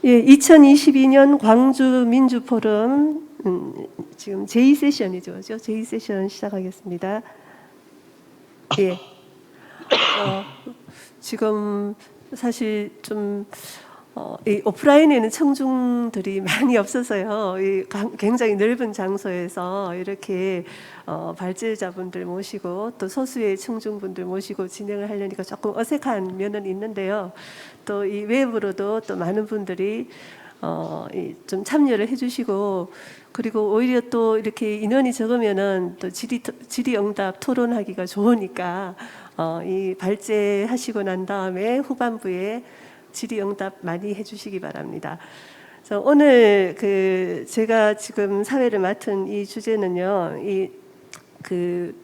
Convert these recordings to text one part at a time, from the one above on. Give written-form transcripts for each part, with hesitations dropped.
예, 2022년 광주 민주포럼 지금 제2세션이죠. 제2세션 시작하겠습니다. 예. 지금 사실 좀 이 오프라인에는 청중들이 많이 없어서요. 굉장히 넓은 장소에서 이렇게 발제자분들 모시고 또 소수의 청중분들 모시고 진행을 하려니까 조금 어색한 면은 있는데요. 또 이 외부로도 또 많은 분들이 좀 참여를 해주시고, 그리고 오히려 또 이렇게 인원이 적으면은 또 질의응답 토론하기가 좋으니까 이 발제하시고 난 다음에 후반부에 질의응답 많이 해주시기 바랍니다. 그래서 오늘 제가 지금 사회를 맡은 이 주제는요,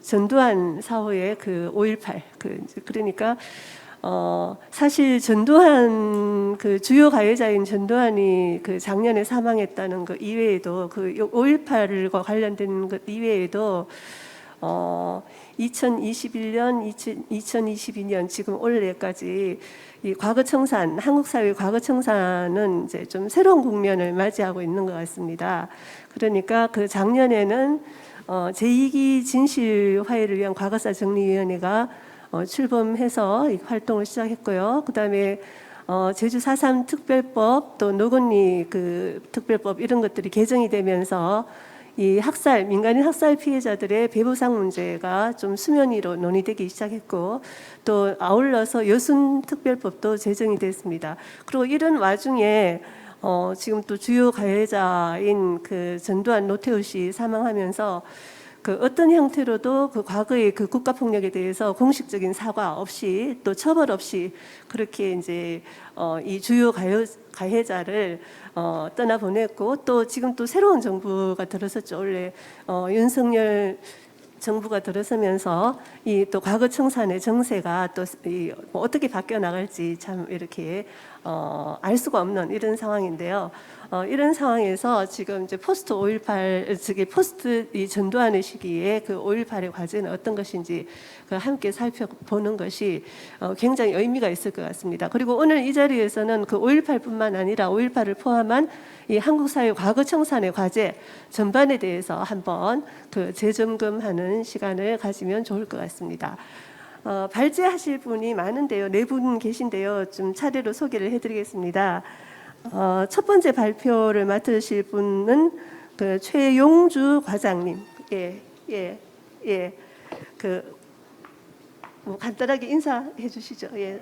전두환 사후의 5.18 그러니까 사실 전두환 주요 가해자인 전두환이 작년에 사망했다는 것 이외에도 5.18과 관련된 것 이외에도 2021년, 2022년 지금 올해까지 이 과거청산, 한국사회 과거청산은 이제 좀 새로운 국면을 맞이하고 있는 것 같습니다. 그러니까 작년에는 제2기 진실화해를 위한 과거사 정리위원회가 출범해서 활동을 시작했고요. 그다음에 제주 4.3 특별법, 또 노건리 특별법 이런 것들이 개정이 되면서 이 민간인 학살 피해자들의 배부상 문제가 좀 수면 위로 논의되기 시작했고, 또 아울러서 여순 특별법도 제정이 됐습니다. 그리고 이런 와중에 지금 또 주요 가해자인 전두환 노태우 씨 사망하면서 어떤 형태로도 과거의 국가폭력에 대해서 공식적인 사과 없이 또 처벌 없이 그렇게 이제 이 주요 가해자를 떠나보냈고, 또 지금 또 새로운 정부가 들어섰죠. 원래 윤석열 정부가 들어서면서 이 또 과거 청산의 정세가 또 어떻게 바뀌어 나갈지 참 이렇게 알 수가 없는 이런 상황인데요. 이런 상황에서 지금 이제 포스트 5.18 즉 포스트 이 전두환의 시기에 5.18의 과제는 어떤 것인지 함께 살펴보는 것이 굉장히 의미가 있을 것 같습니다. 그리고 오늘 이 자리에서는 5.18뿐만 아니라 5.18을 포함한 이 한국 사회 과거 청산의 과제 전반에 대해서 한번 재점검하는 시간을 가지면 좋을 것 같습니다. 발제하실 분이 많은데요. 4분 계신데요. 좀 차례로 소개를 해드리겠습니다. 첫 번째 발표를 맡으실 분은 최용주 과장님. 뭐 간단하게 인사해 주시죠. 예.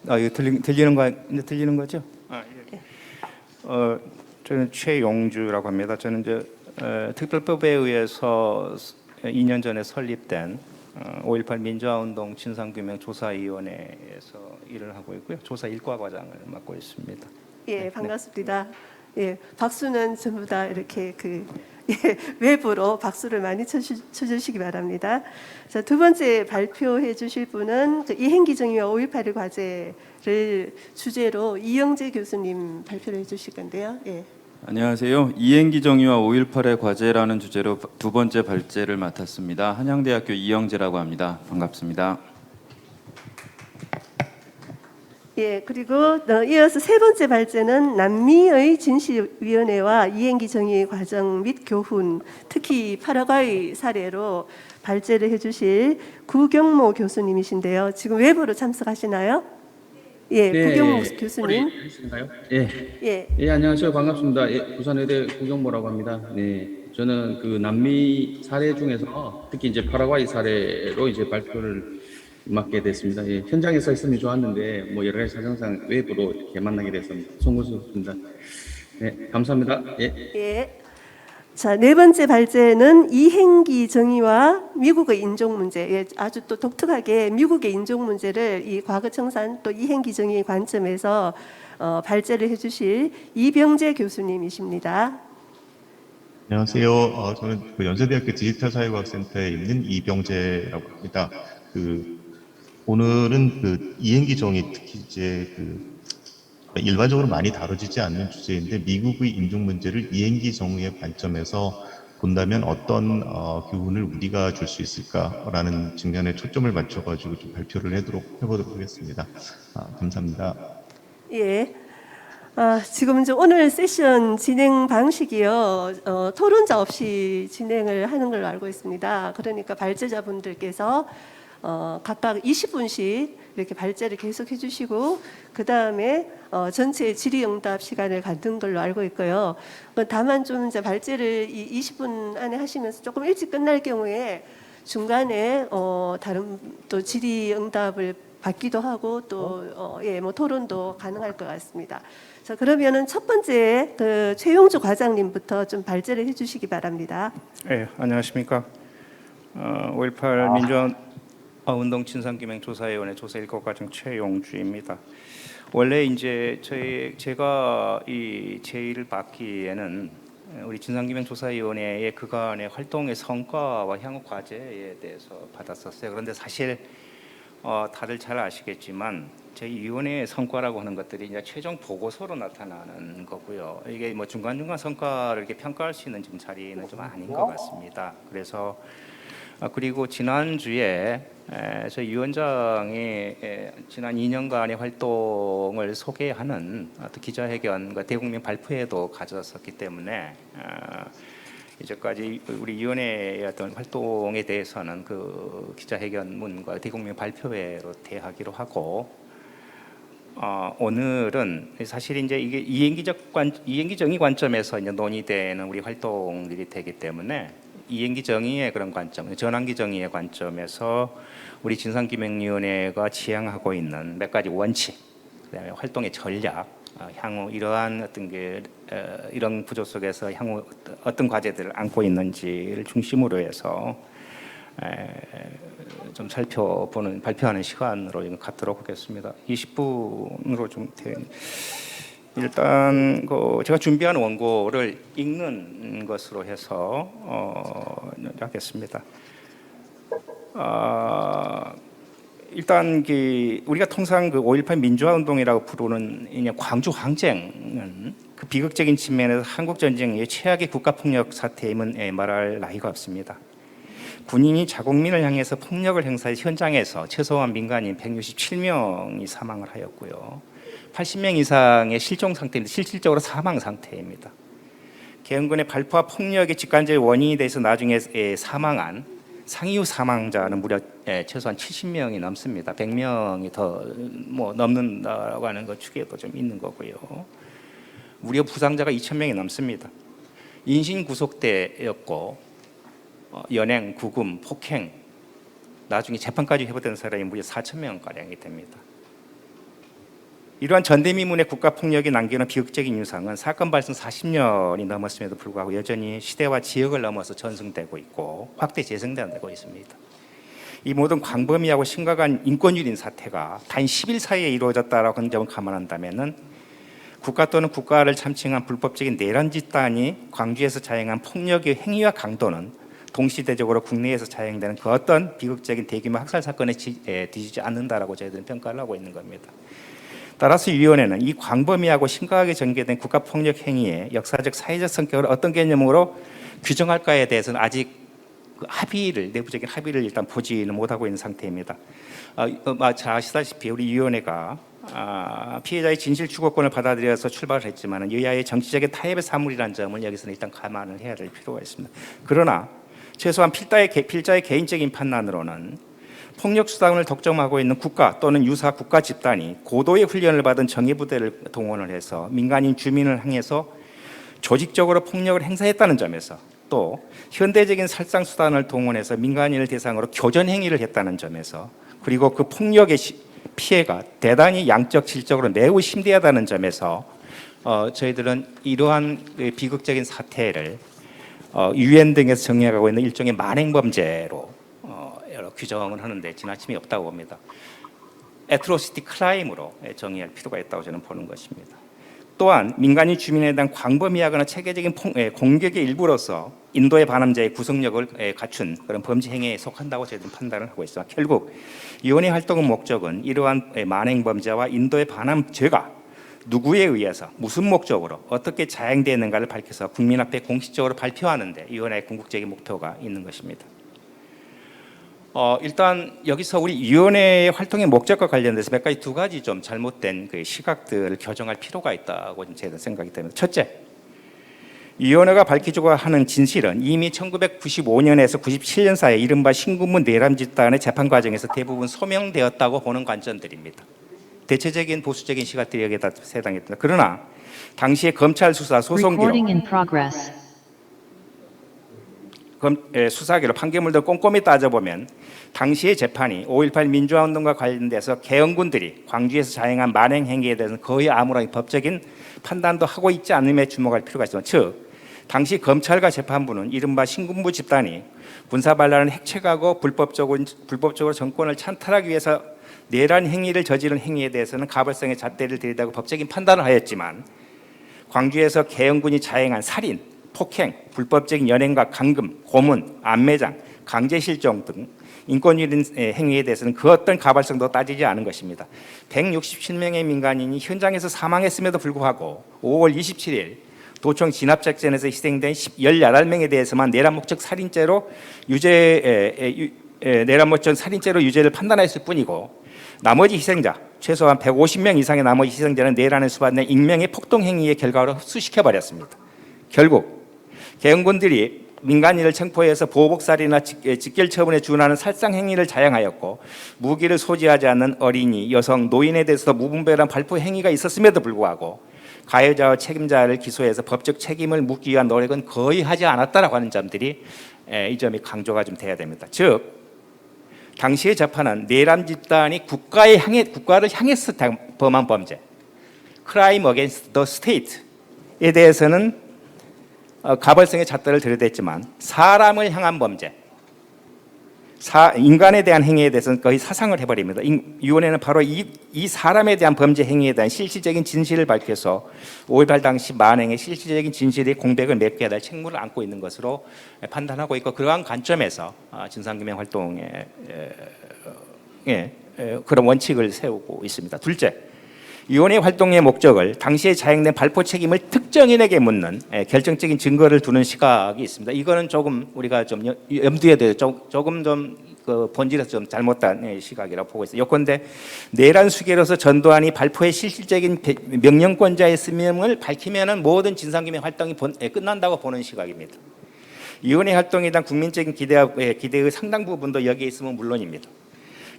이거 들리는 거죠? 예. 저는 최용주라고 합니다. 저는 이제 특별법에 의해서 2년 전에 설립된 5.18 민주화운동 진상규명조사위원회에서 일을 하고 있고요. 조사 1과 과장을 맡고 있습니다. 예, 반갑습니다. 예, 박수는 전부 다 이렇게 외부로 박수를 많이 쳐주시기 바랍니다. 자, 두 번째 발표해 주실 분은 이행기 정의와 5.18의 과제를 주제로 이영재 교수님 발표를 해 주실 건데요. 예. 안녕하세요. 이행기 정의와 5.18의 과제라는 주제로 두 번째 발제를 맡았습니다. 한양대학교 이영재라고 합니다. 반갑습니다. 예, 그리고 이어서 세 번째 발제는 남미의 진실위원회와 이행기 정의 과정 및 교훈, 특히 파라과이 사례로 발제를 해주실 구경모 교수님이신데요. 지금 외부로 참석하시나요? 예, 네, 구경모 교수님. 예, 안녕하세요. 반갑습니다. 예, 부산의대 구경모라고 합니다. 네, 저는 남미 사례 중에서 특히 이제 파라과이 사례로 이제 발표를 맡게 됐습니다. 예, 현장에 서 있으면 좋았는데 뭐 여러 가지 사정상 외부로 이렇게 만나게 돼서 송구스럽습니다. 네, 감사합니다. 예. 예. 자, 네 번째 발제는 이행기 정의와 미국의 인종 문제. 예, 아주 또 독특하게 미국의 인종 문제를 이 과거 청산 또 이행기 정의의 관점에서 발제를 해주실 이병재 교수님이십니다. 안녕하세요. 저는 연세대학교 디지털사회과학센터에 있는 이병재라고 합니다. 오늘은 이행기 정의, 특히 이제 일반적으로 많이 다뤄지지 않는 주제인데, 미국의 인종 문제를 이행기 정의의 관점에서 본다면 어떤 교훈을 우리가 줄 수 있을까라는 측면에 초점을 맞춰가지고 좀 발표를 해보도록 하겠습니다. 감사합니다. 예. 지금 이제 오늘 세션 진행 방식이요, 토론자 없이 진행을 하는 걸로 알고 있습니다. 그러니까 발제자분들께서 각각 20분씩 이렇게 발제를 계속 해주시고, 그 다음에 전체 질의응답 시간을 갖는 걸로 알고 있고요. 다만 좀 이제 발제를 이 20분 안에 하시면서 조금 일찍 끝날 경우에 중간에 다른 또 질의응답을 받기도 하고 또 뭐 토론도 가능할 것 같습니다. 자, 그러면은 첫 번째 그 최용주 과장님부터 좀 발제를 해주시기 바랍니다. 네, 안녕하십니까. 5.18 민주화 운동 진상규명 조사위원회 조사 1급 과정 최용주입니다. 원래 이제 제가 이 제의를 받기에는 우리 진상규명 조사위원회의 그간의 활동의 성과와 향후 과제에 대해서 받았었어요. 그런데 사실 다들 잘 아시겠지만 저희 위원회의 성과라고 하는 것들이 이제 최종 보고서로 나타나는 거고요. 이게 뭐 중간중간 성과를 이렇게 평가할 수 있는 지금 자리는 좀 아닌 것 같습니다. 그래서 그리고 지난주에 저희 위원장이 지난 2년간의 활동을 소개하는 기자회견과 대국민 발표회도 가졌었기 때문에 이제까지 우리 위원회의 어떤 활동에 대해서는 그 기자회견문과 대국민 발표회로 대하기로 하고, 오늘은 사실 이제 이게 이행기 정의 관점에서 이제 논의되는 우리 활동들이 되기 때문에 이행기 정의의 그런 관점, 전환기 정의의 관점에서 우리 진상규명위원회가 지향하고 있는 몇 가지 원칙, 그다음에 활동의 전략, 향후 이러한 어떤 게 이런 구조 속에서 향후 어떤 과제들을 안고 있는지를 중심으로 해서 좀 살펴보는 발표하는 시간으로 갖도록 하겠습니다. 20분으로 좀 일단 제가 준비한 원고를 읽는 것으로 해서 하겠습니다. 일단 우리가 통상 5.18 민주화 운동이라고 부르는 광주 항쟁은 그 비극적인 측면에서 한국 전쟁의 최악의 국가 폭력 사태임은 말할 나위가 없습니다. 군인이 자국민을 향해서 폭력을 행사해 현장에서 최소한 민간인 167명이 사망을 하였고요. 80명 이상의 실종 상태인데 실질적으로 사망 상태입니다. 계엄군의 발포와 폭력의 직간접의 원인이 돼서 나중에 사망한 상이후 사망자는 무려 최소한 70명이 넘습니다. 100명이 더 넘는다고 하는 것 추계도 좀 있는 거고요. 무려 부상자가 2,000명이 넘습니다. 인신 구속되었고 연행, 구금, 폭행, 나중에 재판까지 해보던 사람이 무려 4,000명 가량이 됩니다. 이러한 전대미문의 국가폭력이 남기는 비극적인 유상은 사건 발생 40년이 넘었음에도 불구하고 여전히 시대와 지역을 넘어서 전승되고 있고 확대 재생되고 있습니다. 이 모든 광범위하고 심각한 인권유린 사태가 단 10일 사이에 이루어졌다라고 하는 점을 감안한다면은 국가 또는 국가를 참칭한 불법적인 내란 집단이 광주에서 자행한 폭력의 행위와 강도는 동시대적으로 국내에서 자행되는 그 어떤 비극적인 대규모 학살 사건에 뒤지지 않는다라고 저희들은 평가를 하고 있는 겁니다. 따라서 위원회는 이 광범위하고 심각하게 전개된 국가폭력 행위의 역사적 사회적 성격을 어떤 개념으로 규정할까에 대해서는 아직 내부적인 합의를 일단 보지는 못하고 있는 상태입니다. 잘 아시다시피 우리 위원회가 피해자의 진실 추구권을 받아들여서 출발을 했지만 여야의 정치적인 타협의 사물이라는 점을 여기서는 일단 감안을 해야 될 필요가 있습니다. 그러나 최소한 필자의 개인적인 판단으로는 폭력 수단을 독점하고 있는 국가 또는 유사 국가 집단이 고도의 훈련을 받은 정예부대를 동원을 해서 민간인 주민을 향해서 조직적으로 폭력을 행사했다는 점에서, 또 현대적인 살상 수단을 동원해서 민간인을 대상으로 교전 행위를 했다는 점에서, 그리고 그 폭력의 피해가 대단히 양적 질적으로 매우 심대하다는 점에서 저희들은 이러한 비극적인 사태를 UN 등에서 정리하고 있는 일종의 만행범죄로 여러 규정을 하는데 지나침이 없다고 봅니다. 애트로시티 크라임으로 정의할 필요가 있다고 저는 보는 것입니다. 또한 민간인 주민에 대한 광범위하거나 체계적인 공격의 일부로서 인도의 반함자의 구속력을 갖춘 그런 범죄 행위에 속한다고 저희들은 판단을 하고 있습니다. 결국 위원회 활동의 목적은 이러한 만행범죄와 인도의 반함죄가 누구에 의해서 무슨 목적으로 어떻게 자행되는가를 밝혀서 국민 앞에 공식적으로 발표하는 데 위원회의 궁극적인 목표가 있는 것입니다. 일단 여기서 우리 위원회의 활동의 목적과 관련돼서 몇 가지 두 가지 좀 잘못된 그 시각들을 교정할 필요가 있다고 저는 생각이 됩니다. 첫째, 위원회가 밝히자고 하는 진실은 이미 1995년에서 97년 사이에 이른바 신군문 내란 집단의 재판 과정에서 대부분 소명되었다고 보는 관점들입니다. 대체적인 보수적인 시각들이 여기에다 해당했다. 그러나 당시의 검찰 수사 소송 기록, Recording in progress. 수사기록 판결물들 꼼꼼히 따져보면 당시의 재판이 5.18 민주화운동과 관련돼서 계엄군들이 광주에서 자행한 만행 행위에 대해서는 거의 아무런 법적인 판단도 하고 있지 않음에 주목할 필요가 있습니다. 즉 당시 검찰과 재판부는 이른바 신군부 집단이 군사반란을 핵책하고 불법적으로 정권을 찬탈하기 위해서 내란 행위를 저지른 행위에 대해서는 가벌성의 잣대를 들이대고 법적인 판단을 하였지만 광주에서 계엄군이 자행한 살인, 폭행, 불법적인 연행과 감금, 고문, 암매장, 강제실종 등 인권유린 행위에 대해서는 그 어떤 가발성도 따지지 않은 것입니다. 167명의 민간인이 현장에서 사망했음에도 불구하고 5월 27일 도청 진압작전에서 희생된 18명에 대해서만 내란 목적 살인죄로 내란 목적 살인죄로 유죄를 판단했을 뿐이고 나머지 희생자 최소한 150명 이상의 나머지 희생자는 내란에 수반된 익명의 폭동행위의 결과로 흡수시켜버렸습니다. 결국 계엄군들이 민간인을 청포해서 보복살이나 직결처분에 준하는 살상행위를 자행하였고 무기를 소지하지 않는 어린이, 여성, 노인에 대해서 무분별한 발포 행위가 있었음에도 불구하고 가해자와 책임자를 기소해서 법적 책임을 묻기 위한 노력은 거의 하지 않았다라고 하는 점들이 이 점이 강조가 좀 돼야 됩니다. 즉 당시의 재판은 내란 집단이 국가를 향해서 범한 범죄, crime against the state에 대해서는 가벌성의 잣대를 들여댔지만 사람을 향한 범죄, 인간에 대한 행위에 대해서는 거의 사상을 해버립니다. 위원회는 바로 이 사람에 대한 범죄 행위에 대한 실질적인 진실을 밝혀서 5.18 당시 만행의 실질적인 진실의 공백을 맺게 될 책무를 안고 있는 것으로 판단하고 있고 그러한 관점에서 진상규명 활동에 그런 원칙을 세우고 있습니다. 둘째, 위원회 활동의 목적을 당시에 자행된 발포 책임을 특정인에게 묻는 결정적인 증거를 두는 시각이 있습니다. 이거는 조금 우리가 좀 염두에 대해 조금 좀 그 본질에서 좀 잘못된 시각이라고 보고 있어요. 요컨대 내란 수계로서 전두환이 발포의 실질적인 명령권자였음을 밝히면은 모든 진상규명 활동이 끝난다고 보는 시각입니다. 위원회 활동에 대한 국민적인 기대의 상당 부분도 여기에 있으면 물론입니다.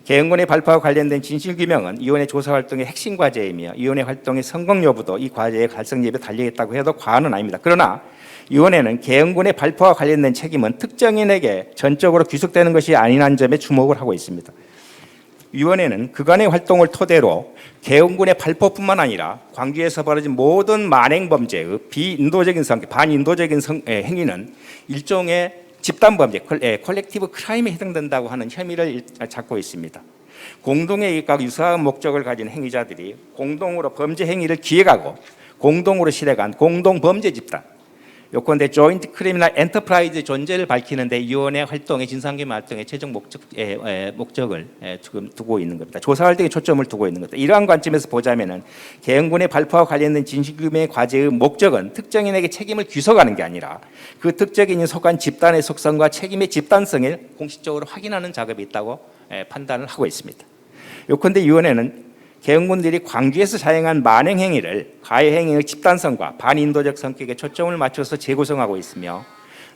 계엄군의 발포와 관련된 진실규명은 위원회 조사활동의 핵심 과제이며 위원회 활동의 성공 여부도 이 과제의 달성 여부에 달려있다고 해도 과언은 아닙니다. 그러나 위원회는 계엄군의 발포와 관련된 책임은 특정인에게 전적으로 귀속되는 것이 아니라는 점에 주목을 하고 있습니다. 위원회는 그간의 활동을 토대로 계엄군의 발포뿐만 아니라 광주에서 벌어진 모든 만행범죄의 비인도적인 성격, 반인도적인 행위는 일종의 집단범죄, 콜렉티브 크라임에 해당된다고 하는 혐의를 잡고 있습니다. 공동의 이익과 유사한 목적을 가진 행위자들이 공동으로 범죄 행위를 기획하고 공동으로 실행한 공동범죄 집단, 요컨대 조인트 크리미널 엔터프라이즈 존재를 밝히는데 위원회 활동의 진상규명 활동의 최종 목적을 지금 두고 있는 겁니다. 조사 활동에 초점을 두고 있는 겁니다. 이러한 관점에서 보자면은 계엄군의 발포와 관련된 진실규명의 과제의 목적은 특정인에게 책임을 귀속하는 게 아니라 그 특정인이 속한 집단의 속성과 책임의 집단성을 공식적으로 확인하는 작업이 있다고 판단을 하고 있습니다. 요컨대 위원회는 계엄군들이 광주에서 자행한 만행 행위를 가해 행위의 집단성과 반인도적 성격에 초점을 맞춰서 재구성하고 있으며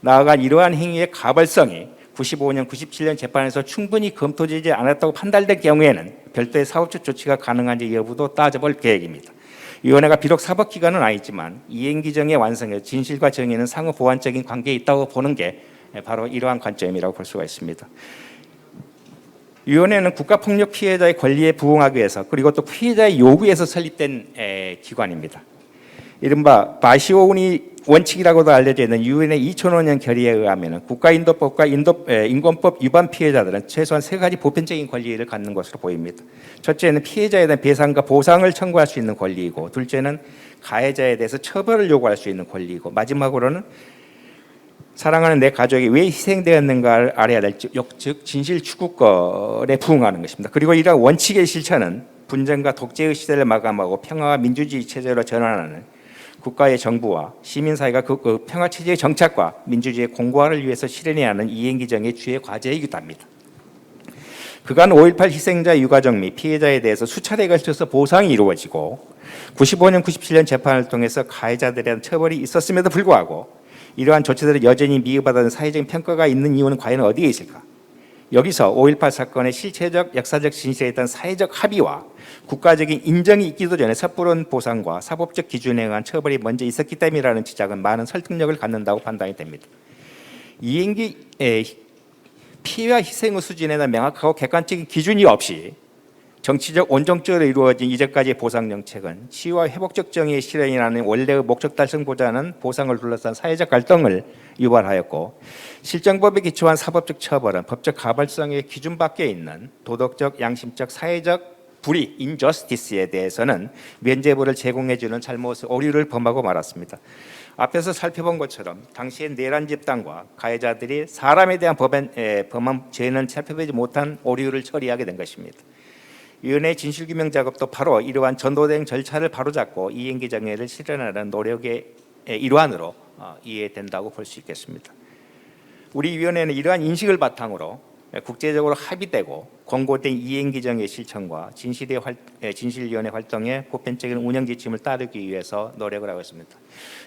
나아가 이러한 행위의 가벌성이 95년, 97년 재판에서 충분히 검토되지 않았다고 판단될 경우에는 별도의 사법적 조치가 가능한지 여부도 따져볼 계획입니다. 위원회가 비록 사법기관은 아니지만 이행기정의 완성에 진실과 정의는 상호 보완적인 관계에 있다고 보는 게 바로 이러한 관점이라고 볼 수가 있습니다. 위원회는 국가폭력 피해자의 권리에 부응하기 위해서 그리고 또 피해자의 요구에서 설립된 기관입니다. 이른바 바시오니 원칙이라고도 알려져 있는 유엔의 2005년 결의에 의하면 국가인도법과 인권법 위반 피해자들은 최소한 세 가지 보편적인 권리를 갖는 것으로 보입니다. 첫째는 피해자에 대한 배상과 보상을 청구할 수 있는 권리이고, 둘째는 가해자에 대해서 처벌을 요구할 수 있는 권리이고, 마지막으로는 사랑하는 내 가족이 왜 희생되었는가를 알아야 될 즉 진실 추구권에 부응하는 것입니다. 그리고 이러한 원칙의 실천은 분쟁과 독재의 시대를 마감하고 평화와 민주주의 체제로 전환하는 국가의 정부와 시민사회가 그 평화체제의 정착과 민주주의의 공고화를 위해서 실현해야 하는 이행기정의 주요 과제이기도 합니다. 그간 5.18 희생자 유가족 및 피해자에 대해서 수차례에 걸쳐서 보상이 이루어지고 95년, 97년 재판을 통해서 가해자들에 대한 처벌이 있었음에도 불구하고 이러한 조치들을 여전히 미흡하다는 사회적인 평가가 있는 이유는 과연 어디에 있을까? 여기서 5.18 사건의 실체적 역사적 진실에 대한 사회적 합의와 국가적인 인정이 있기도 전에 섣부른 보상과 사법적 기준에 의한 처벌이 먼저 있었기 때문이라는 지적은 많은 설득력을 갖는다고 판단이 됩니다. 이행기 피해와 희생의 수준에 대한 명확하고 객관적인 기준이 없이 정치적 온정적으로 이루어진 이제까지의 보상 정책은 치유와 회복적 정의의 실현이라는 원래의 목적 달성보다는 보상을 둘러싼 사회적 갈등을 유발하였고 실정법에 기초한 사법적 처벌은 법적 가발성의 기준 밖에 있는 도덕적, 양심적, 사회적 불의, 인저스티스에 대해서는 면죄부를 제공해주는 잘못을 오류를 범하고 말았습니다. 앞에서 살펴본 것처럼 당시의 내란 집단과 가해자들이 사람에 대한 범한 죄는 살펴보지 못한 오류를 처리하게 된 것입니다. 위원회의 진실규명 작업도 바로 이러한 전도된 절차를 바로잡고 이행기 정의를 실현하는 노력의 일환으로 이해된다고 볼 수 있겠습니다. 우리 위원회는 이러한 인식을 바탕으로 국제적으로 합의되고 권고된 이행기 정의 실천과 진실위원회 활동의 보편적인 운영 지침을 따르기 위해서 노력을 하고 있습니다.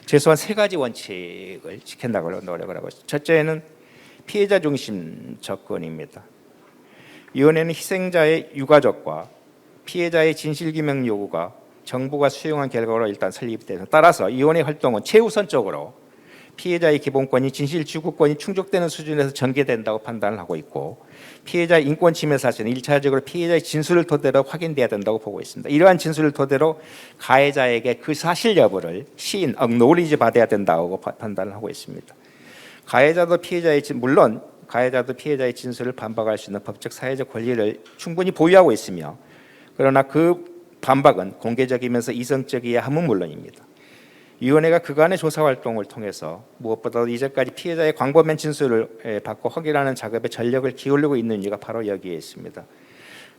최소한 3가지 원칙을 지킨다고 노력을 하고 있습니다. 첫째는 피해자 중심 접근입니다. 위원회는 희생자의 유가족과 피해자의 진실규명 요구가 정부가 수용한 결과로 일단 설립되서 따라서 위원회 활동은 최우선적으로 피해자의 기본권이 진실 추구권이 충족되는 수준에서 전개된다고 판단을 하고 있고 피해자의 인권 침해 사실은 1차적으로 피해자의 진술을 토대로 확인돼야 된다고 보고 있습니다. 이러한 진술을 토대로 가해자에게 그 사실 여부를 시인, 억노리지 받아야 된다고 판단을 하고 있습니다. 가해자도 피해자의 진술을 반박할 수 있는 법적 사회적 권리를 충분히 보유하고 있으며 그러나 그 반박은 공개적이면서 이성적이어야 함은 물론입니다. 위원회가 그간의 조사 활동을 통해서 무엇보다도 이제까지 피해자의 광범위한 진술을 받고 확인하는 작업에 전력을 기울이고 있는 이유가 바로 여기에 있습니다.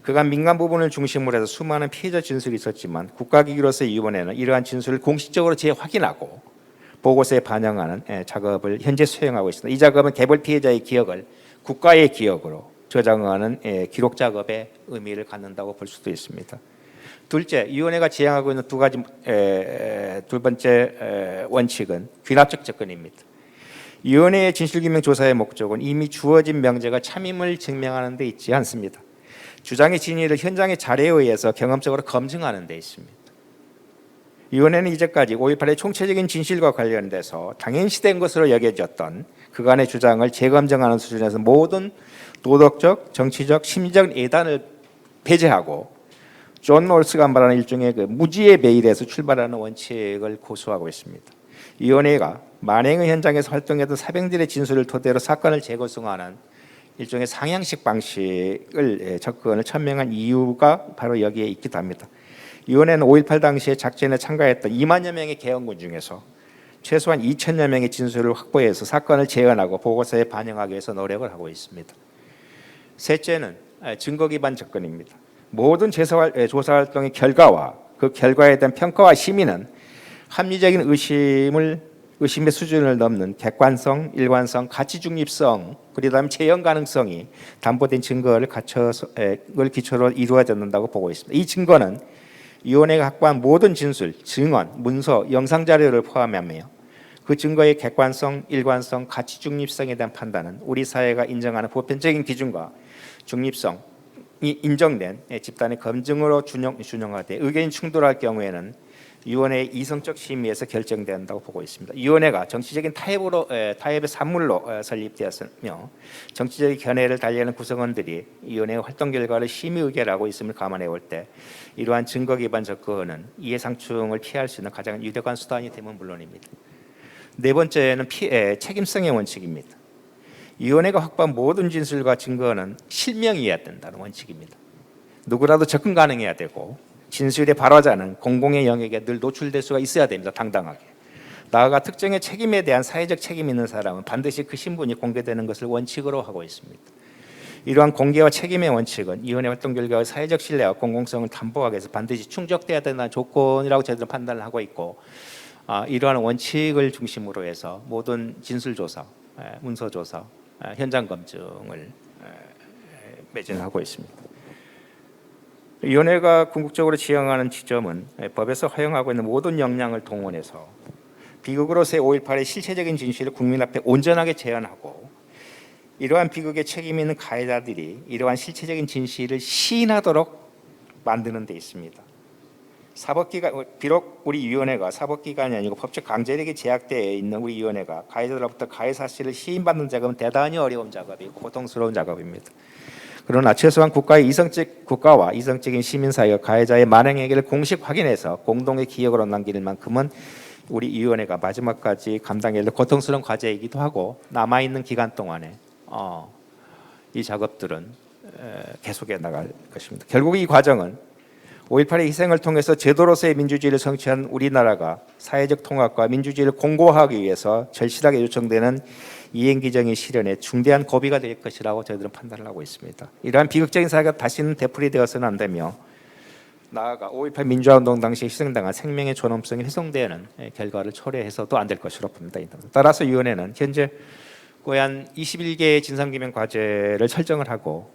그간 민간 부분을 중심으로 해서 수많은 피해자 진술이 있었지만 국가기구로서의 위원회는 이러한 진술을 공식적으로 재확인하고 보고서에 반영하는 작업을 현재 수행하고 있습니다. 이 작업은 개별 피해자의 기억을 국가의 기억으로 저장하는 기록 작업에 의미를 갖는다고 볼 수도 있습니다. 둘째, 위원회가 지향하고 있는 두 번째 원칙은 귀납적 접근입니다. 위원회의 진실규명 조사의 목적은 이미 주어진 명제가 참임을 증명하는 데 있지 않습니다. 주장의 진위를 현장의 자료에 의해서 경험적으로 검증하는 데 있습니다. 위원회는 이제까지 5.18의 총체적인 진실과 관련돼서 당연시된 것으로 여겨졌던 그간의 주장을 재검증하는 수준에서 모든 도덕적, 정치적, 심리적 예단을 배제하고 존 롤스가 말하는 일종의 그 무지의 베일에서 출발하는 원칙을 고수하고 있습니다. 위원회가 만행의 현장에서 활동했던 사병들의 진술을 토대로 사건을 재구성하는 일종의 상향식 방식을 접근을 천명한 이유가 바로 여기에 있기도 합니다. 위원회는 5.18 당시에 작전에 참가했던 2만여 명의 개헌군 중에서 최소한 2천여 명의 진술을 확보해서 사건을 재현하고 보고서에 반영하기 위해서 노력을 하고 있습니다. 셋째는 증거 기반 접근입니다. 모든 조사 활동의 결과와 그 결과에 대한 평가와 심의는 합리적인 의심의 수준을 넘는 객관성, 일관성, 가치 중립성, 그다음에 재현 가능성이 담보된 증거를 기초로 이루어졌다고 보고 있습니다. 이 증거는 위원회가 확보한 모든 진술, 증언, 문서, 영상 자료를 포함하며 그 증거의 객관성, 일관성, 가치 중립성에 대한 판단은 우리 사회가 인정하는 보편적인 기준과 중립성이 인정된 집단의 검증으로 준용하되 의견이 충돌할 경우에는 위원회의 이성적 심의에서 결정된다고 보고 있습니다. 위원회가 정치적인 타협의 산물로 설립되었으며 정치적인 견해를 달리하는 구성원들이 위원회의 활동 결과를 심의 의결하고 있음을 감안해 볼 때 이러한 증거 기반 접근은 이해상충을 피할 수 있는 가장 유력한 수단이 되면 물론입니다. 네 번째는 책임성의 원칙입니다. 위원회가 확보한 모든 진술과 증거는 실명이어야 된다는 원칙입니다. 누구라도 접근 가능해야 되고 진술의 발화자는 공공의 영역에 늘 노출될 수가 있어야 됩니다. 당당하게. 나아가 특정의 책임에 대한 사회적 책임 있는 사람은 반드시 그 신분이 공개되는 것을 원칙으로 하고 있습니다. 이러한 공개와 책임의 원칙은 위원회 활동 결과의 사회적 신뢰와 공공성을 담보하기 위해서 반드시 충족돼야 된다는 조건이라고 저희들은 판단을 하고 있고 이러한 원칙을 중심으로 해서 모든 진술조사, 문서조사, 현장 검증을 매진하고 있습니다. 위원회가 궁극적으로 지향하는 지점은 법에서 허용하고 있는 모든 역량을 동원해서 비극으로서의 5.18의 실체적인 진실을 국민 앞에 온전하게 재현하고 이러한 비극에 책임 있는 가해자들이 이러한 실체적인 진실을 시인하도록 만드는 데 있습니다. 사법기관, 비록 우리 위원회가 사법기관이 아니고 법적 강제력이 제약되어 있는 우리 위원회가 가해자들로부터 가해 사실을 시인받는 작업은 대단히 어려운 작업이고 고통스러운 작업입니다. 그러나 최소한 국가와 이성적인 시민사회가 가해자의 만행행위를 공식 확인해서 공동의 기억으로 남기는 만큼은 우리 위원회가 마지막까지 감당해야 될 고통스러운 과제이기도 하고 남아있는 기간 동안에 이 작업들은 계속해 나갈 것입니다. 결국 이 과정은 5.18의 희생을 통해서 제도로서의 민주주의를 성취한 우리나라가 사회적 통합과 민주주의를 공고하기 위해서 절실하게 요청되는 이행기정의 실현에 중대한 고비가 될 것이라고 저희들은 판단을 하고 있습니다. 이러한 비극적인 사회가 다시는 되풀이되어서는 안 되며 나아가 5.18 민주화운동 당시 희생당한 생명의 존엄성이 훼손되는 결과를 초래해서도 안 될 것으로 봅니다. 따라서 위원회는 현재 고한 21개의 진상규명 과제를 설정을 하고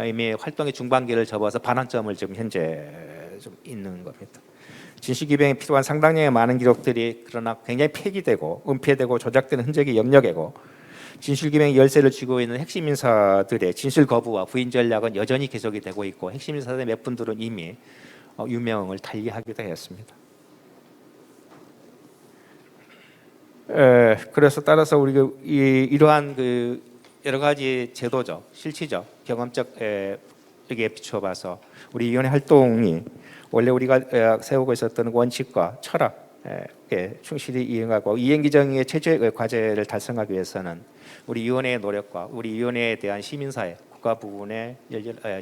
이미 활동의 중반기를 접어서 반환점을 지금 현재 좀 있는 겁니다. 진실규명에 필요한 상당량의 많은 기록들이 그러나 굉장히 폐기되고 은폐되고 조작되는 흔적이 역력이고 진실규명 열쇠를 쥐고 있는 핵심 인사들의 진실 거부와 부인 전략은 여전히 계속이 되고 있고 핵심 인사들 몇 분들은 이미 유명을 달리하기도 했습니다. 그래서 따라서 우리가 이러한 그 여러 가지 제도적, 실치적, 경험적 여기에 비춰봐서 우리 위원회 활동이 원래 우리가 세우고 있었던 원칙과 철학에 충실히 이행하고 이행기정의 최저의 과제를 달성하기 위해서는 우리 위원회의 노력과 우리 위원회에 대한 시민사회, 국가 부분의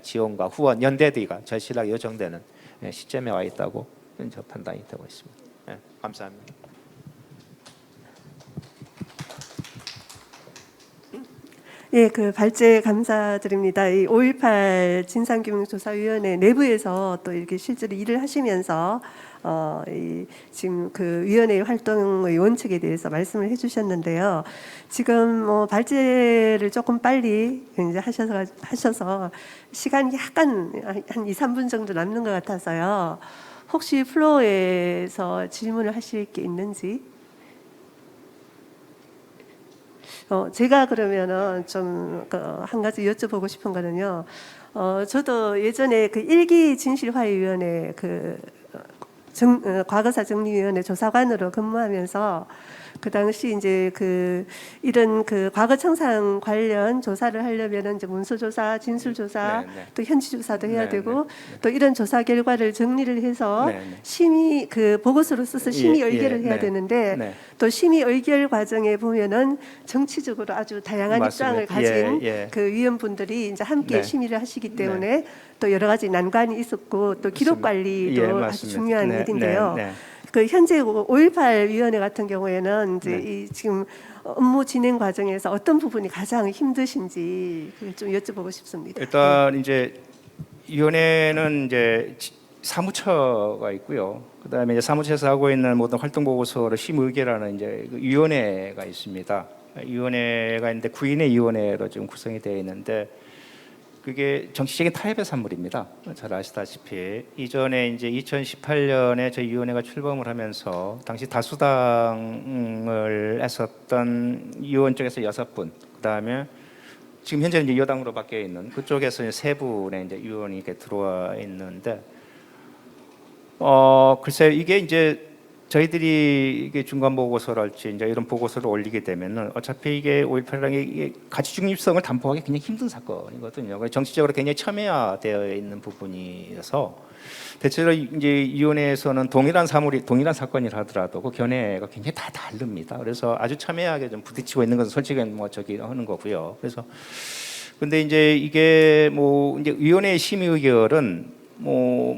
지원과 후원, 연대들과 절실하게 요청되는 시점에 와 있다고 저 판단이 되고 있습니다. 감사합니다. 예, 그 발제 감사드립니다. 이 5.18 진상규명조사위원회 내부에서 또 이렇게 실제로 일을 하시면서 지금 그 위원회의 활동의 원칙에 대해서 말씀을 해주셨는데요. 지금 발제를 조금 빨리 이제 하셔서 시간이 약간 한 2, 3분 정도 남는 것 같아서요. 혹시 플로어에서 질문을 하실 게 있는지? 제가 그러면은 좀 한 가지 여쭤보고 싶은 거는요. 저도 예전에 그 일기 진실화해위원회 과거사 정리위원회 조사관으로 근무하면서 그 당시 이제 이런 과거 청산 관련 조사를 하려면은 이제 문서조사, 진술조사, 또 현지조사도 해야 되고 또 이런 조사 결과를 정리를 해서 심의 보고서로 써서 심의 의결을 해야 되는데 또 심의 의결 과정에 보면은 정치적으로 아주 다양한 맞습니다. 입장을 가진 그 위원분들이 이제 함께 심의를 하시기 때문에 또 여러 가지 난관이 있었고 또 기록 관리도 아주 중요한 일인데요. 그 현재 5.18 위원회 같은 경우에는 이제 이 지금 업무 진행 과정에서 어떤 부분이 가장 힘드신지 좀 여쭤보고 싶습니다. 일단 이제 위원회는 이제 사무처가 있고요. 그다음에 이제 사무처에서 하고 있는 모든 활동 보고서를 심의결하는 이제 위원회가 있습니다. 위원회가 있는데 9인의 위원회로 지금 구성이 되어 있는데 그게 정치적인 타협의 산물입니다. 잘 아시다시피 이전에 이제 2018년에 저희 위원회가 출범을 하면서 당시 다수당을 했었던 위원 쪽에서 6분, 그다음에 지금 현재 이제 여당으로 바뀌어 있는 그쪽에서 이제 3분의 이제 위원이 이렇게 들어와 있는데 글쎄 이게 이제 저희들이 이게 중간 보고서랄지 이제 이런 보고서를 올리게 되면은 어차피 이게 5.18이라는 게 가치 중립성을 담보하기 굉장히 힘든 사건이거든요. 정치적으로 굉장히 첨예화되어 있는 부분이어서 대체로 이제 위원회에서는 동일한 사건이라 하더라도 그 견해가 굉장히 다 다릅니다. 그래서 아주 첨예하게 좀 부딪히고 있는 것은 솔직히 하는 거고요. 그래서 근데 이제 이게 이제 위원회의 심의 의결은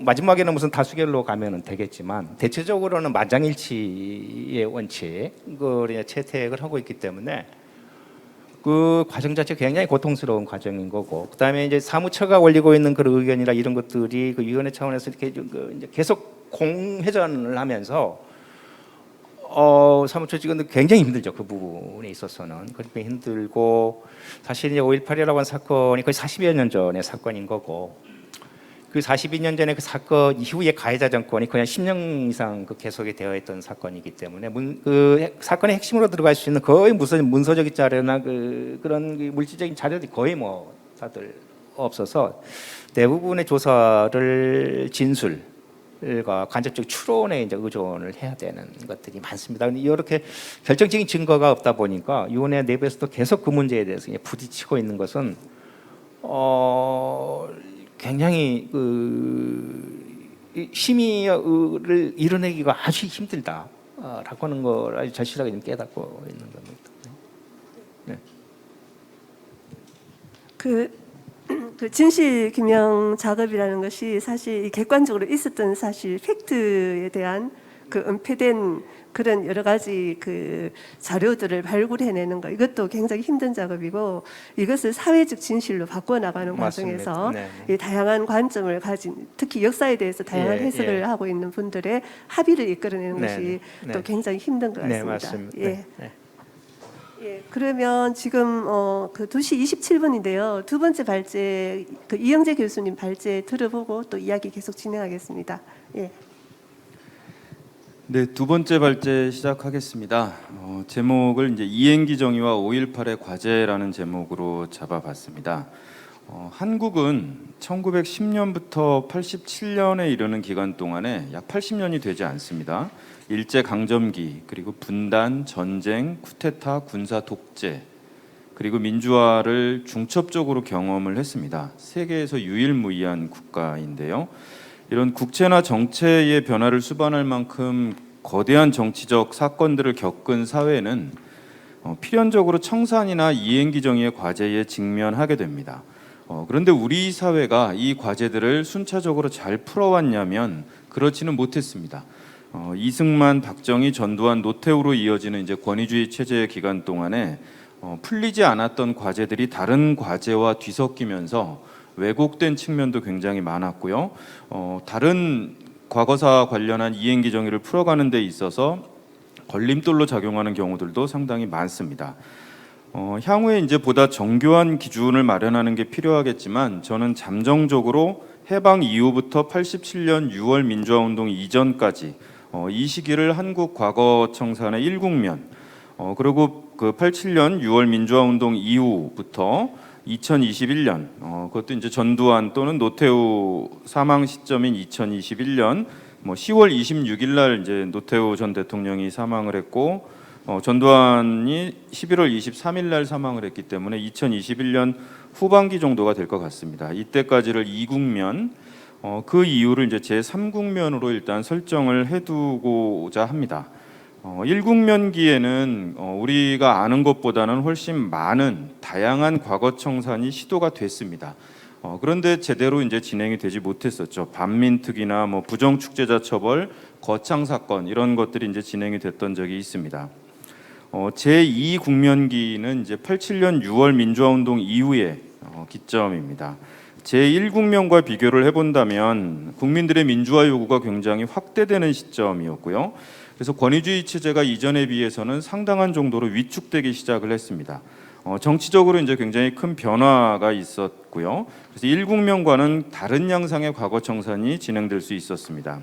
마지막에는 무슨 다수결로 가면은 되겠지만 대체적으로는 만장일치의 원칙을 채택을 하고 있기 때문에 그 과정 자체가 굉장히 고통스러운 과정인 거고 그다음에 이제 사무처가 올리고 있는 그 의견이나 이런 것들이 그 위원회 차원에서 이렇게 이제 계속 공회전을 하면서 사무처 직원들 굉장히 힘들죠. 그 부분에 있어서는 그렇게 힘들고 사실 이제 5.18이라고 하는 사건이 거의 40여 년 전의 사건인 거고 그 42년 전에 그 사건 이후에 가해자 정권이 그냥 10년 이상 그 계속이 되어 있던 사건이기 때문에 그 사건의 핵심으로 들어갈 수 있는 거의 문서적인 자료나 그런 그 물질적인 자료들이 거의 뭐 다들 없어서 대부분의 조사를 진술과 간접적 추론에 이제 의존을 해야 되는 것들이 많습니다. 근데 이렇게 결정적인 증거가 없다 보니까 위원회 내부에서도 계속 그 문제에 대해서 그냥 부딪히고 있는 것은 굉장히 심의를 이뤄내기가 아주 힘들다라고 하는 걸 아주 절실하게 좀 깨닫고 있는 겁니다. 네. 그 진실 규명 작업이라는 것이 사실 이 객관적으로 있었던 사실 팩트에 대한 그 은폐된 그런 여러 가지 그 자료들을 발굴해내는 거 이것도 굉장히 힘든 작업이고 이것을 사회적 진실로 바꿔나가는 맞습니다. 과정에서 네. 이 다양한 관점을 가진 특히 역사에 대해서 다양한 예, 해석을 예. 하고 있는 분들의 합의를 이끌어내는 네, 것이 네. 또 굉장히 힘든 것 네, 같습니다. 맞습니다. 예. 네, 네. 예, 그러면 지금 그 2시 27분인데요. 두 번째 발제 그 이영재 교수님 발제 들어보고 또 이야기 계속 진행하겠습니다. 예. 네, 두 번째 발제 시작하겠습니다. 제목을 이제 이행기 정의와 5.18의 과제라는 제목으로 잡아봤습니다. 한국은 1910년부터 87년에 이르는 기간 동안에 약 80년이 되지 않습니다. 일제 강점기, 그리고 분단, 전쟁, 쿠데타, 군사 독재, 그리고 민주화를 중첩적으로 경험을 했습니다. 세계에서 유일무이한 국가인데요. 이런 국채나 정체의 변화를 수반할 만큼 거대한 정치적 사건들을 겪은 사회는 필연적으로 청산이나 이행기 정의의 과제에 직면하게 됩니다. 그런데 우리 사회가 이 과제들을 순차적으로 잘 풀어왔냐면 그렇지는 못했습니다. 이승만, 박정희, 전두환, 노태우로 이어지는 이제 권위주의 체제의 기간 동안에 풀리지 않았던 과제들이 다른 과제와 뒤섞이면서 왜곡된 측면도 굉장히 많았고요. 다른 과거사 관련한 이행기 정의를 풀어가는 데 있어서 걸림돌로 작용하는 경우들도 상당히 많습니다. 향후에 이제 보다 정교한 기준을 마련하는 게 필요하겠지만 저는 잠정적으로 해방 이후부터 87년 6월 민주화운동 이전까지 이 시기를 한국 과거청산의 일국면 그리고 그 87년 6월 민주화운동 이후부터 2021년 그것도 이제 전두환 또는 노태우 사망 시점인 2021년 10월 26일 날 이제 노태우 전 대통령이 사망을 했고 전두환이 11월 23일 날 사망을 했기 때문에 2021년 후반기 정도가 될 것 같습니다. 이때까지를 2국면 그 이유를 이제 제3국면으로 일단 설정을 해두고자 합니다. 1국면기에는 우리가 아는 것보다는 훨씬 많은 다양한 과거 청산이 시도가 됐습니다. 그런데 제대로 이제 진행이 되지 못했었죠. 반민특위나 부정축제자 처벌, 거창 사건 이런 것들이 이제 진행이 됐던 적이 있습니다. 제2 국면기는 이제 87년 6월 민주화운동 이후의 기점입니다. 제1국면과 비교를 해본다면 국민들의 민주화 요구가 굉장히 확대되는 시점이었고요. 그래서 권위주의 체제가 이전에 비해서는 상당한 정도로 위축되기 시작을 했습니다. 정치적으로 이제 굉장히 큰 변화가 있었고요. 그래서 1국면과는 다른 양상의 과거 청산이 진행될 수 있었습니다.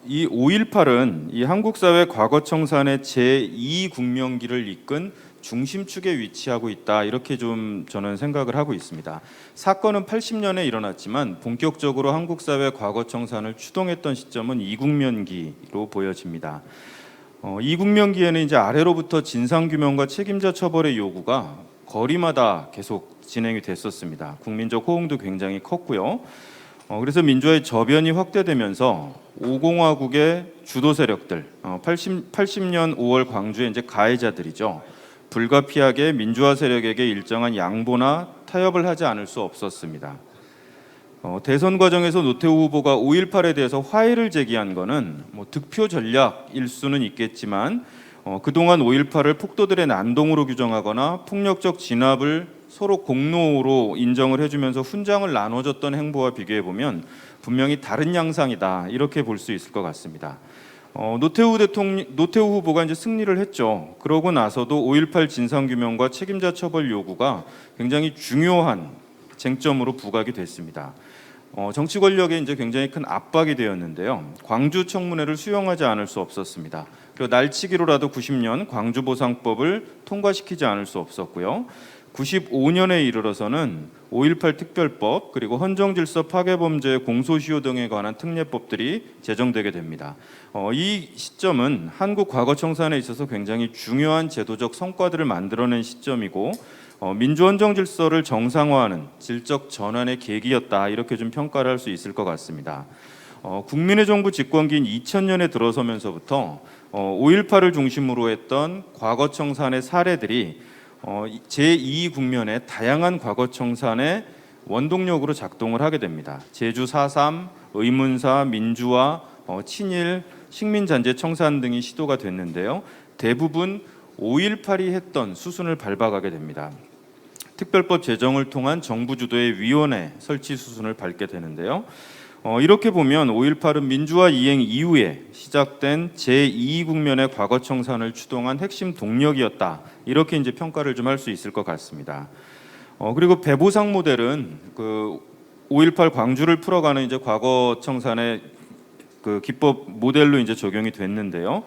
이 5.18은 이 한국 사회 과거 청산의 제2 국면기를 이끈 중심축에 위치하고 있다 이렇게 좀 저는 생각을 하고 있습니다. 사건은 80년에 일어났지만 본격적으로 한국 사회 과거 청산을 추동했던 시점은 2국면기로 보여집니다. 2국면기에는 이제 아래로부터 진상 규명과 책임자 처벌의 요구가 거리마다 계속 진행이 됐었습니다. 국민적 호응도 굉장히 컸고요. 그래서 민주화의 저변이 확대되면서 5공화국의 주도 세력들, 80년 5월 광주의 이제 가해자들이죠. 불가피하게 민주화 세력에게 일정한 양보나 타협을 하지 않을 수 없었습니다. 대선 과정에서 노태우 후보가 5.18에 대해서 화해를 제기한 것은 득표 전략일 수는 있겠지만 그동안 5.18을 폭도들의 난동으로 규정하거나 폭력적 진압을 서로 공로로 인정을 해주면서 훈장을 나눠줬던 행보와 비교해 보면 분명히 다른 양상이다 이렇게 볼 수 있을 것 같습니다. 노태우 후보가 이제 승리를 했죠. 그러고 나서도 5.18 진상규명과 책임자 처벌 요구가 굉장히 중요한 쟁점으로 부각이 됐습니다. 정치 권력에 이제 굉장히 큰 압박이 되었는데요. 광주 청문회를 수용하지 않을 수 없었습니다. 그리고 날치기로라도 90년 광주보상법을 통과시키지 않을 수 없었고요. 95년에 이르러서는 5.18 특별법 그리고 헌정질서 파괴범죄 공소시효 등에 관한 특례법들이 제정되게 됩니다. 이 시점은 한국 과거청산에 있어서 굉장히 중요한 제도적 성과들을 만들어낸 시점이고 민주헌정질서를 정상화하는 질적 전환의 계기였다 이렇게 좀 평가를 할 수 있을 것 같습니다. 국민의 정부 집권기인 2000년에 들어서면서부터 5.18을 중심으로 했던 과거청산의 사례들이 제2 국면의 다양한 과거청산의 원동력으로 작동을 하게 됩니다. 제주 4.3, 의문사, 민주화, 친일, 식민잔재 청산 등이 시도가 됐는데요. 대부분 5.18이 했던 수순을 밟아가게 됩니다. 특별법 제정을 통한 정부 주도의 위원회 설치 수순을 밟게 되는데요. 이렇게 보면 5.18은 민주화 이행 이후에 시작된 제2 국면의 과거청산을 추동한 핵심 동력이었다. 이렇게 이제 평가를 좀 할 수 있을 것 같습니다. 그리고 배보상 모델은 그 5.18 광주를 풀어가는 이제 과거청산의 그 기법 모델로 이제 적용이 됐는데요.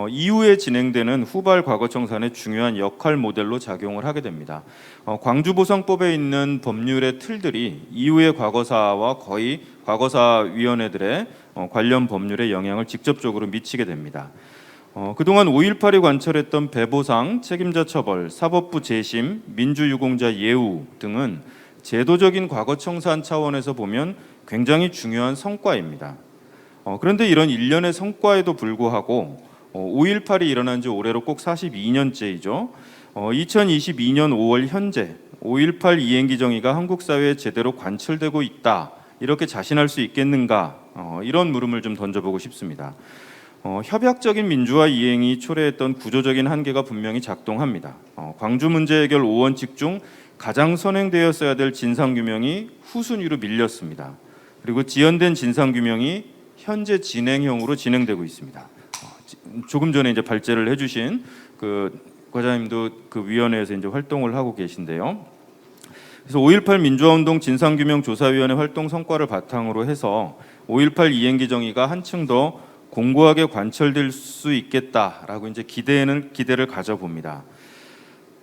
이후에 진행되는 후발 과거청산의 중요한 역할 모델로 작용을 하게 됩니다. 광주보상법에 있는 법률의 틀들이 이후의 과거사와 거의 과거사위원회들의 관련 법률에 영향을 직접적으로 미치게 됩니다. 그동안 5.18이 관철했던 배보상, 책임자 처벌, 사법부 재심, 민주유공자 예우 등은 제도적인 과거청산 차원에서 보면 굉장히 중요한 성과입니다. 그런데 이런 일련의 성과에도 불구하고 5.18이 일어난 지 올해로 꼭 42년째이죠. 2022년 5월 현재 5.18 이행기 정의가 한국 사회에 제대로 관철되고 있다. 이렇게 자신할 수 있겠는가? 이런 물음을 좀 던져보고 싶습니다. 협약적인 민주화 이행이 초래했던 구조적인 한계가 분명히 작동합니다. 광주 문제 해결 5원칙 중 가장 선행되었어야 될 진상규명이 후순위로 밀렸습니다. 그리고 지연된 진상규명이 현재 진행형으로 진행되고 있습니다. 조금 전에 이제 발제를 해주신 그 과장님도 그 위원회에서 이제 활동을 하고 계신데요. 그래서 5.18 민주화운동 진상규명조사위원회 활동 성과를 바탕으로 해서 5.18 이행기 정의가 한층 더 공고하게 관철될 수 있겠다라고 이제 기대를 가져봅니다.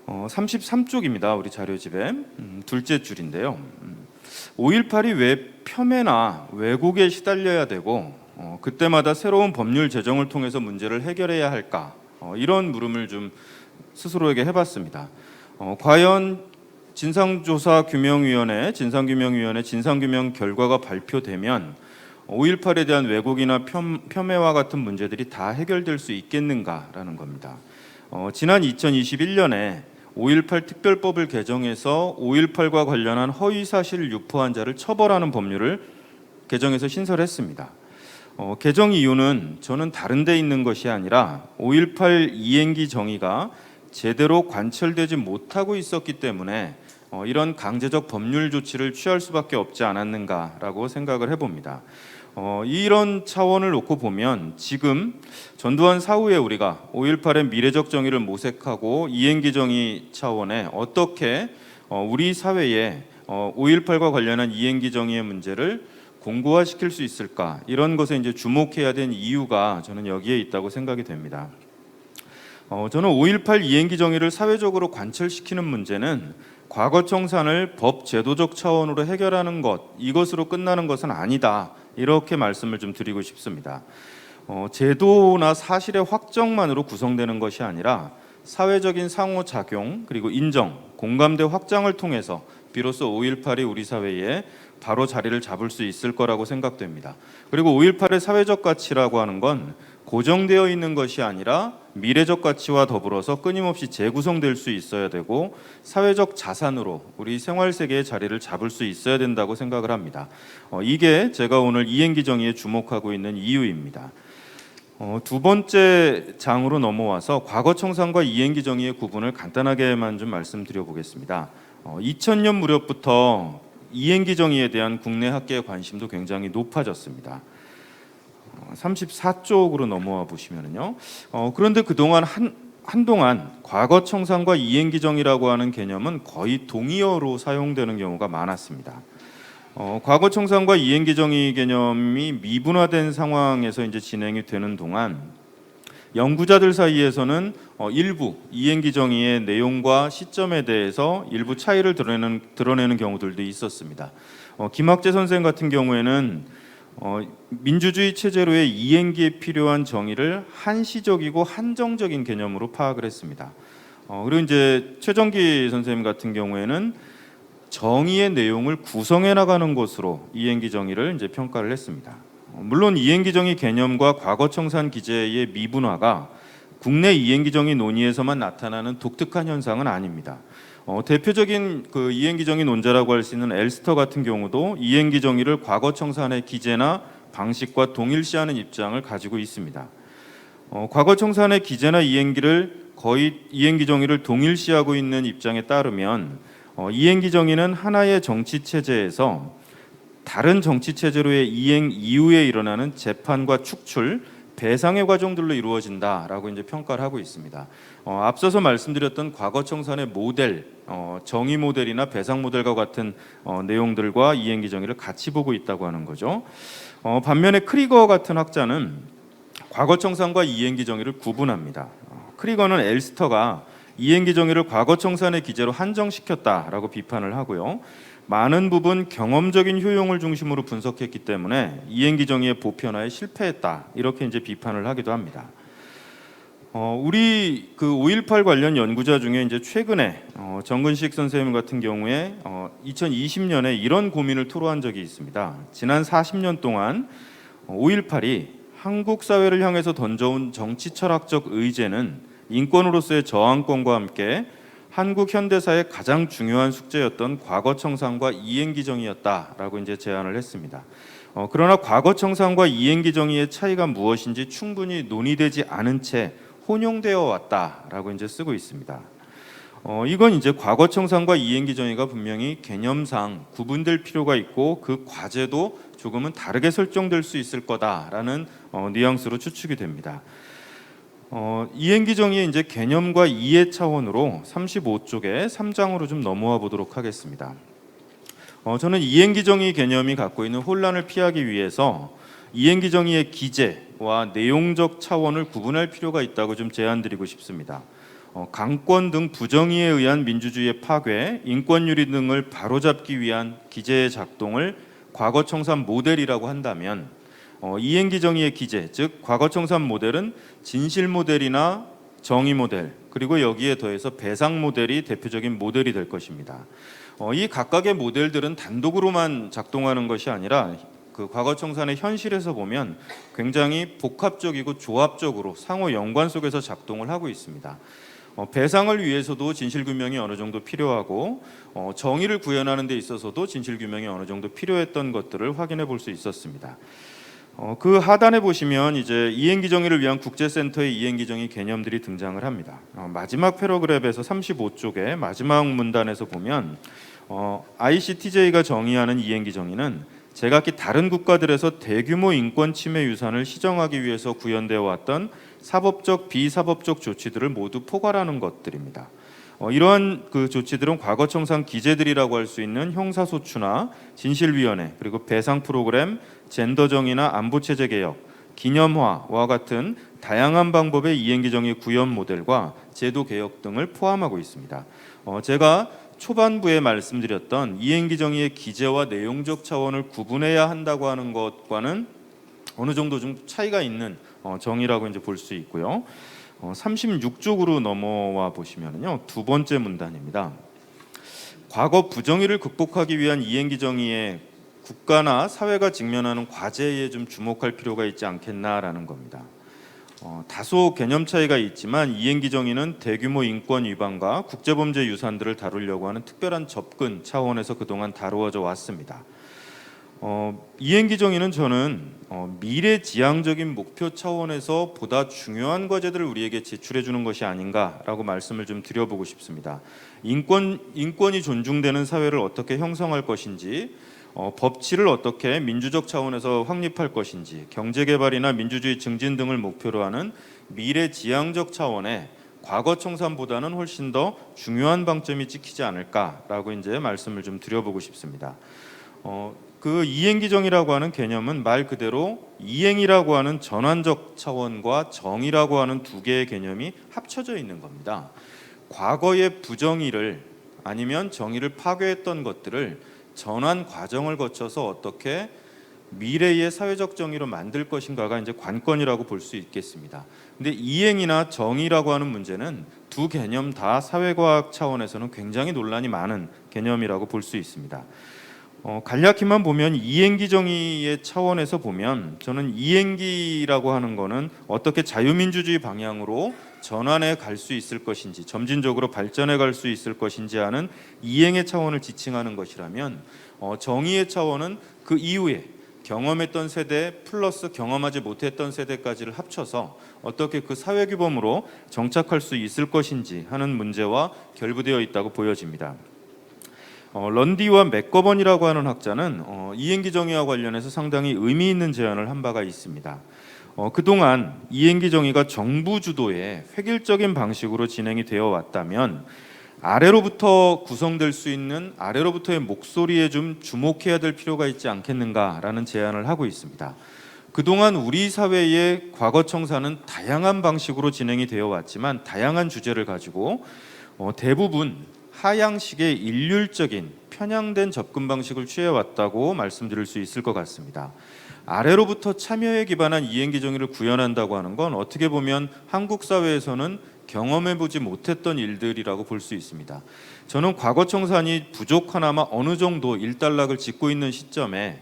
33쪽입니다. 우리 자료집에 둘째 줄인데요. 5.18이 왜 폄훼나 왜곡에 시달려야 되고 그때마다 새로운 법률 제정을 통해서 문제를 해결해야 할까? 이런 물음을 좀 스스로에게 해봤습니다. 과연 진상규명위원회 진상규명 결과가 발표되면 5.18에 대한 왜곡이나 폄훼와 같은 문제들이 다 해결될 수 있겠는가라는 겁니다. 지난 2021년에 5.18 특별법을 개정해서 5.18과 관련한 허위사실을 유포한 자를 처벌하는 법률을 개정해서 신설했습니다. 개정 이유는 저는 다른 데 있는 것이 아니라 5.18 이행기 정의가 제대로 관철되지 못하고 있었기 때문에 이런 강제적 법률 조치를 취할 수밖에 없지 않았는가라고 생각을 해봅니다. 이런 차원을 놓고 보면 지금 전두환 사후에 우리가 5.18의 미래적 정의를 모색하고 이행기 정의 차원에 어떻게 우리 사회에 5.18과 관련한 이행기 정의의 문제를 공고화시킬 수 있을까, 이런 것에 이제 주목해야 된 이유가 저는 여기에 있다고 생각이 됩니다. 저는 5.18 이행기 정의를 사회적으로 관철시키는 문제는 과거청산을 법 제도적 차원으로 해결하는 것, 이것으로 끝나는 것은 아니다, 이렇게 말씀을 좀 드리고 싶습니다. 제도나 사실의 확정만으로 구성되는 것이 아니라 사회적인 상호작용 그리고 인정, 공감대 확장을 통해서 비로소 5.18이 우리 사회에 바로 자리를 잡을 수 있을 거라고 생각됩니다. 그리고 5.18의 사회적 가치라고 하는 건 고정되어 있는 것이 아니라 미래적 가치와 더불어서 끊임없이 재구성될 수 있어야 되고 사회적 자산으로 우리 생활 세계의 자리를 잡을 수 있어야 된다고 생각을 합니다. 이게 제가 오늘 이행기 정의에 주목하고 있는 이유입니다. 두 번째 장으로 넘어와서 과거청산과 이행기 정의의 구분을 간단하게만 좀 말씀드려 보겠습니다. 2000년 무렵부터 이행기 정의에 대한 국내 학계의 관심도 굉장히 높아졌습니다. 34쪽으로 넘어와 보시면은요. 그런데 그동안 한동안 과거 청산과 이행기정이라고 하는 개념은 거의 동의어로 사용되는 경우가 많았습니다. 과거 청산과 이행기정의 개념이 미분화된 상황에서 이제 진행이 되는 동안 연구자들 사이에서는 일부 이행기정의의 내용과 시점에 대해서 일부 차이를 드러내는 경우들도 있었습니다. 김학재 선생 같은 경우에는 민주주의 체제로의 이행기에 필요한 정의를 한시적이고 한정적인 개념으로 파악을 했습니다. 그리고 이제 최정기 선생님 같은 경우에는 정의의 내용을 구성해 나가는 것으로 이행기 정의를 이제 평가를 했습니다. 물론 이행기 정의 개념과 과거 청산 기제의 미분화가 국내 이행기 정의 논의에서만 나타나는 독특한 현상은 아닙니다. 대표적인 그 이행기 정의 논자라고 할 수 있는 엘스터 같은 경우도 이행기 정의를 과거 청산의 기제나 방식과 동일시하는 입장을 가지고 있습니다. 과거 청산의 기제나 이행기를 거의 이행기 정의를 동일시하고 있는 입장에 따르면 이행기 정의는 하나의 정치 체제에서 다른 정치 체제로의 이행 이후에 일어나는 재판과 축출, 배상의 과정들로 이루어진다라고 이제 평가를 하고 있습니다. 앞서서 말씀드렸던 과거 청산의 모델, 정의 모델이나 배상 모델과 같은 내용들과 이행기 정의를 같이 보고 있다고 하는 거죠. 반면에 크리거 같은 학자는 과거 청산과 이행기 정의를 구분합니다. 크리거는 엘스터가 이행기 정의를 과거 청산의 기제로 한정시켰다라고 비판을 하고요. 많은 부분 경험적인 효용을 중심으로 분석했기 때문에 이행기 정의의 보편화에 실패했다 이렇게 이제 비판을 하기도 합니다. 우리 그 5.18 관련 연구자 중에 이제 최근에 정근식 선생님 같은 경우에 2020년에 이런 고민을 토로한 적이 있습니다. 지난 40년 동안 5.18이 한국 사회를 향해서 던져온 정치 철학적 의제는 인권으로서의 저항권과 함께 한국 현대사의 가장 중요한 숙제였던 과거 청산과 이행기 정의였다라고 이제 제안을 했습니다. 그러나 과거 청산과 이행기 정의의 차이가 무엇인지 충분히 논의되지 않은 채 혼용되어 왔다라고 이제 쓰고 있습니다. 이건 이제 과거 청산과 이행기 정의가 분명히 개념상 구분될 필요가 있고 그 과제도 조금은 다르게 설정될 수 있을 거다라는 뉘앙스로 추측이 됩니다. 이행기 정의의 이제 개념과 이해 차원으로 35쪽에 3장으로 좀 넘어와 보도록 하겠습니다. 저는 이행기 정의 개념이 갖고 있는 혼란을 피하기 위해서 이행기 정의의 기제와 내용적 차원을 구분할 필요가 있다고 좀 제안드리고 싶습니다. 강권 등 부정의에 의한 민주주의의 파괴, 인권유리 등을 바로잡기 위한 기제의 작동을 과거 청산 모델이라고 한다면 이행기 정의의 기제, 즉 과거 청산 모델은 진실 모델이나 정의 모델, 그리고 여기에 더해서 배상 모델이 대표적인 모델이 될 것입니다. 이 각각의 모델들은 단독으로만 작동하는 것이 아니라 그 과거 청산의 현실에서 보면 굉장히 복합적이고 조합적으로 상호 연관 속에서 작동을 하고 있습니다. 배상을 위해서도 진실규명이 어느 정도 필요하고 정의를 구현하는 데 있어서도 진실규명이 어느 정도 필요했던 것들을 확인해 볼 수 있었습니다. 그 하단에 보시면 이제 이행기 정의를 위한 국제센터의 이행기 정의 개념들이 등장을 합니다. 마지막 패러그랩에서 35쪽의 마지막 문단에서 보면 ICTJ가 정의하는 이행기 정의는 제각기 다른 국가들에서 대규모 인권 침해 유산을 시정하기 위해서 구현되어 왔던 사법적, 비사법적 조치들을 모두 포괄하는 것들입니다. 이러한 그 조치들은 과거 청산 기제들이라고 할 수 있는 형사소추나 진실위원회, 그리고 배상 프로그램, 젠더 정의나 안보체제 개혁, 기념화와 같은 다양한 방법의 이행기 정의 구현 모델과 제도 개혁 등을 포함하고 있습니다. 제가 초반부에 말씀드렸던 이행기 정의의 기제와 내용적 차원을 구분해야 한다고 하는 것과는 어느 정도 좀 차이가 있는 정의라고 이제 볼 수 있고요. 36쪽으로 넘어와 보시면요, 두 번째 문단입니다. 과거 부정의를 극복하기 위한 이행기 정의에 국가나 사회가 직면하는 과제에 좀 주목할 필요가 있지 않겠나라는 겁니다. 다소 개념 차이가 있지만 이행기 정의는 대규모 인권 위반과 국제범죄 유산들을 다루려고 하는 특별한 접근 차원에서 그동안 다루어져 왔습니다. 이행기 정의는 저는 미래지향적인 목표 차원에서 보다 중요한 과제들을 우리에게 제출해 주는 것이 아닌가라고 말씀을 좀 드려보고 싶습니다. 인권이 존중되는 사회를 어떻게 형성할 것인지, 법치를 어떻게 민주적 차원에서 확립할 것인지, 경제개발이나 민주주의 증진 등을 목표로 하는 미래지향적 차원의 과거 청산보다는 훨씬 더 중요한 방점이 찍히지 않을까라고 이제 말씀을 좀 드려보고 싶습니다. 그 이행기정이라고 하는 개념은 말 그대로 이행이라고 하는 전환적 차원과 정의라고 하는 두 개의 개념이 합쳐져 있는 겁니다. 과거의 부정의를 아니면 정의를 파괴했던 것들을 전환 과정을 거쳐서 어떻게 미래의 사회적 정의로 만들 것인가가 이제 관건이라고 볼 수 있겠습니다. 근데 이행이나 정의라고 하는 문제는 두 개념 다 사회과학 차원에서는 굉장히 논란이 많은 개념이라고 볼 수 있습니다. 간략히만 보면 이행기 정의의 차원에서 보면 저는 이행기라고 하는 거는 어떻게 자유민주주의 방향으로 전환해 갈 수 있을 것인지, 점진적으로 발전해 갈 수 있을 것인지 하는 이행의 차원을 지칭하는 것이라면, 정의의 차원은 그 이후에 경험했던 세대 플러스 경험하지 못했던 세대까지를 합쳐서 어떻게 그 사회 규범으로 정착할 수 있을 것인지 하는 문제와 결부되어 있다고 보여집니다. 런디와 맥거번이라고 하는 학자는 이행기 정의와 관련해서 상당히 의미 있는 제안을 한 바가 있습니다. 그동안 이행기 정의가 정부 주도의 획일적인 방식으로 진행이 되어 왔다면 아래로부터 구성될 수 있는 아래로부터의 목소리에 좀 주목해야 될 필요가 있지 않겠는가라는 제안을 하고 있습니다. 그동안 우리 사회의 과거 청산은 다양한 방식으로 진행이 되어 왔지만 다양한 주제를 가지고 대부분 하향식의 일률적인 편향된 접근 방식을 취해왔다고 말씀드릴 수 있을 것 같습니다. 아래로부터 참여에 기반한 이행기 정의를 구현한다고 하는 건 어떻게 보면 한국 사회에서는 경험해보지 못했던 일들이라고 볼 수 있습니다. 저는 과거 청산이 부족하나마 어느 정도 일단락을 짓고 있는 시점에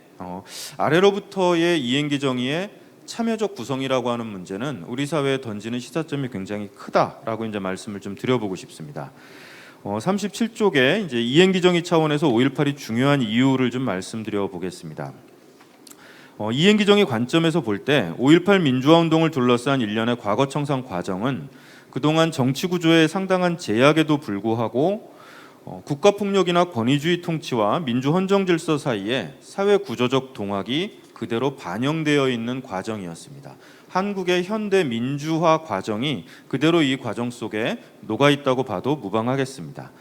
아래로부터의 이행기 정의의 참여적 구성이라고 하는 문제는 우리 사회에 던지는 시사점이 굉장히 크다라고 이제 말씀을 좀 드려보고 싶습니다. 37쪽에 이제 이행기 정의 차원에서 5.18이 중요한 이유를 좀 말씀드려 보겠습니다. 이행기 정의 관점에서 볼 때 5.18 민주화 운동을 둘러싼 일련의 과거 청산 과정은 그동안 정치 구조의 상당한 제약에도 불구하고 국가폭력이나 권위주의 통치와 민주 헌정 질서 사이에 사회 구조적 동학이 그대로 반영되어 있는 과정이었습니다. 한국의 현대 민주화 과정이 그대로 이 과정 속에 녹아 있다고 봐도 무방하겠습니다.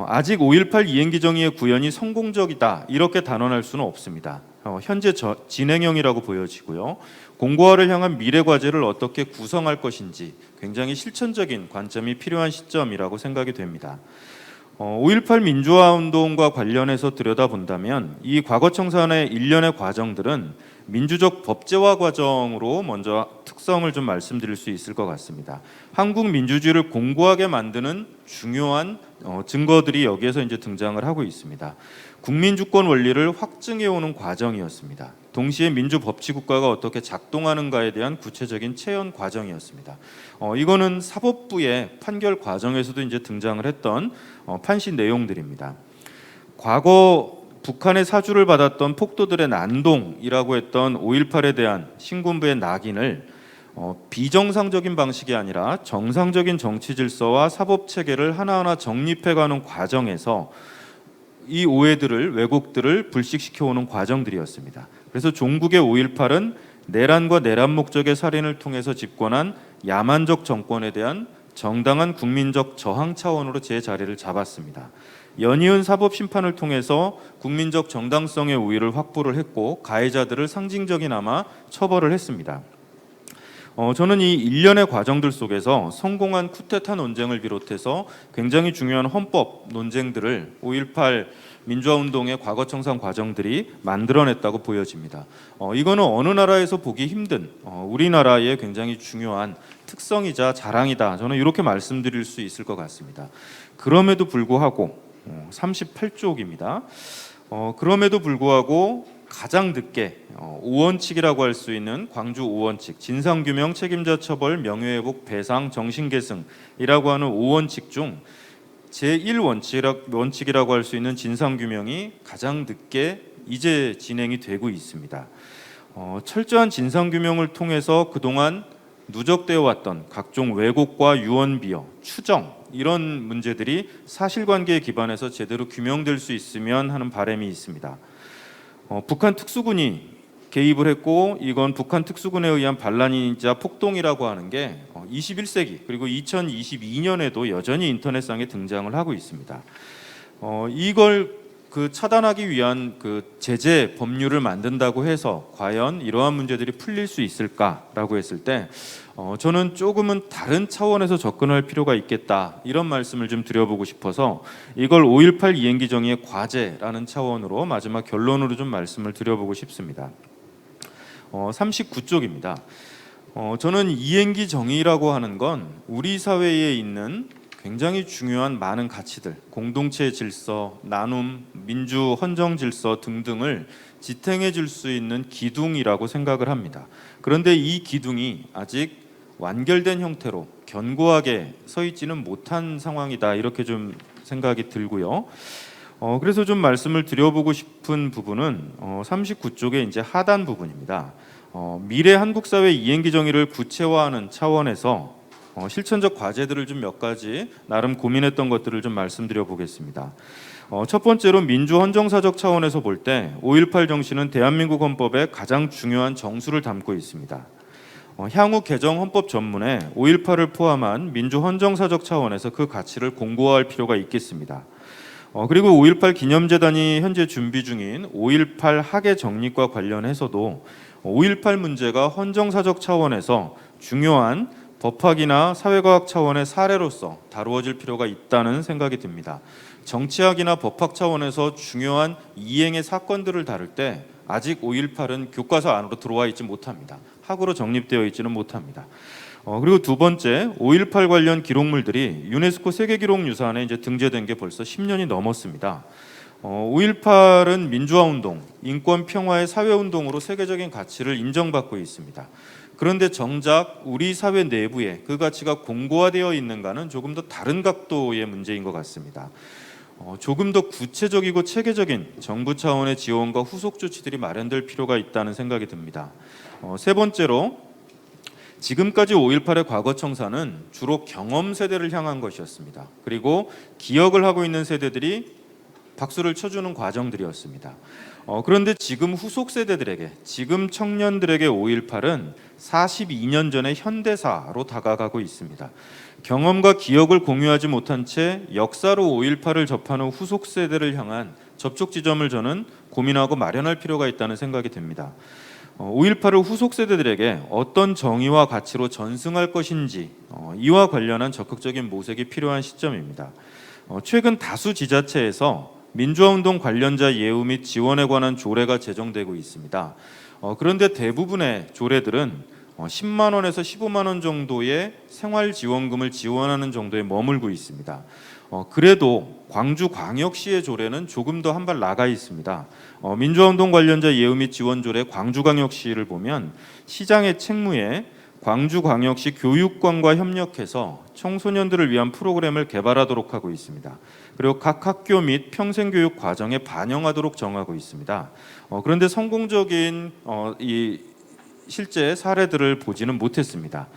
아직 5.18 이행기 정의의 구현이 성공적이다 이렇게 단언할 수는 없습니다. 현재 진행형이라고 보여지고요. 공고화를 향한 미래 과제를 어떻게 구성할 것인지 굉장히 실천적인 관점이 필요한 시점이라고 생각이 됩니다. 5.18 민주화 운동과 관련해서 들여다본다면 이 과거 청산의 일련의 과정들은 민주적 법제화 과정으로 먼저 특성을 좀 말씀드릴 수 있을 것 같습니다. 한국 민주주의를 공고하게 만드는 중요한 증거들이 여기에서 이제 등장을 하고 있습니다. 국민주권 원리를 확증해오는 과정이었습니다. 동시에 민주법치국가가 어떻게 작동하는가에 대한 구체적인 체현 과정이었습니다. 이거는 사법부의 판결 과정에서도 이제 등장을 했던 판시 내용들입니다. 과거 북한의 사주를 받았던 폭도들의 난동이라고 했던 5.18에 대한 신군부의 낙인을 비정상적인 방식이 아니라 정상적인 정치 질서와 사법 체계를 하나하나 정립해가는 과정에서 이 오해들을 왜곡들을 불식시켜오는 과정들이었습니다. 그래서 종국의 5.18은 내란과 내란 목적의 살인을 통해서 집권한 야만적 정권에 대한 정당한 국민적 저항 차원으로 제 자리를 잡았습니다. 연이은 사법 심판을 통해서 국민적 정당성의 우위를 확보를 했고 가해자들을 상징적이나마 처벌을 했습니다. 저는 이 일련의 과정들 속에서 성공한 쿠데타 논쟁을 비롯해서 굉장히 중요한 헌법 논쟁들을 5.18 민주화 운동의 과거 청산 과정들이 만들어냈다고 보여집니다. 이거는 어느 나라에서 보기 힘든 우리나라의 굉장히 중요한 특성이자 자랑이다. 저는 이렇게 말씀드릴 수 있을 것 같습니다. 그럼에도 불구하고 38쪽입니다. 그럼에도 불구하고 가장 늦게 5원칙이라고 할 수 있는 광주 5원칙 진상규명, 책임자 처벌, 명예회복, 배상, 정신계승이라고 하는 5원칙 중 제1원칙이라고 할 수 있는 진상규명이 가장 늦게 이제 진행이 되고 있습니다. 철저한 진상규명을 통해서 그동안 누적되어 왔던 각종 왜곡과 유언비어, 추정 이런 문제들이 사실관계에 기반해서 제대로 규명될 수 있으면 하는 바람이 있습니다. 북한 특수군이 개입을 했고 이건 북한 특수군에 의한 반란이자 폭동이라고 하는 게 21세기 그리고 2022년에도 여전히 인터넷상에 등장을 하고 있습니다. 이걸 차단하기 위한 제재 법률을 만든다고 해서 과연 이러한 문제들이 풀릴 수 있을까라고 했을 때 저는 조금은 다른 차원에서 접근할 필요가 있겠다 이런 말씀을 좀 드려보고 싶어서 이걸 5.18 이행기 정의의 과제라는 차원으로 마지막 결론으로 좀 말씀을 드려보고 싶습니다. 39쪽입니다. 저는 이행기 정의라고 하는 건 우리 사회에 있는 굉장히 중요한 많은 가치들, 공동체의 질서, 나눔, 민주, 헌정 질서 등등을 지탱해 줄 수 있는 기둥이라고 생각을 합니다. 그런데 이 기둥이 아직 완결된 형태로 견고하게 서 있지는 못한 상황이다 이렇게 좀 생각이 들고요. 그래서 좀 말씀을 드려보고 싶은 부분은 39쪽의 이제 하단 부분입니다. 미래 한국 사회 이행기 정의를 구체화하는 차원에서 실천적 과제들을 좀 몇 가지 나름 고민했던 것들을 좀 말씀드려 보겠습니다. 첫 번째로 민주 헌정사적 차원에서 볼 때 5.18 정신은 대한민국 헌법의 가장 중요한 정수를 담고 있습니다. 향후 개정 헌법 전문에 5.18을 포함한 민주 헌정사적 차원에서 그 가치를 공고화할 필요가 있겠습니다. 그리고 5.18 기념재단이 현재 준비 중인 5.18 학예 정립과 관련해서도 5.18 문제가 헌정사적 차원에서 중요한 법학이나 사회과학 차원의 사례로서 다루어질 필요가 있다는 생각이 듭니다. 정치학이나 법학 차원에서 중요한 이행의 사건들을 다룰 때 아직 5.18은 교과서 안으로 들어와 있지 못합니다. 학으로 정립되어 있지는 못합니다. 그리고 두 번째, 5.18 관련 기록물들이 유네스코 세계기록유산에 이제 등재된 게 벌써 10년이 넘었습니다. 5.18은 민주화운동, 인권 평화의 사회운동으로 세계적인 가치를 인정받고 있습니다. 그런데 정작 우리 사회 내부에 그 가치가 공고화되어 있는가는 조금 더 다른 각도의 문제인 것 같습니다. 조금 더 구체적이고 체계적인 정부 차원의 지원과 후속 조치들이 마련될 필요가 있다는 생각이 듭니다. 세 번째로 지금까지 5.18의 과거 청산은 주로 경험 세대를 향한 것이었습니다. 그리고 기억을 하고 있는 세대들이 박수를 쳐주는 과정들이었습니다. 그런데 지금 후속 세대들에게, 지금 청년들에게 5.18은 42년 전의 현대사로 다가가고 있습니다. 경험과 기억을 공유하지 못한 채 역사로 5.18을 접하는 후속 세대를 향한 접촉 지점을 저는 고민하고 마련할 필요가 있다는 생각이 듭니다. 5.18을 후속 세대들에게 어떤 정의와 가치로 전승할 것인지 이와 관련한 적극적인 모색이 필요한 시점입니다. 최근 다수 지자체에서 민주화운동 관련자 예우 및 지원에 관한 조례가 제정되고 있습니다. 그런데 대부분의 조례들은 10만 원에서 15만 원 정도의 생활지원금을 지원하는 정도에 머물고 있습니다. 그래도 광주광역시의 조례는 조금 더 한 발 나가 있습니다. 민주화운동 관련자 예우 및 지원 조례 광주광역시를 보면 시장의 책무에 광주광역시 교육관과 협력해서 청소년들을 위한 프로그램을 개발하도록 하고 있습니다. 그리고 각 학교 및 평생교육 과정에 반영하도록 정하고 있습니다. 그런데 성공적인 이 실제 사례들을 보지는 못했습니다.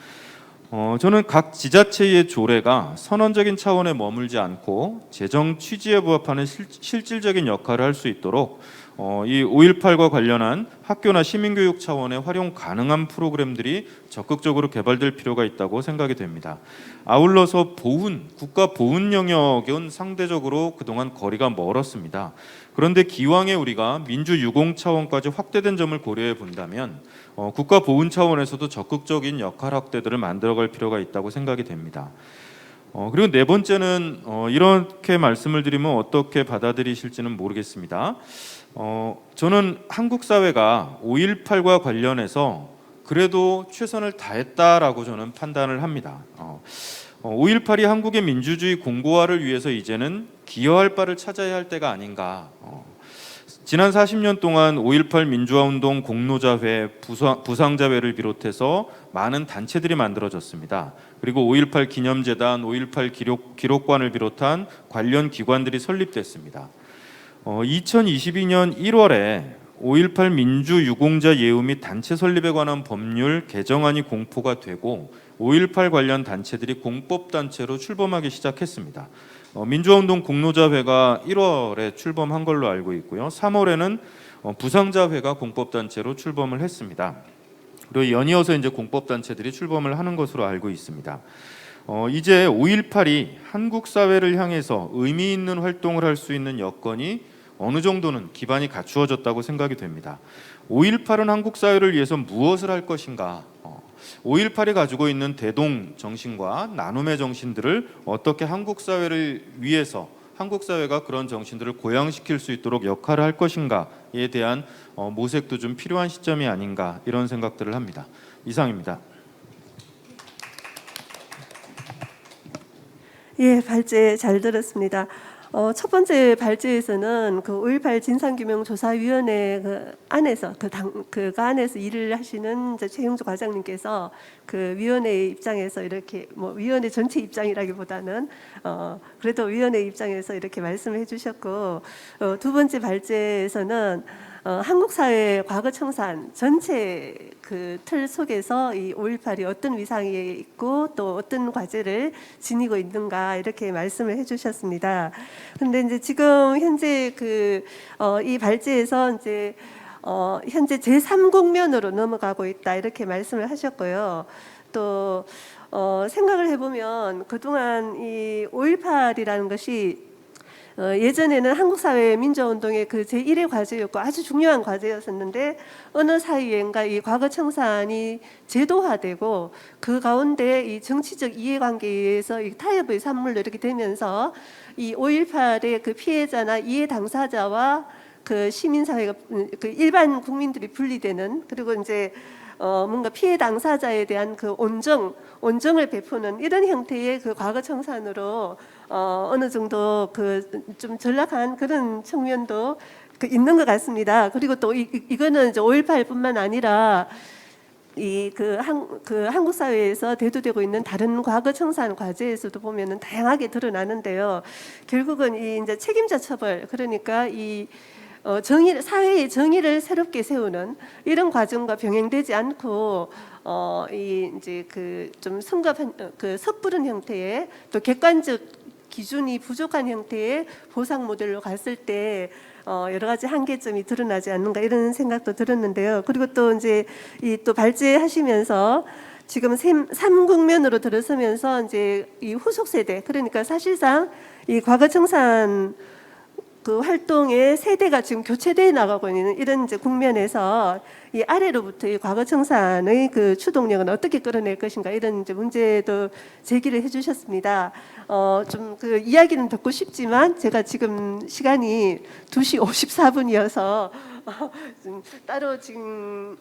저는 각 지자체의 조례가 선언적인 차원에 머물지 않고 재정 취지에 부합하는 실질적인 역할을 할 수 있도록 이 5.18과 관련한 학교나 시민교육 차원의 활용 가능한 프로그램들이 적극적으로 개발될 필요가 있다고 생각이 됩니다. 아울러서 보훈, 국가 보훈 영역은 상대적으로 그동안 거리가 멀었습니다. 그런데 기왕에 우리가 민주유공 차원까지 확대된 점을 고려해 본다면 국가 보훈 차원에서도 적극적인 역할 확대들을 만들어갈 필요가 있다고 생각이 됩니다. 그리고 네 번째는 이렇게 말씀을 드리면 어떻게 받아들이실지는 모르겠습니다. 저는 한국 사회가 5.18과 관련해서 그래도 최선을 다했다라고 저는 판단을 합니다. 5.18이 한국의 민주주의 공고화를 위해서 이제는 기여할 바를 찾아야 할 때가 아닌가. 지난 40년 동안 5.18 민주화운동 공로자회, 부상자회를 비롯해서 많은 단체들이 만들어졌습니다. 그리고 5.18 기념재단, 5.18 기록관을 비롯한 관련 기관들이 설립됐습니다. 2022년 1월에 5.18 민주유공자 예우 및 단체 설립에 관한 법률 개정안이 공포가 되고 5.18 관련 단체들이 공법단체로 출범하기 시작했습니다. 민주화운동 공로자회가 1월에 출범한 걸로 알고 있고요. 3월에는 부상자회가 공법단체로 출범을 했습니다. 그리고 연이어서 이제 공법단체들이 출범을 하는 것으로 알고 있습니다. 이제 5.18이 한국 사회를 향해서 의미 있는 활동을 할 수 있는 여건이 어느 정도는 기반이 갖추어졌다고 생각이 됩니다. 5.18은 한국 사회를 위해서 무엇을 할 것인가? 5.18이 가지고 있는 대동 정신과 나눔의 정신들을 어떻게 한국 사회를 위해서 한국 사회가 그런 정신들을 고양시킬 수 있도록 역할을 할 것인가에 대한 모색도 좀 필요한 시점이 아닌가 이런 생각들을 합니다. 이상입니다. 예, 발제 잘 들었습니다. 첫 번째 발제에서는 그 5.18 진상규명조사위원회 그 안에서 그 안에서 일을 하시는 이제 최영주 과장님께서 그 위원회의 입장에서 이렇게 뭐 위원회 전체 입장이라기보다는 그래도 위원회 입장에서 이렇게 말씀을 해주셨고 두 번째 발제에서는 한국 사회 과거 청산 전체 그 틀 속에서 이 5.18이 어떤 위상이 있고 또 어떤 과제를 지니고 있는가 이렇게 말씀을 해주셨습니다. 근데 이제 지금 현재 이 발제에서 이제 현재 제3국면으로 넘어가고 있다 이렇게 말씀을 하셨고요. 또 생각을 해보면 그동안 이 5.18이라는 것이 예전에는 한국 사회 민주화운동의 그 제1의 과제였고 아주 중요한 과제였었는데 어느 사이엔가 이 과거 청산이 제도화되고 그 가운데 이 정치적 이해관계에 의해서 이 타협의 산물로 이렇게 되면서 이 5.18의 그 피해자나 이해 당사자와 그 시민사회가 그 일반 국민들이 분리되는 그리고 이제 뭔가 피해 당사자에 대한 그 온정을 베푸는 이런 형태의 그 과거 청산으로 어느 정도 그 좀 전락한 그런 측면도 있는 것 같습니다. 그리고 또 이거는 이제 5.18뿐만 아니라 한국 사회에서 대두되고 있는 다른 과거 청산 과제에서도 보면은 다양하게 드러나는데요. 결국은 이 이제 책임자 처벌 그러니까 사회의 정의를 새롭게 세우는 이런 과정과 병행되지 않고 이제 좀 섣부른 형태의 또 객관적 기준이 부족한 형태의 보상 모델로 갔을 때 여러 가지 한계점이 드러나지 않는가 이런 생각도 들었는데요. 그리고 또 이제 또 발제하시면서 지금 3국면으로 들어서면서 이제 이 후속 세대 그러니까 사실상 이 과거 청산 그 활동의 세대가 지금 교체되어 나가고 있는 이런 이제 국면에서 이 아래로부터 이 과거 청산의 그 추동력은 어떻게 끌어낼 것인가 이런 이제 문제도 제기를 해주셨습니다. 좀 그 이야기는 듣고 싶지만 제가 지금 시간이 2시 54분이어서 따로 지금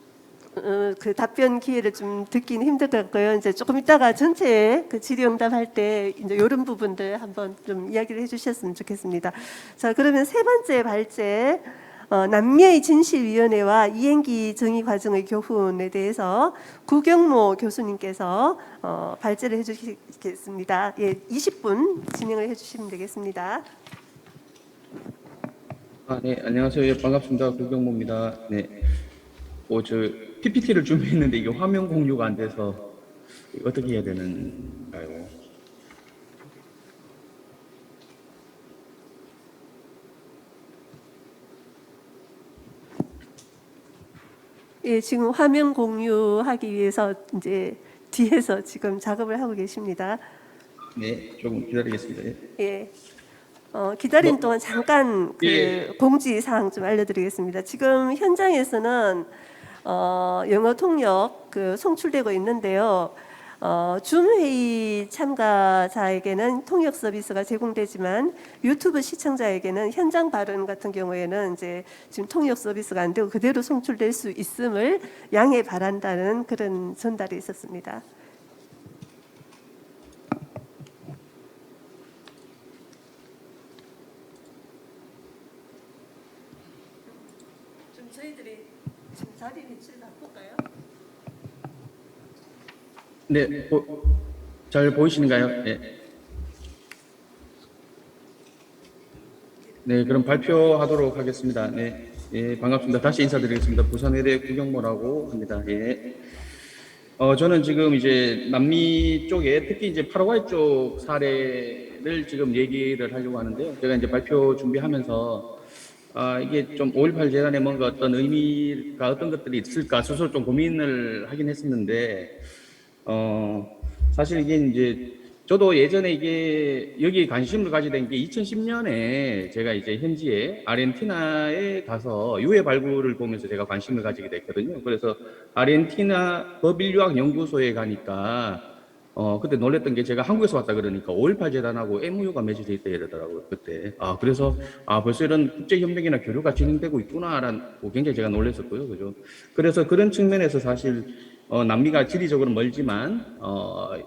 그 답변 기회를 좀 듣기는 힘들 것 같고요. 이제 조금 이따가 전체 그 질의응답 할 때 이제 이런 부분들 한번 좀 이야기를 해주셨으면 좋겠습니다. 자, 그러면 세 번째 발제 남미의 진실위원회와 이행기 정의 과정의 교훈에 대해서 구경모 교수님께서 발제를 해주시겠습니다. 예, 20분 진행을 해주시면 되겠습니다. 네, 안녕하세요. 예, 반갑습니다. 구경모입니다. 네. 저 PPT를 준비했는데 이게 화면 공유가 안 돼서 어떻게 해야 되는가요? 예, 지금 화면 공유하기 위해서 이제 뒤에서 지금 작업을 하고 계십니다. 네, 조금 기다리겠습니다. 예. 예. 기다린 동안 잠깐 공지 사항 좀 알려드리겠습니다. 지금 현장에서는 영어 통역 송출되고 있는데요. 줌 회의 참가자에게는 통역 서비스가 제공되지만 유튜브 시청자에게는 현장 발언 같은 경우에는 이제 지금 통역 서비스가 안 되고 그대로 송출될 수 있음을 양해 바란다는 그런 전달이 있었습니다. 좀 저희들이 지금 자리 위치를 바꿀까요? 네, 잘 보이시는가요? 네. 네, 그럼 발표하도록 하겠습니다. 네, 예, 반갑습니다. 다시 인사드리겠습니다. 부산의대 구경모라고 합니다. 예. 저는 지금 이제 남미 쪽에 특히 이제 파라과이 쪽 사례를 지금 얘기를 하려고 하는데요. 제가 이제 발표 준비하면서 이게 좀 5.18 재단에 뭔가 어떤 의미가 어떤 것들이 있을까 스스로 좀 고민을 하긴 했었는데, 사실 이게 이제 저도 예전에 이게 여기에 관심을 가지게 된 게 2010년에 제가 이제 현지에 아르헨티나에 가서 유해 발굴을 보면서 제가 관심을 가지게 됐거든요. 그래서 아르헨티나 법인류학 연구소에 가니까 그때 놀랬던 게 제가 한국에서 왔다 그러니까 5.18 재단하고 MOU가 맺어져 있다 이러더라고요, 그때. 그래서, 벌써 이런 국제협력이나 교류가 진행되고 있구나라고 굉장히 제가 놀랐었고요, 그죠. 그래서 그런 측면에서 사실, 남미가 지리적으로 멀지만,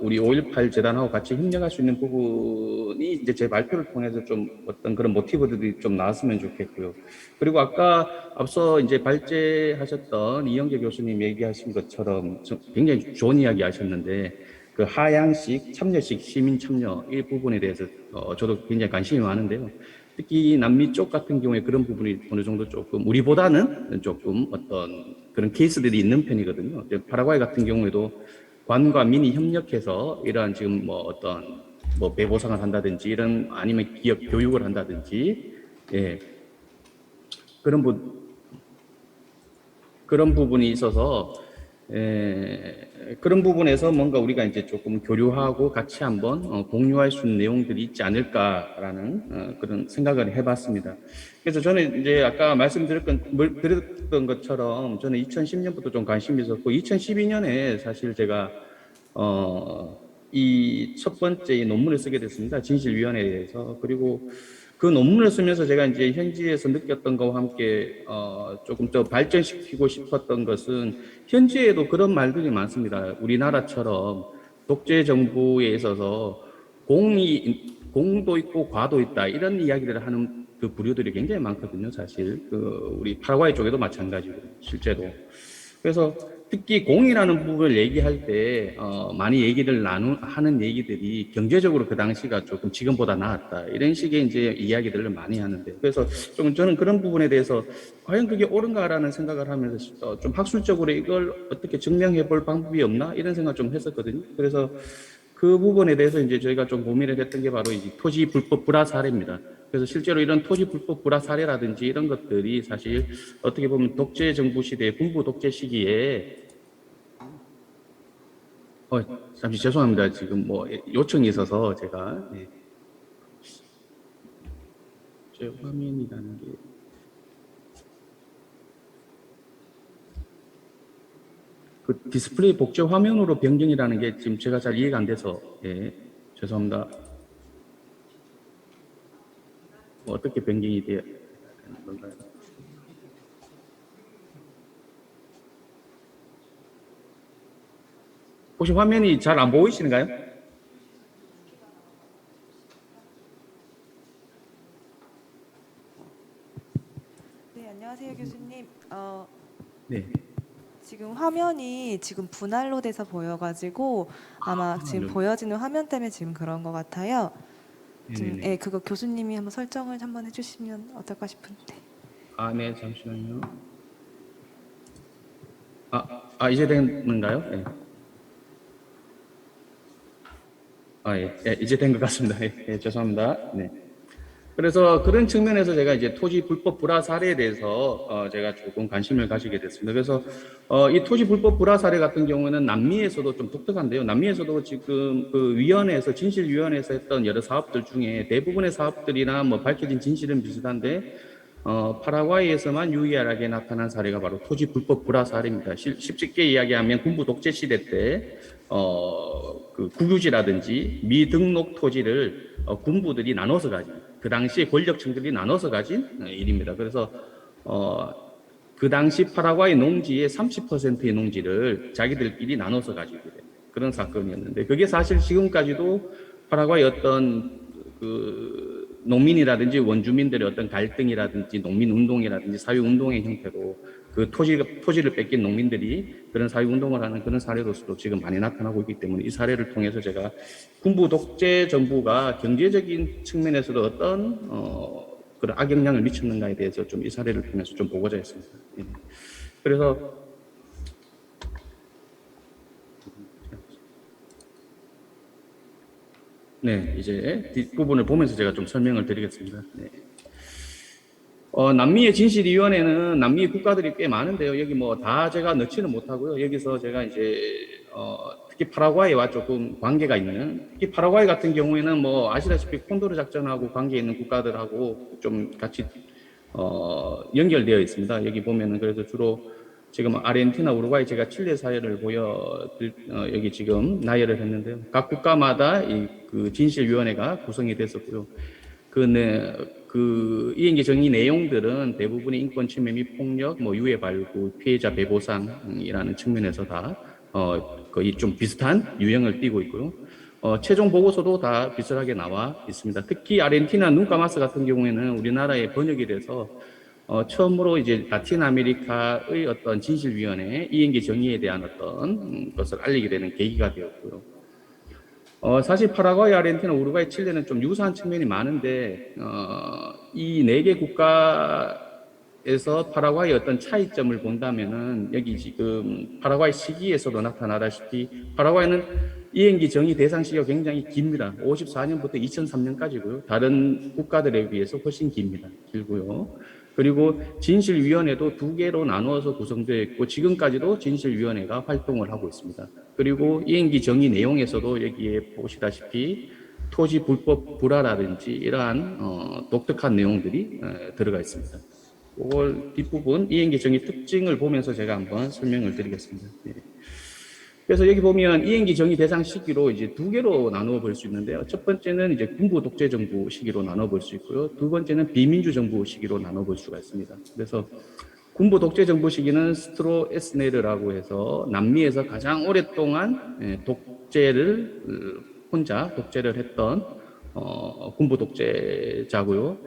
우리 5.18 재단하고 같이 협력할 수 있는 부분이 이제 제 발표를 통해서 좀 어떤 그런 모티브들이 좀 나왔으면 좋겠고요. 그리고 아까 앞서 이제 발제하셨던 이영재 교수님 얘기하신 것처럼 굉장히 좋은 이야기 하셨는데, 그 하향식, 참여식 시민 참여 이 부분에 대해서 저도 굉장히 관심이 많은데요. 특히 남미 쪽 같은 경우에 그런 부분이 어느 정도 조금 우리보다는 조금 어떤 그런 케이스들이 있는 편이거든요. 파라과이 같은 경우에도 관과 민이 협력해서 이러한 지금 뭐 어떤 뭐 배보상을 한다든지 이런 아니면 기업 교육을 한다든지 예 그런 부분이 있어서 그런 부분에서 뭔가 우리가 이제 조금 교류하고 같이 한번 공유할 수 있는 내용들이 있지 않을까라는 그런 생각을 해봤습니다. 그래서 저는 이제 아까 말씀드렸던 것처럼 저는 2010년부터 좀 관심이 있었고 2012년에 사실 제가 이 첫 번째 논문을 쓰게 됐습니다. 진실위원회에 대해서. 그리고 그 논문을 쓰면서 제가 이제 현지에서 느꼈던 것과 함께 조금 더 발전시키고 싶었던 것은 현지에도 그런 말들이 많습니다. 우리나라처럼 독재 정부에 있어서 공도 있고 과도 있다 이런 이야기들을 하는 그 부류들이 굉장히 많거든요. 사실 우리 파라과이 쪽에도 마찬가지고 실제로. 그래서 특히 공이라는 부분을 얘기할 때 많이 얘기를 하는 얘기들이 경제적으로 그 당시가 조금 지금보다 나았다 이런 식의 이제 이야기들을 많이 하는데 그래서 좀 저는 그런 부분에 대해서 과연 그게 옳은가라는 생각을 하면서 좀 학술적으로 이걸 어떻게 증명해 볼 방법이 없나 이런 생각을 좀 했었거든요. 그래서 그 부분에 대해서 이제 저희가 좀 고민을 했던 게 바로 이 토지 불법 불화 사례입니다. 그래서 실제로 이런 토지 불법 불화 사례라든지 이런 것들이 사실 어떻게 보면 독재 정부 시대, 군부 독재 시기에 잠시 죄송합니다. 지금 뭐 요청이 있어서 제가 제 화면이라는 게 그 디스플레이 복제 화면으로 변경이라는 게 지금 제가 잘 이해가 안 돼서 죄송합니다. 어떻게 변경이 돼야 되는 건가요? 혹시 화면이 잘 안 보이시는가요? 네, 안녕하세요, 교수님. 네. 지금 화면이 지금 분할로 돼서 보여가지고 아마 지금 보여지는 화면 때문에 지금 그런 것 같아요. 지금, 네네네. 그거 교수님이 한번 설정을 한번 해주시면 어떨까 싶은데. 네, 잠시만요. 이제 되는가요? 네. 이제 된 것 같습니다. 죄송합니다. 네. 그래서 그런 측면에서 제가 이제 토지 불법 불화 사례에 대해서 제가 조금 관심을 가지게 됐습니다. 그래서 이 토지 불법 불화 사례 같은 경우는 남미에서도 좀 독특한데요. 남미에서도 지금 그 위원회에서 진실위원회에서 했던 여러 사업들 중에 대부분의 사업들이나 뭐 밝혀진 진실은 비슷한데 파라과이에서만 유일하게 나타난 사례가 바로 토지 불법 불화 사례입니다. 쉽게 이야기하면 군부 독재 시대 때 그 국유지라든지 미등록 토지를 군부들이 나눠서 가진 그 당시에 권력층들이 나눠서 가진 일입니다. 그래서 그 당시 파라과이 농지의 30%의 농지를 자기들끼리 나눠서 가지고 된 그런 사건이었는데 그게 사실 지금까지도 파라과이 어떤 그 농민이라든지 원주민들의 어떤 갈등이라든지 농민 운동이라든지 사회 운동의 형태로 그 토지를 뺏긴 농민들이 그런 사회 운동을 하는 그런 사례로서도 지금 많이 나타나고 있기 때문에 이 사례를 통해서 제가 군부 독재 정부가 경제적인 측면에서도 어떤 그런 악영향을 미쳤는가에 대해서 좀 이 사례를 통해서 좀 보고자 했습니다. 그래서 이제 뒷부분을 보면서 제가 좀 설명을 드리겠습니다. 남미의 진실위원회는 남미 국가들이 꽤 많은데요. 여기 뭐 다 제가 넣지는 못하고요. 여기서 제가 이제 특히 파라과이와 조금 관계가 있는, 특히 파라과이 같은 경우에는 뭐 아시다시피 콘도르 작전하고 관계 있는 국가들하고 좀 같이 연결되어 있습니다. 여기 보면은 그래서 주로 지금 아르헨티나, 우루과이, 제가 칠레 사례를 여기 지금 나열을 했는데요. 각 국가마다 그 진실위원회가 구성이 됐었고요. 그 이행기 정의 내용들은 대부분의 인권 침해 및 폭력, 뭐 유해 발굴, 피해자 배보상이라는 측면에서 다 거의 좀 비슷한 유형을 띠고 있고요. 최종 보고서도 다 비슷하게 나와 있습니다. 특히 아르헨티나 눈까마스 같은 경우에는 우리나라에 번역이 돼서 처음으로 이제 라틴 아메리카의 어떤 진실위원회, 이행기 정의에 대한 어떤 것을 알리게 되는 계기가 되었고요. 사실 파라과이, 아르헨티나, 우루과이, 칠레는 좀 유사한 측면이 많은데 이 4개 국가에서 파라과이의 어떤 차이점을 본다면은 여기 지금 파라과이 시기에서도 나타나다시피 파라과이는 이행기 정의 대상 시기가 굉장히 깁니다. 54년부터 2003년까지고요. 다른 국가들에 비해서 훨씬 길고요. 그리고 진실위원회도 2개로 나누어서 구성되어 있고 지금까지도 진실위원회가 활동을 하고 있습니다. 그리고 이행기 정의 내용에서도 여기에 보시다시피 토지 불법 불화라든지 이러한 독특한 내용들이 들어가 있습니다. 그걸 뒷부분 이행기 정의 특징을 보면서 제가 한번 설명을 드리겠습니다. 네. 그래서 여기 보면 이행기 정의 대상 시기로 이제 2개로 나누어 볼 수 있는데요. 첫 번째는 이제 군부 독재 정부 시기로 나눠 볼 수 있고요. 두 번째는 비민주 정부 시기로 나눠 볼 수가 있습니다. 그래서 군부 독재 정부 시기는 스트로 에스네르라고 해서 남미에서 가장 오랫동안 혼자 독재를 했던 군부 독재자고요.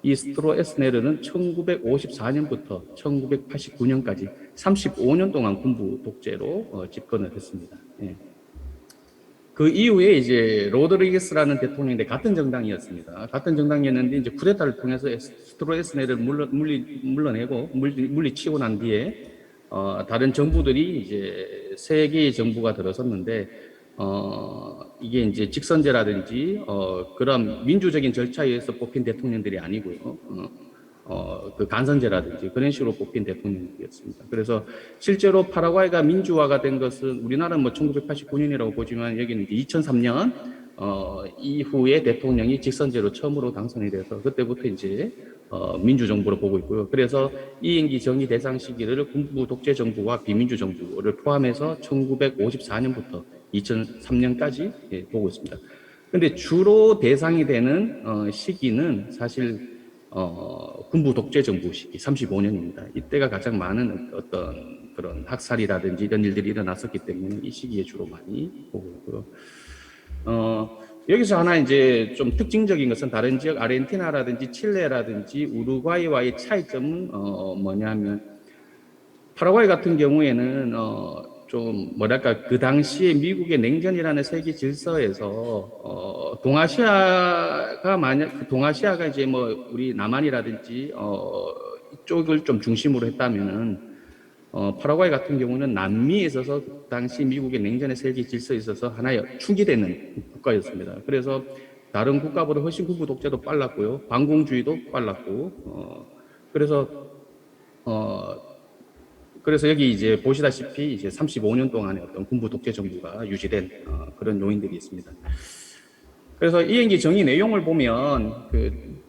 이 스트로 에스네르는 1954년부터 1989년까지 35년 동안 군부 독재로 집권을 했습니다. 예. 그 이후에 이제 로드리게스라는 대통령인데 같은 정당이었습니다. 같은 정당이었는데 이제 쿠데타를 통해서 스트로 에스네르를 물리치고 난 뒤에 다른 정부들이 이제 3개의 정부가 들어섰는데 이게 이제 직선제라든지 그런 민주적인 절차에 의해서 뽑힌 대통령들이 아니고요. 그 간선제라든지 그런 식으로 뽑힌 대통령이었습니다. 그래서 실제로 파라과이가 민주화가 된 것은 우리나라는 뭐 1989년이라고 보지만 여기는 이제 2003년 이후에 대통령이 직선제로 처음으로 당선이 돼서 그때부터 이제 민주정부로 보고 있고요. 그래서 이행기 정의 대상 시기를 군부 독재 정부와 비민주 정부를 포함해서 1954년부터 2003년까지 보고 있습니다. 근데 주로 대상이 되는 시기는 사실 군부 독재 정부 시기 35년입니다. 이때가 가장 많은 어떤 그런 학살이라든지 이런 일들이 일어났었기 때문에 이 시기에 주로 많이 보고 있고요. 여기서 하나 이제 좀 특징적인 것은 다른 지역 아르헨티나라든지 칠레라든지 우루과이와의 차이점은 뭐냐면 파라과이 같은 경우에는 좀 뭐랄까 그 당시에 미국의 냉전이라는 세계 질서에서 동아시아가 이제 뭐 우리 남한이라든지 이쪽을 좀 중심으로 했다면은 파라과이 같은 경우는 남미에 있어서 그 당시 미국의 냉전의 세계 질서에 있어서 하나의 축이 되는 국가였습니다. 그래서 다른 국가보다 훨씬 군부 독재도 빨랐고요, 반공주의도 빨랐고 그래서 여기 이제 보시다시피 이제 35년 동안의 어떤 군부 독재 정부가 유지된 그런 요인들이 있습니다. 그래서 이행기 정의 내용을 보면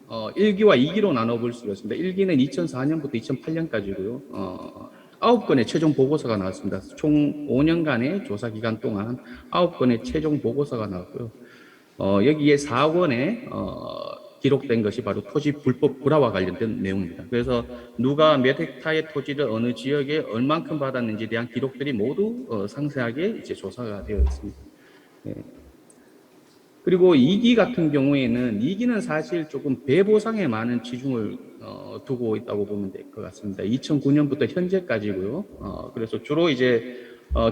1기와 2기로 나눠볼 수가 있습니다. 1기는 2004년부터 2008년까지고요. 9건의 최종 보고서가 나왔습니다. 총 5년간의 조사 기간 동안 9건의 최종 보고서가 나왔고요. 여기에 4권의 기록된 것이 바로 토지 불법 불화와 관련된 내용입니다. 그래서 누가 몇 헥타의 토지를 어느 지역에 얼만큼 받았는지에 대한 기록들이 모두 상세하게 이제 조사가 되어 있습니다. 네. 그리고 2기 같은 경우에는 2기는 사실 조금 배보상에 많은 비중을 두고 있다고 보면 될 것 같습니다. 2009년부터 현재까지고요. 그래서 주로 이제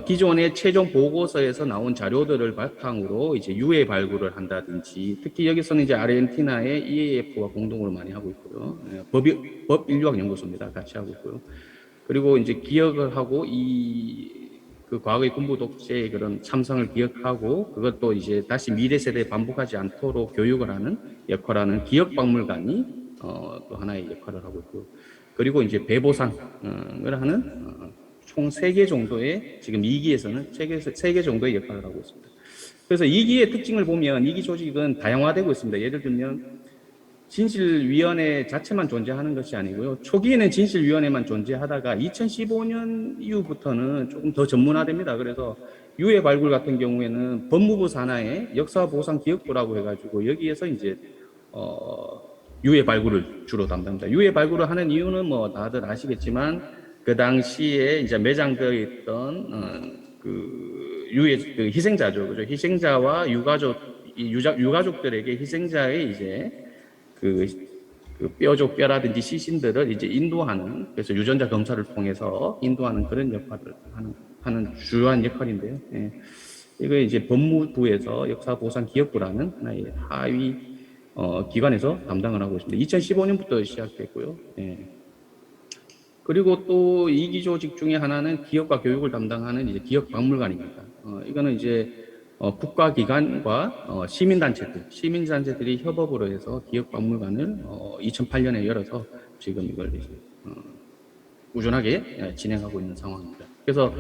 기존의 최종 보고서에서 나온 자료들을 바탕으로 이제 유해 발굴을 한다든지, 특히 여기서는 이제 아르헨티나의 EAF와 공동으로 많이 하고 있고요. 법 인류학 연구소입니다. 같이 하고 있고요. 그리고 이제 기억을 하고 그 과거의 군부 독재의 그런 참상을 기억하고 그것도 이제 다시 미래 세대에 반복하지 않도록 교육을 하는 역할하는 기억박물관이 또 하나의 역할을 하고 있고, 그리고 이제 배보상을 하는 총 3개 정도의, 지금 2기에서는 3개 정도의 역할을 하고 있습니다. 그래서 2기의 특징을 보면 2기 조직은 다양화되고 있습니다. 예를 들면 진실위원회 자체만 존재하는 것이 아니고요. 초기에는 진실위원회만 존재하다가 2015년 이후부터는 조금 더 전문화됩니다. 그래서 유해 발굴 같은 경우에는 법무부 산하의 역사보상기획부라고 해가지고 여기에서 이제 유해 발굴을 주로 담당합니다. 유해 발굴을 하는 이유는 뭐 다들 아시겠지만 그 당시에 이제 매장되어 있던 그 유해 그 희생자죠, 그죠? 희생자와 유가족들에게 희생자의 이제 그 뼈라든지 시신들을 이제 인도하는, 그래서 유전자 검사를 통해서 인도하는 그런 역할을 하는 주요한 역할인데요. 예. 이거 이제 법무부에서 역사보상기획부라는 하나의 하위 기관에서 담당을 하고 있습니다. 2015년부터 시작됐고요. 예. 그리고 또 2기 조직 중에 하나는 기업과 교육을 담당하는 이제 기업박물관입니다. 이거는 이제 국가기관과 시민단체들이 협업으로 해서 기업박물관을 2008년에 열어서 지금 이걸 이제 꾸준하게 진행하고 있는 상황입니다. 그래서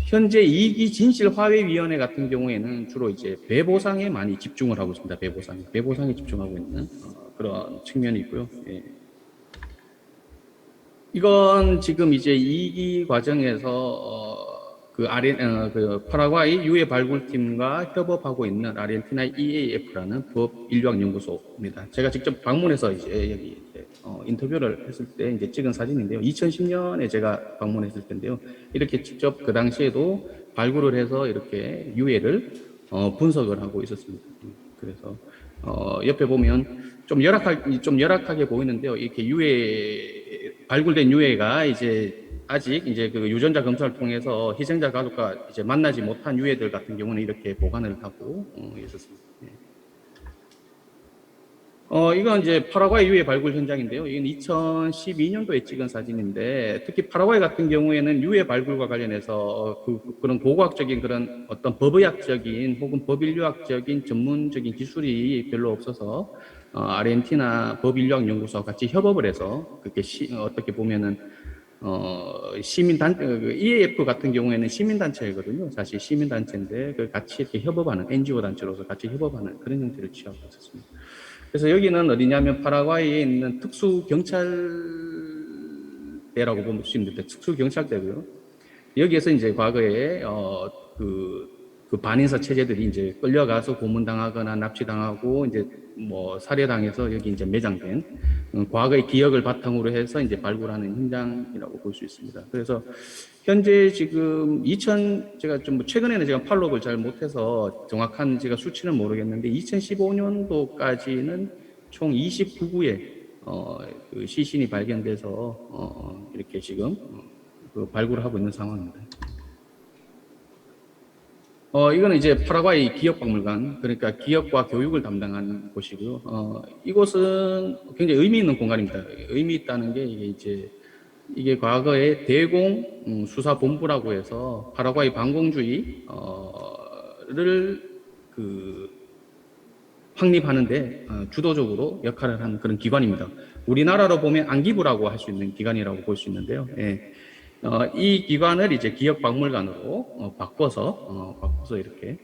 현재 2기 진실화해위원회 같은 경우에는 주로 이제 배보상에 많이 집중을 하고 있습니다. 배보상에 집중하고 있는 그런 측면이 있고요. 예. 이건 지금 이제 2기 과정에서 그 파라과이 유해 발굴팀과 협업하고 있는 아르헨티나 EAF라는 법 인류학 연구소입니다. 제가 직접 방문해서 이제 여기 이제 인터뷰를 했을 때 이제 찍은 사진인데요. 2010년에 제가 방문했을 텐데요. 이렇게 직접 그 당시에도 발굴을 해서 이렇게 유해를 분석을 하고 있었습니다. 그래서 옆에 보면 좀 열악하게 보이는데요. 이렇게 발굴된 유해가 이제 아직 이제 그 유전자 검사를 통해서 희생자 가족과 이제 만나지 못한 유해들 같은 경우는 이렇게 보관을 하고 있었습니다. 이건 이제 파라과이 유해 발굴 현장인데요. 이건 2012년도에 찍은 사진인데, 특히 파라과이 같은 경우에는 유해 발굴과 관련해서 그런 고고학적인 그런 어떤 법의학적인 혹은 법인류학적인 전문적인 기술이 별로 없어서 아르헨티나 법인류학 연구소와 같이 협업을 해서 그렇게 어떻게 보면은 EAF 같은 경우에는 시민단체거든요. 사실 시민단체인데 같이 이렇게 협업하는 NGO 단체로서 같이 협업하는 그런 형태를 취하고 있었습니다. 그래서 여기는 어디냐면 파라과이에 있는 특수경찰대라고 보면 수 있는데, 특수경찰대고요. 여기에서 이제 과거에 그 반인사 체제들이 이제 끌려가서 고문당하거나 납치당하고 이제 뭐 살해당해서 여기 이제 매장된 과거의 기억을 바탕으로 해서 이제 발굴하는 현장이라고 볼 수 있습니다. 그래서 현재 지금 제가 좀 최근에는 제가 팔로우를 잘 못해서 정확한 제가 수치는 모르겠는데 2015년도까지는 총 29구의 그 시신이 발견돼서 이렇게 지금 그 발굴을 하고 있는 상황입니다. 이거는 이제 파라과이 기업박물관, 그러니까 기업과 교육을 담당하는 곳이고요. 이곳은 굉장히 의미 있는 공간입니다. 의미 있다는 게 이게 과거에 대공 수사본부라고 해서 파라과이 반공주의를 확립하는데 주도적으로 역할을 하는 그런 기관입니다. 우리나라로 보면 안기부라고 할 수 있는 기관이라고 볼 수 있는데요. 예. 이 기관을 이제 기업박물관으로 바꿔서 이렇게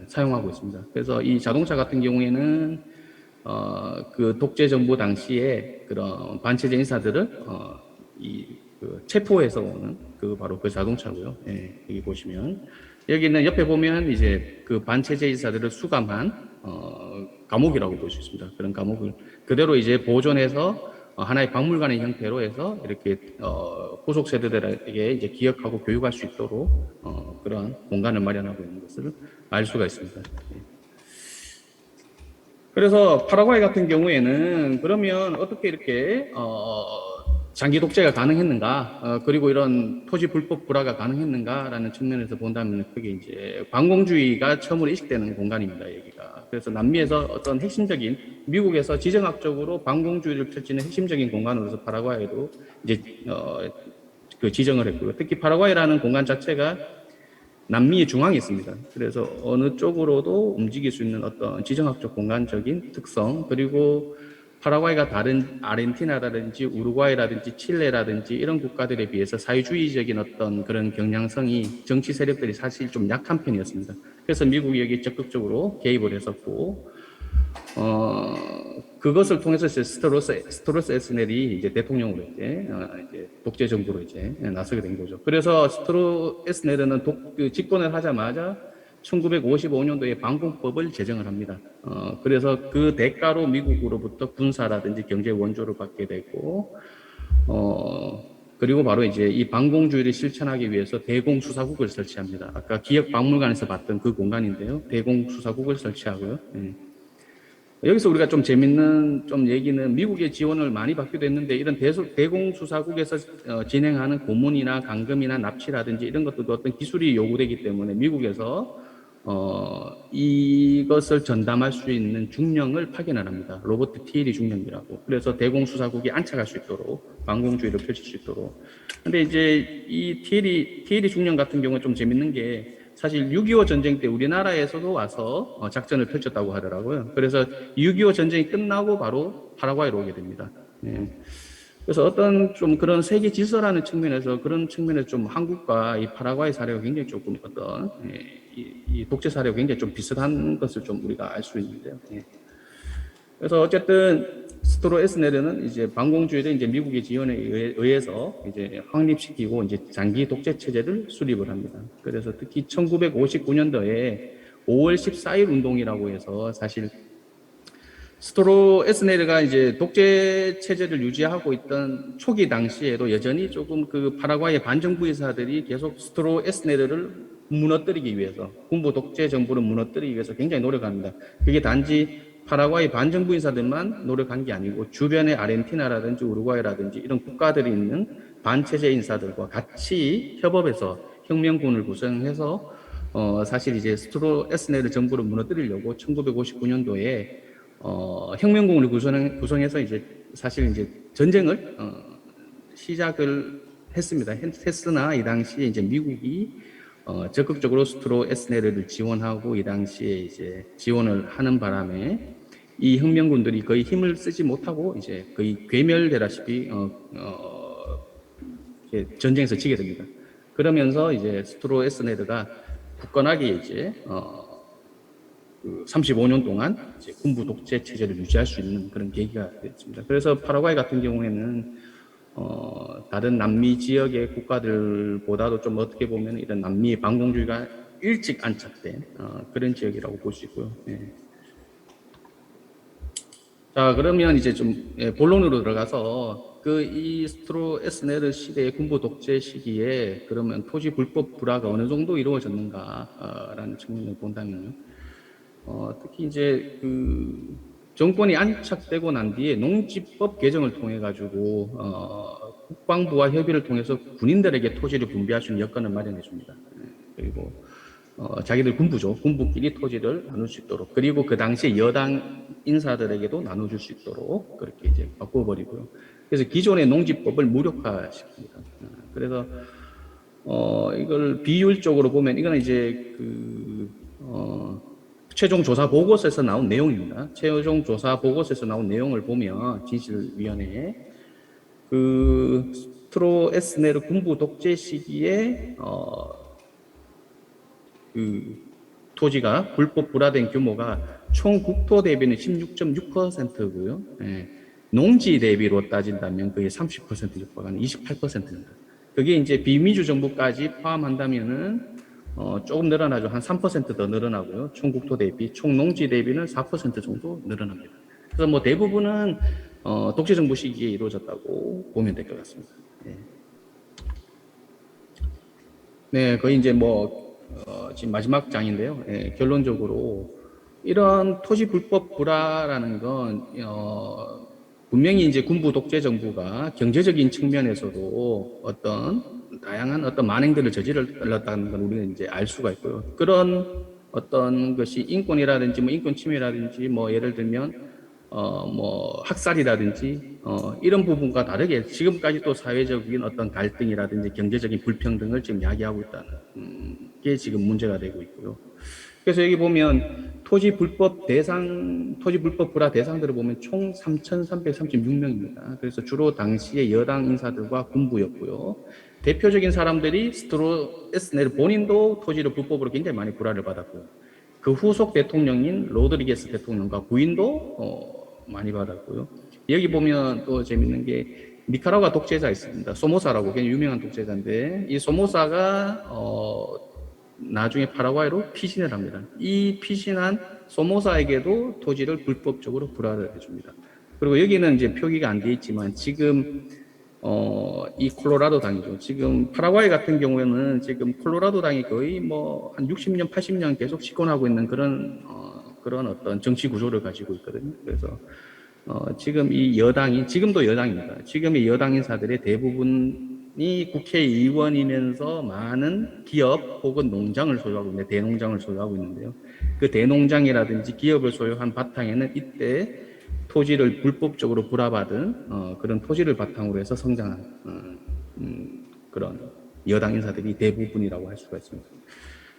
사용하고 있습니다. 그래서 이 자동차 같은 경우에는 그 독재 정부 당시에 그런 반체제 인사들을 체포해서 오는 바로 그 자동차고요. 예, 여기 보시면 여기는 옆에 보면 이제 그 반체제 인사들을 수감한 감옥이라고 볼 수 있습니다. 그런 감옥을 그대로 이제 보존해서 하나의 박물관의 형태로 해서 이렇게 후속 세대들에게 이제 기억하고 교육할 수 있도록 그런 공간을 마련하고 있는 것을 알 수가 있습니다. 그래서 파라과이 같은 경우에는 그러면 어떻게 이렇게 장기 독재가 가능했는가, 그리고 이런 토지 불법 불화가 가능했는가라는 측면에서 본다면 그게 이제 반공주의가 처음으로 이식되는 공간입니다, 여기가. 그래서 남미에서 어떤 핵심적인, 미국에서 지정학적으로 반공주의를 펼치는 핵심적인 공간으로서 파라과이도 이제 그 지정을 했고요. 특히 파라과이라는 공간 자체가 남미의 중앙에 있습니다. 그래서 어느 쪽으로도 움직일 수 있는 어떤 지정학적 공간적인 특성, 그리고 파라과이가 다른 아르헨티나라든지 우루과이라든지 칠레라든지 이런 국가들에 비해서 사회주의적인 어떤 그런 경향성이 정치 세력들이 사실 좀 약한 편이었습니다. 그래서 미국이 여기 적극적으로 개입을 했었고, 그것을 통해서 이제 스트로스 에스넬이 이제 대통령으로 이제 독재 정부로 이제 나서게 된 거죠. 그래서 스트로스 에스넬은 집권을 하자마자 1955년도에 방공법을 제정을 합니다. 그래서 그 대가로 미국으로부터 군사라든지 경제 원조를 받게 되고, 그리고 바로 이제 이 방공주의를 실천하기 위해서 대공수사국을 설치합니다. 아까 기억박물관에서 봤던 그 공간인데요. 대공수사국을 설치하고요. 여기서 우리가 좀 재밌는 좀 얘기는 미국의 지원을 많이 받기도 했는데 이런 대공수사국에서 진행하는 고문이나 감금이나 납치라든지 이런 것들도 어떤 기술이 요구되기 때문에 미국에서 이것을 전담할 수 있는 중령을 파견을 합니다. 로버트 티에리 중령이라고. 그래서 대공수사국이 안착할 수 있도록 방공주의를 펼칠 수 있도록. 근데 이제 이 티에리 중령 같은 경우는 좀 재밌는 게 사실 6.25 전쟁 때 우리나라에서도 와서 작전을 펼쳤다고 하더라고요. 그래서 6.25 전쟁이 끝나고 바로 파라과이로 오게 됩니다. 그래서 어떤 좀 그런 세계 질서라는 측면에서 그런 측면에서 좀 한국과 이 파라과이 사례가 굉장히 조금 어떤 이 독재 사례가 굉장히 좀 비슷한 것을 좀 우리가 알 수 있는데요. 그래서 어쨌든 스트로 에스네르는 이제 방공주의를 이제 미국의 지원에 의해서 이제 확립시키고 이제 장기 독재 체제를 수립을 합니다. 그래서 특히 1959년도에 5월 14일 운동이라고 해서 사실 스트로 에스네르가 이제 독재 체제를 유지하고 있던 초기 당시에도 여전히 조금 그 파라과이의 반정부 인사들이 계속 스트로 에스네르를 무너뜨리기 위해서 군부 독재 정부를 무너뜨리기 위해서 굉장히 노력합니다. 그게 단지 파라과이 반정부 인사들만 노력한 게 아니고 주변의 아르헨티나라든지 우루과이라든지 이런 국가들이 있는 반체제 인사들과 같이 협업해서 혁명군을 구성해서 사실 이제 스트로 에스네르 정부를 무너뜨리려고 1959년도에 혁명군을 구성해서 이제 사실 이제 전쟁을 시작을 했습니다. 했으나 이 당시에 이제 미국이 적극적으로 스트로 에스네르를 지원하고 이 당시에 이제 지원을 하는 바람에 이 혁명군들이 거의 힘을 쓰지 못하고 이제 거의 괴멸되다시피 전쟁에서 지게 됩니다. 그러면서 이제 스트로 에스네르가 굳건하게 이제 35년 동안 이제 군부 독재 체제를 유지할 수 있는 그런 계기가 됐습니다. 그래서 파라과이 같은 경우에는 다른 남미 지역의 국가들보다도 좀 어떻게 보면 이런 남미의 반공주의가 일찍 안착된 그런 지역이라고 볼 수 있고요. 자, 그러면 이제 좀 본론으로 들어가서 이 스트로 에스네르 시대의 군부 독재 시기에 그러면 토지 불법 불화가 어느 정도 이루어졌는가라는 측면을 본다면요. 특히 이제 그 정권이 안착되고 난 뒤에 농지법 개정을 통해 가지고 국방부와 협의를 통해서 군인들에게 토지를 분배할 수 있는 여건을 마련해 줍니다. 그리고 자기들 군부끼리 토지를 나눌 수 있도록, 그리고 그 당시에 여당 인사들에게도 나눠줄 수 있도록 그렇게 이제 바꿔버리고요. 그래서 기존의 농지법을 무력화시킵니다. 그래서 이걸 비율적으로 보면 이거는 이제 최종 조사 보고서에서 나온 내용입니다. 최종 조사 보고서에서 나온 내용을 보면 진실위원회에 그 스트로 에스네르 군부 독재 시기에 그 토지가 불법 불화된 규모가 총 국토 대비는 16.6%고요. 농지 대비로 따진다면 그게 30% 육박하는 28%입니다. 그게 이제 비민주 정부까지 포함한다면은 조금 늘어나죠. 한 3% 더 늘어나고요. 총 국토 대비, 총 농지 대비는 4% 정도 늘어납니다. 그래서 뭐 대부분은 독재 정부 시기에 이루어졌다고 보면 될 것 같습니다. 네, 거의 이제 지금 마지막 장인데요. 결론적으로 이런 토지 불법 불화라는 건 분명히 이제 군부 독재 정부가 경제적인 측면에서도 어떤 다양한 어떤 만행들을 저질렀다는 걸 우리는 이제 알 수가 있고요. 그런 어떤 것이 인권이라든지 인권 침해라든지 예를 들면 학살이라든지 이런 부분과 다르게 지금까지 또 사회적인 어떤 갈등이라든지 경제적인 불평등을 지금 야기하고 있다는 게 지금 문제가 되고 있고요. 그래서 여기 보면 토지 불법 불화 대상들을 보면 총 3,336명입니다. 그래서 주로 당시에 여당 인사들과 군부였고요. 대표적인 사람들이 스트로에스네르 본인도 토지를 불법으로 굉장히 많이 불화를 받았고요. 그 후속 대통령인 로드리게스 대통령과 부인도 많이 받았고요. 여기 보면 또 재밌는 게 니카라과 독재자 있습니다. 소모사라고 굉장히 유명한 독재자인데 이 소모사가 나중에 파라과이로 피신을 합니다. 이 피신한 소모사에게도 토지를 불법적으로 불화를 해줍니다. 그리고 여기는 이제 표기가 안 돼 있지만 지금 이 콜로라도 당이죠. 지금 파라과이 같은 경우에는 지금 콜로라도 당이 거의 뭐 한 60년, 80년 계속 집권하고 있는 그런 어떤 정치 구조를 가지고 있거든요. 그래서 지금 이 여당이 지금도 여당입니다. 지금의 여당 인사들의 대부분이 국회의원이면서 많은 기업 혹은 농장을 소유하고 있는데 대농장을 소유하고 있는데요. 그 대농장이라든지 기업을 소유한 바탕에는 이때 토지를 불법적으로 불화받은 그런 토지를 바탕으로 해서 성장한 그런 여당 인사들이 대부분이라고 할 수가 있습니다.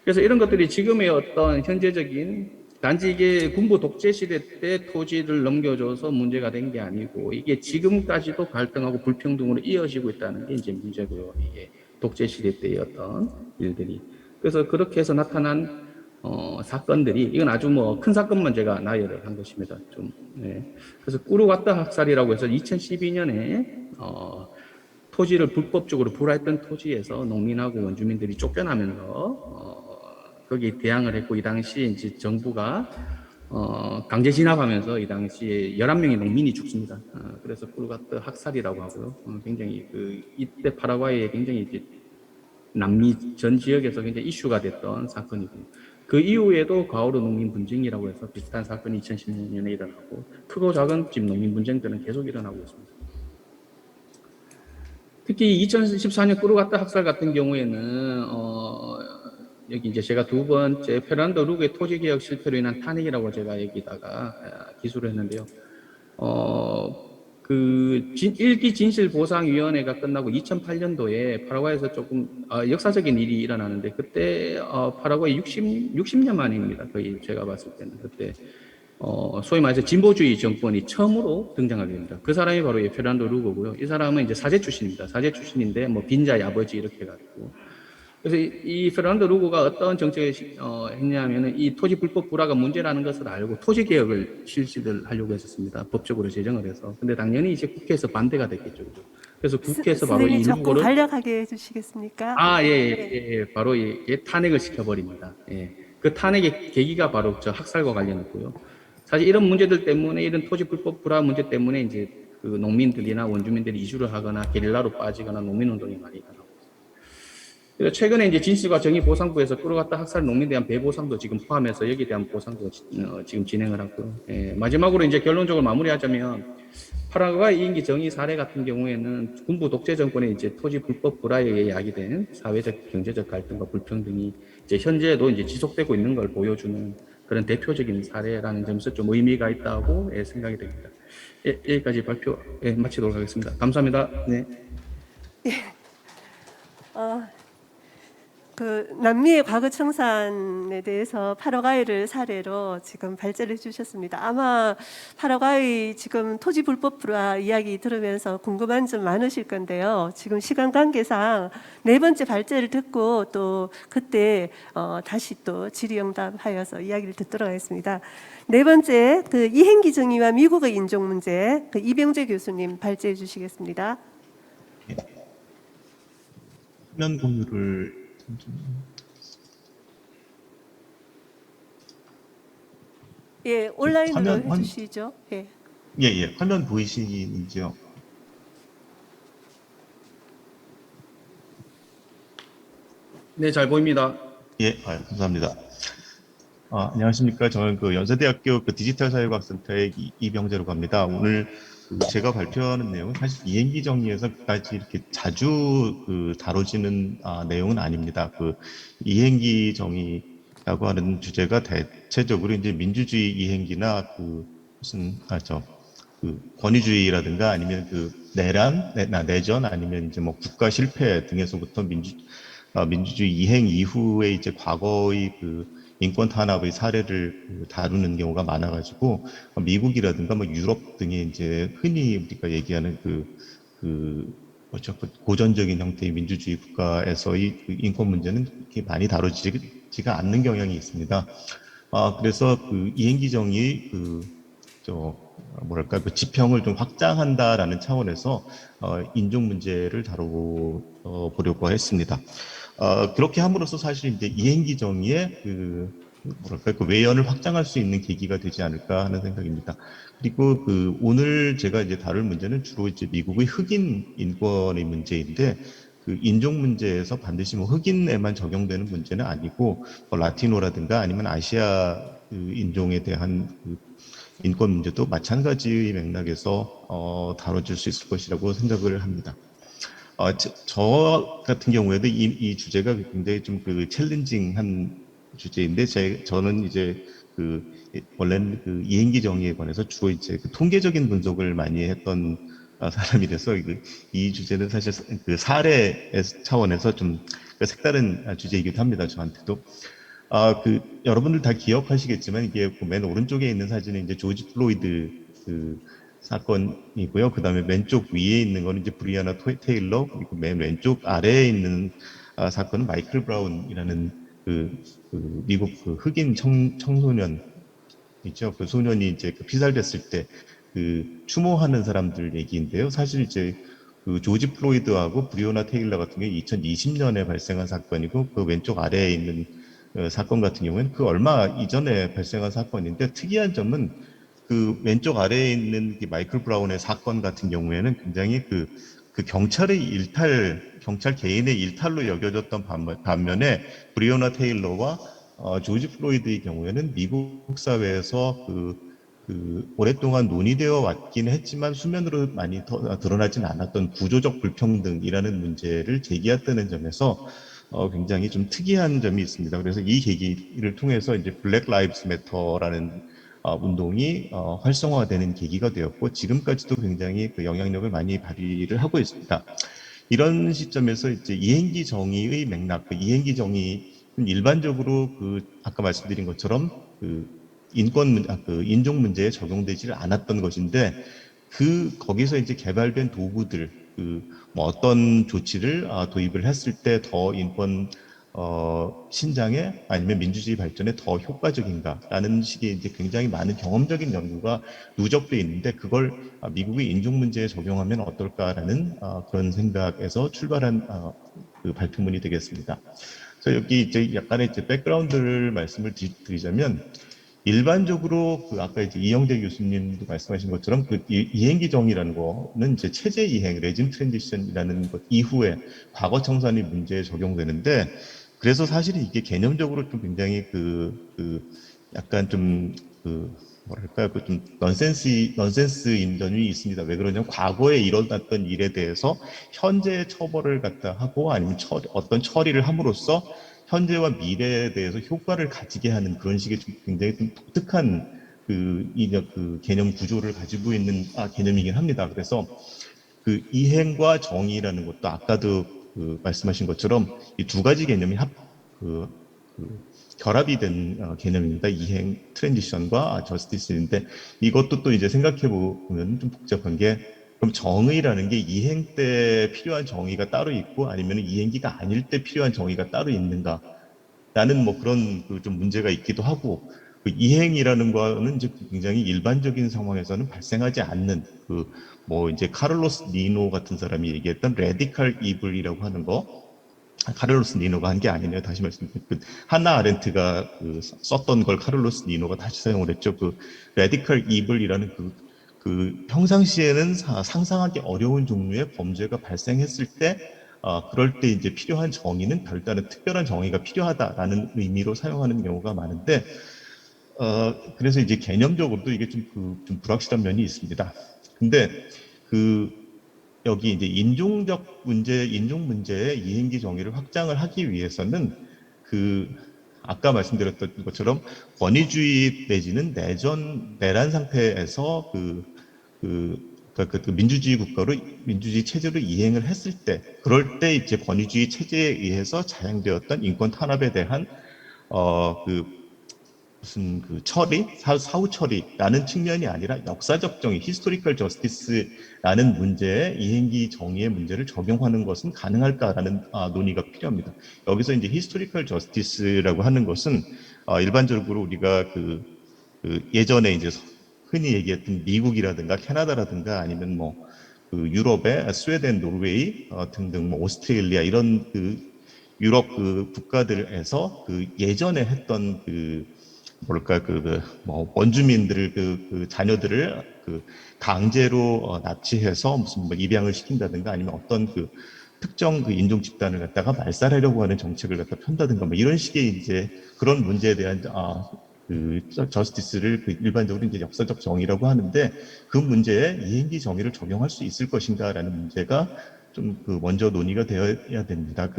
그래서 이런 것들이 지금의 어떤 현재적인 단지 이게 군부 독재 시대 때 토지를 넘겨줘서 문제가 된 게 아니고 이게 지금까지도 갈등하고 불평등으로 이어지고 있다는 게 이제 문제고요. 이게 독재 시대 때의 어떤 일들이. 그래서 그렇게 해서 나타난 사건들이 이건 아주 뭐 큰 사건만 제가 나열을 한 것입니다. 좀 네. 그래서 꾸루와따 학살이라고 해서 2012년에 토지를 불법적으로 불화했던 토지에서 농민하고 원주민들이 쫓겨나면서 거기에 대항을 했고 이 당시에 이제 정부가 강제 진압하면서 이 당시에 11명의 농민이 죽습니다. 그래서 꾸루와따 학살이라고 하고요. 굉장히 이때 파라과이에 굉장히 이제 남미 전 지역에서 굉장히 이슈가 됐던 사건이고요. 그 이후에도 과오로 농민 분쟁이라고 해서 비슷한 사건이 2016년에 일어나고 크고 작은 집 농민 분쟁들은 계속 일어나고 있습니다. 특히 2014년 꾸루와따 학살 같은 경우에는 여기 이제 제가 두 번째 페르난도 루그의 토지개혁 실패로 인한 탄핵이라고 제가 여기다가 기술을 했는데요. 일기 진실보상위원회가 끝나고 2008년도에 파라과이에서 조금 역사적인 일이 일어나는데 그때 파라과이 60년 만입니다. 거의 제가 봤을 때는 그때 소위 말해서 진보주의 정권이 처음으로 등장하게 됩니다. 그 사람이 바로 이 페르난도 루고고요. 이 사람은 이제 사제 출신입니다. 사제 출신인데 뭐 빈자의 아버지 이렇게 해가지고. 그래서 이 페르난도 루고가 어떤 정책을 했냐면은 이 토지 불법 불화가 문제라는 것을 알고 토지 개혁을 실시를 하려고 했었습니다. 법적으로 제정을 해서. 근데 당연히 이제 국회에서 반대가 됐겠죠. 그래서 국회에서 바로 이 조금 루고를 간략하게 해주시겠습니까? 바로 탄핵을 시켜버립니다. 예. 그 탄핵의 계기가 바로 저 학살과 관련했고요. 사실 이런 문제들 때문에 이런 토지 불법 불화 문제 때문에 이제 그 농민들이나 원주민들이 이주를 하거나 게릴라로 빠지거나 농민운동이 많이 일어나고 있습니다. 최근에 이제 진실과 정의 보상부에서 꾸루와따 학살 농민에 대한 배보상도 지금 포함해서 여기에 대한 보상도 지금 진행을 하고요. 예. 마지막으로 이제 결론적으로 마무리하자면 파라과이 이인기 정의 사례 같은 경우에는 군부 독재 정권의 이제 토지 불법 불화에 의해 야기된 사회적 경제적 갈등과 불평등이 이제 현재도 이제 지속되고 있는 걸 보여주는 그런 대표적인 사례라는 점에서 좀 의미가 있다고 생각이 됩니다. 여기까지 발표 마치도록 하겠습니다. 감사합니다. 네. 그 남미의 과거 청산에 대해서 파라과이를 사례로 지금 발제를 해주셨습니다. 아마 파라과이 지금 토지 불법 불화 이야기 들으면서 궁금한 점 많으실 건데요. 지금 시간 관계상 네 번째 발제를 듣고 또 그때 다시 또 질의응답하여서 이야기를 듣도록 하겠습니다. 네 번째 그 이행기 정의와 미국의 인종 문제 그 이병재 교수님 발제해 주시겠습니다. 화면 공유를 예, 온라인으로 화면- 해주시죠. 예. 예, 화면 보이시는지요? 네, 잘 보입니다. 예, 감사합니다. 안녕하십니까. 저는 그 연세대학교 그 디지털 사회과학센터의 이병재라고 합니다. 오늘 제가 발표하는 내용은 사실 이행기 정의에서 그다지 이렇게 자주 다뤄지는 내용은 아닙니다. 이행기 정의라고 하는 주제가 대체적으로 이제 민주주의 이행기나 권위주의라든가 아니면 내전 아니면 이제 뭐 국가 실패 등에서부터 민주주의 이행 이후에 이제 과거의 인권 탄압의 사례를 다루는 경우가 많아가지고 미국이라든가 뭐 유럽 등의 이제 흔히 우리가 얘기하는 뭐죠? 고전적인 형태의 민주주의 국가에서의 그 인권 문제는 그렇게 많이 다뤄지지가 않는 경향이 있습니다. 그래서 그 이행기 정의 뭐랄까, 그 지평을 좀 확장한다라는 차원에서 인종 문제를 다뤄보려고 했습니다. 그렇게 함으로써 사실 이제 이행기 정의의 뭐랄까, 그 외연을 확장할 수 있는 계기가 되지 않을까 하는 생각입니다. 그리고 오늘 제가 이제 다룰 문제는 주로 이제 미국의 흑인 인권의 문제인데, 그 인종 문제에서 반드시 뭐 흑인에만 적용되는 문제는 아니고, 뭐 라티노라든가 아니면 아시아 인종에 대한 인권 문제도 마찬가지의 맥락에서 다뤄질 수 있을 것이라고 생각을 합니다. 저 같은 경우에도 이 주제가 굉장히 좀 챌린징한 주제인데, 저는 이제 원래는 이행기 정의에 관해서 주로 이제 통계적인 분석을 많이 했던 사람이라서 이 주제는 사실 사례 차원에서 좀 색다른 주제이기도 합니다. 저한테도. 여러분들 다 기억하시겠지만, 이게 맨 오른쪽에 있는 사진은 이제 조지 플로이드 사건이고요. 그 다음에 맨쪽 위에 있는 거는 이제 브리아나 테일러, 그리고 맨 왼쪽 아래에 있는 사건은 마이클 브라운이라는 미국 흑인 청소년 있죠. 그 소년이 이제 피살됐을 때 추모하는 사람들 얘기인데요. 사실 이제 조지 플로이드하고 브리오나 테일러 같은 경우 2020년에 발생한 사건이고, 그 왼쪽 아래에 있는 사건 같은 경우에는 얼마 이전에 발생한 사건인데, 특이한 점은 왼쪽 아래에 있는 마이클 브라운의 사건 같은 경우에는 굉장히 경찰 개인의 일탈로 여겨졌던 반면에 브리오나 테일러와 조지 플로이드의 경우에는 미국 사회에서 오랫동안 논의되어 왔긴 했지만 수면으로 많이 드러나진 않았던 구조적 불평등이라는 문제를 제기했다는 점에서 굉장히 좀 특이한 점이 있습니다. 그래서 이 계기를 통해서 이제 블랙 라이브스 매터라는 운동이 활성화되는 계기가 되었고, 지금까지도 굉장히 영향력을 많이 발휘를 하고 있습니다. 이런 시점에서 이제 이행기 정의의 맥락, 이행기 정의는 일반적으로 아까 말씀드린 것처럼 인종 문제에 적용되지 않았던 것인데, 거기서 이제 개발된 도구들, 뭐 어떤 조치를 도입을 했을 때 더 인권 신장에 아니면 민주주의 발전에 더 효과적인가라는 식의 이제 굉장히 많은 경험적인 연구가 누적돼 있는데, 그걸 미국의 인종 문제에 적용하면 어떨까라는 그런 생각에서 출발한 발표문이 되겠습니다. 그래서 여기 이제 약간의 이제 백그라운드를 말씀을 드리자면, 일반적으로 아까 이제 이영대 교수님도 말씀하신 것처럼 이행기 정의라는 거는 이제 체제 이행, 레짐 트랜지션이라는 것 이후에 과거 청산이 문제에 적용되는데, 그래서 사실은 이게 개념적으로 좀 굉장히 약간 좀 뭐랄까요, 좀 넌센스인 점이 있습니다. 왜 그러냐면, 과거에 일어났던 일에 대해서 현재의 처벌을 갖다 하고 아니면 어떤 처리를 함으로써 현재와 미래에 대해서 효과를 가지게 하는 그런 식의 좀 굉장히 좀 독특한 개념 구조를 가지고 있는 개념이긴 합니다. 그래서 이행과 정의라는 것도 아까도 말씀하신 것처럼 이 두 가지 개념이 결합이 된 개념입니다. 이행 트랜지션과 저스티스인데, 이것도 또 이제 생각해 보면 좀 복잡한 게, 그럼 정의라는 게 이행 때 필요한 정의가 따로 있고 아니면 이행기가 아닐 때 필요한 정의가 따로 있는가? 라는 뭐 그런 좀 문제가 있기도 하고, 이행이라는 거는 이제 굉장히 일반적인 상황에서는 발생하지 않는 뭐 이제 카를로스 니노 같은 사람이 얘기했던 레디컬 이블이라고 하는 거, 카를로스 니노가 한 게 아니네요. 다시 말씀드리면 한나 아렌트가 썼던 걸 카를로스 니노가 다시 사용을 했죠. 레디컬 이블이라는 평상시에는 상상하기 어려운 종류의 범죄가 발생했을 때, 그럴 때 이제 필요한 정의는 별다른 특별한 정의가 필요하다라는 의미로 사용하는 경우가 많은데, 그래서 이제 개념적으로도 이게 좀 불확실한 면이 있습니다. 근데 여기 이제 인종 문제의 이행기 정의를 확장을 하기 위해서는 아까 말씀드렸던 것처럼 권위주의 내지는 내란 상태에서 민주주의 국가로 민주주의 체제로 이행을 했을 때, 그럴 때 이제 권위주의 체제에 의해서 자행되었던 인권 탄압에 대한 무슨 그 처리, 사후 처리라는 측면이 아니라 역사적 정의, 히스토리컬 저스티스라는 문제에 이행기 정의의 문제를 적용하는 것은 가능할까라는 논의가 필요합니다. 여기서 이제 히스토리컬 저스티스라고 하는 것은 일반적으로 우리가 그 예전에 이제 흔히 얘기했던 미국이라든가 캐나다라든가 아니면 뭐 그 유럽의 스웨덴, 노르웨이 등등 뭐 오스트레일리아 이런 그 유럽 그 국가들에서 그 예전에 했던 그 뭐랄까 뭐 원주민들을 그 자녀들을 그 강제로 납치해서 무슨 뭐 입양을 시킨다든가 아니면 어떤 그 특정 그 인종 집단을 갖다가 말살하려고 하는 정책을 갖다 편다든가 뭐 이런 식의 이제 그런 문제에 대한 그 저스티스를 그 일반적으로 이제 역사적 정의라고 하는데 그 문제에 이행기 정의를 적용할 수 있을 것인가라는 문제가 좀 그 먼저 논의가 되어야 됩니다.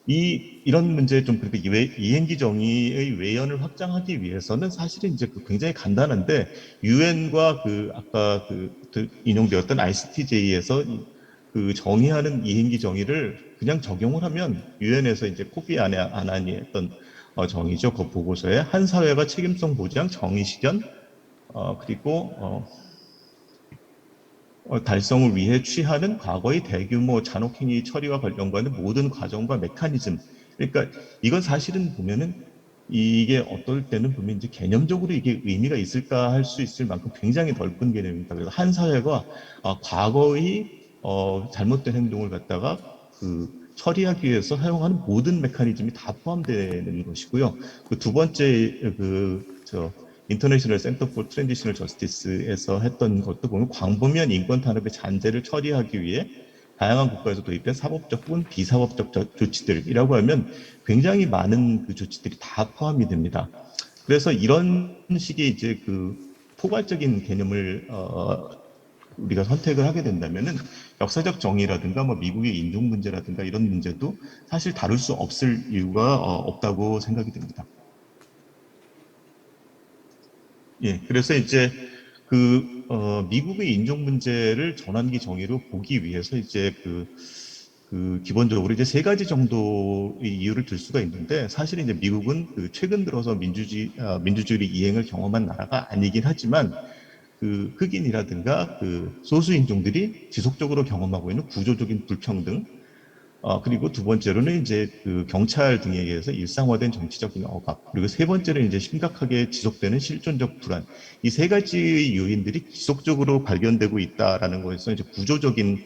이런 문제에 좀 그렇게 이행기 정의의 외연을 확장하기 위해서는 사실은 이제 굉장히 간단한데 유엔과 그 아까 그 인용되었던 ICTJ에서 그 정의하는 이행기 정의를 그냥 적용을 하면 유엔에서 이제 코피 아나니 했던 정의죠. 그 보고서에 한 사회가 책임성 보장, 정의 실현 그리고 달성을 위해 취하는 과거의 대규모 잔혹행위 처리와 관련과는 모든 과정과 메커니즘. 그러니까 이건 사실은 보면은 이게 어떨 때는 보면 이제 개념적으로 이게 의미가 있을까 할 수 있을 만큼 굉장히 넓은 개념입니다. 그래서 한 사회가 과거의 잘못된 행동을 갖다가 그 처리하기 위해서 사용하는 모든 메커니즘이 다 포함되는 것이고요. 그 두 번째 인터내셔널 센터 포 트랜지셔널 저스티스에서 했던 것도 보면 광범위한 인권 탄압의 잔재를 처리하기 위해 다양한 국가에서 도입된 사법적 혹은 비사법적 조치들이라고 하면 굉장히 많은 그 조치들이 다 포함이 됩니다. 그래서 이런 식의 이제 그 포괄적인 개념을 우리가 선택을 하게 된다면은 역사적 정의라든가 뭐 미국의 인종 문제라든가 이런 문제도 사실 다룰 수 없을 이유가 없다고 생각이 됩니다. 예, 그래서 이제 미국의 인종 문제를 전환기 정의로 보기 위해서 이제 기본적으로 이제 세 가지 정도의 이유를 들 수가 있는데 사실 이제 미국은 최근 들어서 민주주의 이행을 경험한 나라가 아니긴 하지만 흑인이라든가 소수 인종들이 지속적으로 경험하고 있는 구조적인 불평등 그리고 두 번째로는 이제 경찰 등에 의해서 일상화된 정치적인 억압, 그리고 세 번째는 이제 심각하게 지속되는 실존적 불안. 이 세 가지 요인들이 지속적으로 발견되고 있다라는 것에서 이제 구조적인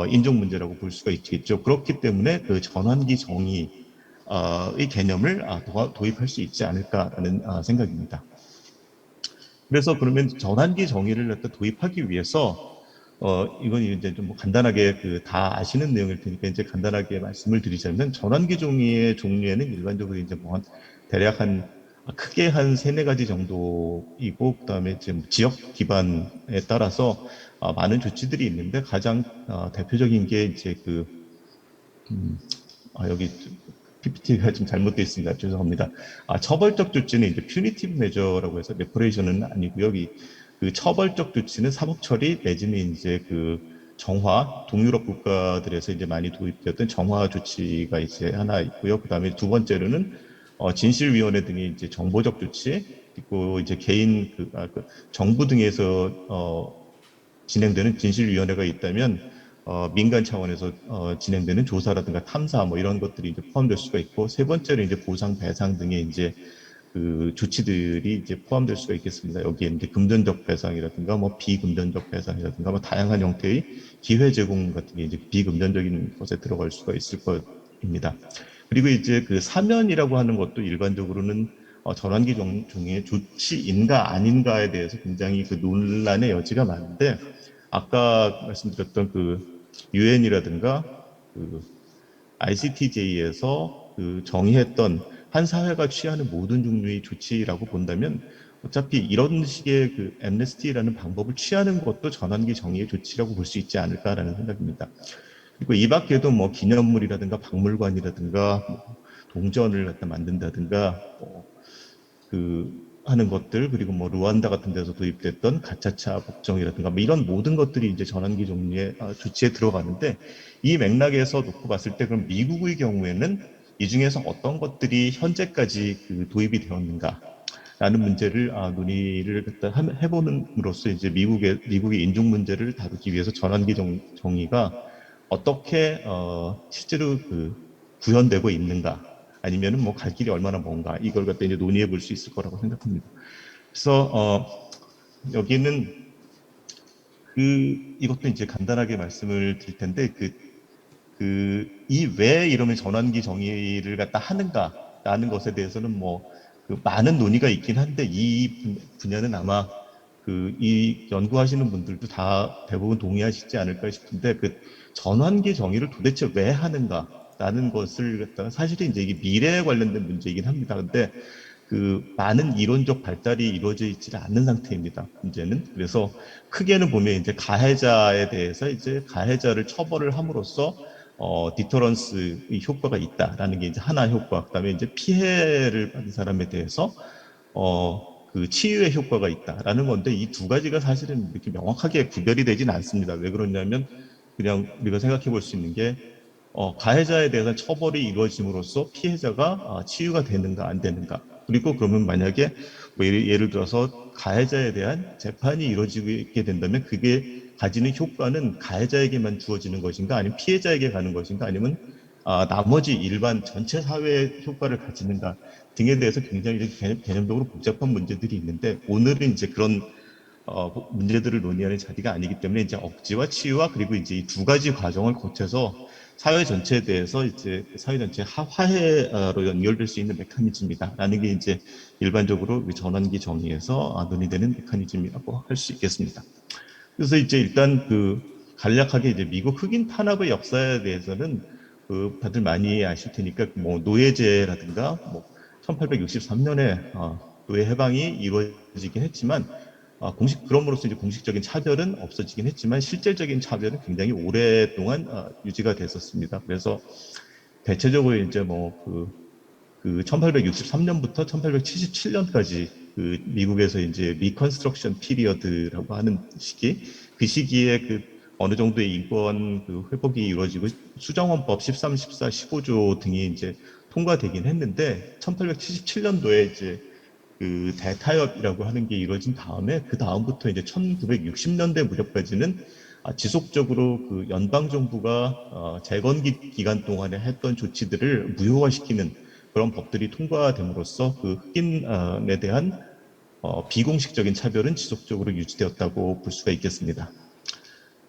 인종 문제라고 볼 수가 있겠죠. 그렇기 때문에 전환기 정의의 개념을 도입할 수 있지 않을까라는 생각입니다. 그래서 그러면 전환기 정의를 갖다 도입하기 위해서 이건 이제 좀 간단하게 다 아시는 내용일 테니까 이제 간단하게 말씀을 드리자면 전환기 정의의 종류에는 일반적으로 이제 대략 크게 한 세네 가지 정도이고 그다음에 이제 지역 기반에 따라서 많은 조치들이 있는데 가장 대표적인 게 이제 여기 PPT가 좀 잘못되어 있습니다. 죄송합니다. 처벌적 조치는 이제 퓨니티브 메저라고 해서 레퍼레이션은 아니고요. 여기 처벌적 조치는 사법 처리 내지는 이제 정화, 동유럽 국가들에서 이제 많이 도입되었던 정화 조치가 이제 하나 있고요. 그다음에 두 번째로는 진실위원회 등의 이제 정보적 조치, 그리고 이제 개인 정부 등에서 진행되는 진실위원회가 있다면 민간 차원에서 진행되는 조사라든가 탐사 뭐 이런 것들이 이제 포함될 수가 있고 세 번째는 이제 보상 배상 등의 이제 조치들이 이제 포함될 수가 있겠습니다. 여기에 이제 금전적 배상이라든가 뭐 비금전적 배상이라든가 뭐 다양한 형태의 기회 제공 같은 게 이제 비금전적인 것에 들어갈 수가 있을 것입니다. 그리고 이제 사면이라고 하는 것도 일반적으로는 전환기 종의 조치인가 아닌가에 대해서 굉장히 논란의 여지가 많은데 아까 말씀드렸던 유엔이라든가 ICTJ에서 정의했던 한 사회가 취하는 모든 종류의 조치라고 본다면 어차피 이런 식의 엠네스티라는 방법을 취하는 것도 전환기 정의의 조치라고 볼 수 있지 않을까라는 생각입니다. 그리고 이 밖에도 뭐 기념물이라든가 박물관이라든가 동전을 갖다 만든다든가 하는 것들, 그리고 뭐 루안다 같은 데서 도입됐던 가차차 법정이라든가 뭐 이런 모든 것들이 이제 전환기 종류의 조치에 들어가는데 이 맥락에서 놓고 봤을 때 그럼 미국의 경우에는 이 중에서 어떤 것들이 현재까지 그 도입이 되었는가라는 문제를 논의를 해보는으로써 이제 미국의 인종 문제를 다루기 위해서 전환기 정의가 어떻게 실제로 구현되고 있는가, 아니면은 뭐 갈 길이 얼마나 먼가, 이걸 갖다 이제 논의해 볼 수 있을 거라고 생각합니다. 그래서 여기는 이것도 이제 간단하게 말씀을 드릴 텐데 이 왜 이러면 전환기 정의를 갖다 하는가라는 것에 대해서는 뭐 많은 논의가 있긴 한데, 이 분야는 아마 이 연구하시는 분들도 다 대부분 동의하시지 않을까 싶은데, 전환기 정의를 도대체 왜 하는가라는 것을 갖다가 사실은 이제 이게 미래에 관련된 문제이긴 합니다. 근데 많은 이론적 발달이 이루어져 있지 않는 상태입니다. 문제는. 그래서 크게는 보면 이제 가해자에 대해서 이제 가해자를 처벌을 함으로써 디터런스의 효과가 있다라는 게 이제 하나 효과. 그다음에 이제 피해를 받은 사람에 대해서 치유의 효과가 있다라는 건데, 이 두 가지가 사실은 이렇게 명확하게 구별이 되지는 않습니다. 왜 그러냐면 그냥 우리가 생각해 볼 수 있는 게 가해자에 대해서 처벌이 이루어짐으로써 피해자가 치유가 되는가 안 되는가. 그리고 그러면 만약에 뭐 예를 들어서 가해자에 대한 재판이 이루어지게 된다면 그게 가지는 효과는 가해자에게만 주어지는 것인가, 아니면 피해자에게 가는 것인가, 아니면 나머지 일반 전체 사회의 효과를 가지는가 등에 대해서 굉장히 개념적으로 복잡한 문제들이 있는데, 오늘은 이제 그런 문제들을 논의하는 자리가 아니기 때문에 이제 억지와 치유와 그리고 이제 이 두 가지 과정을 거쳐서 사회 전체에 대해서 이제 사회 전체 화해로 연결될 수 있는 메커니즘이다라는 게 이제 일반적으로 전환기 정의에서 논의되는 메커니즘이라고 할 수 있겠습니다. 그래서 이제 일단 간략하게 이제 미국 흑인 탄압의 역사에 대해서는 다들 많이 아실 테니까, 뭐 노예제라든가 뭐 1863년에 노예 해방이 이루어지긴 했지만 그럼으로써 이제 공식적인 차별은 없어지긴 했지만 실질적인 차별은 굉장히 오랫동안 유지가 됐었습니다. 그래서 대체적으로 이제 뭐 1863년부터 1877년까지 미국에서 이제 리컨스트럭션 피리어드라고 하는 시기, 그 시기에 어느 정도의 인권 회복이 이루어지고 수정헌법 13, 14, 15조 등이 이제 통과되긴 했는데, 1877년도에 이제 대타협이라고 하는 게 이루어진 다음에 그 다음부터 이제 1960년대 무렵까지는 지속적으로 연방 정부가 재건기 기간 동안에 했던 조치들을 무효화시키는 그런 법들이 통과됨으로써 흑인에 대한 비공식적인 차별은 지속적으로 유지되었다고 볼 수가 있겠습니다.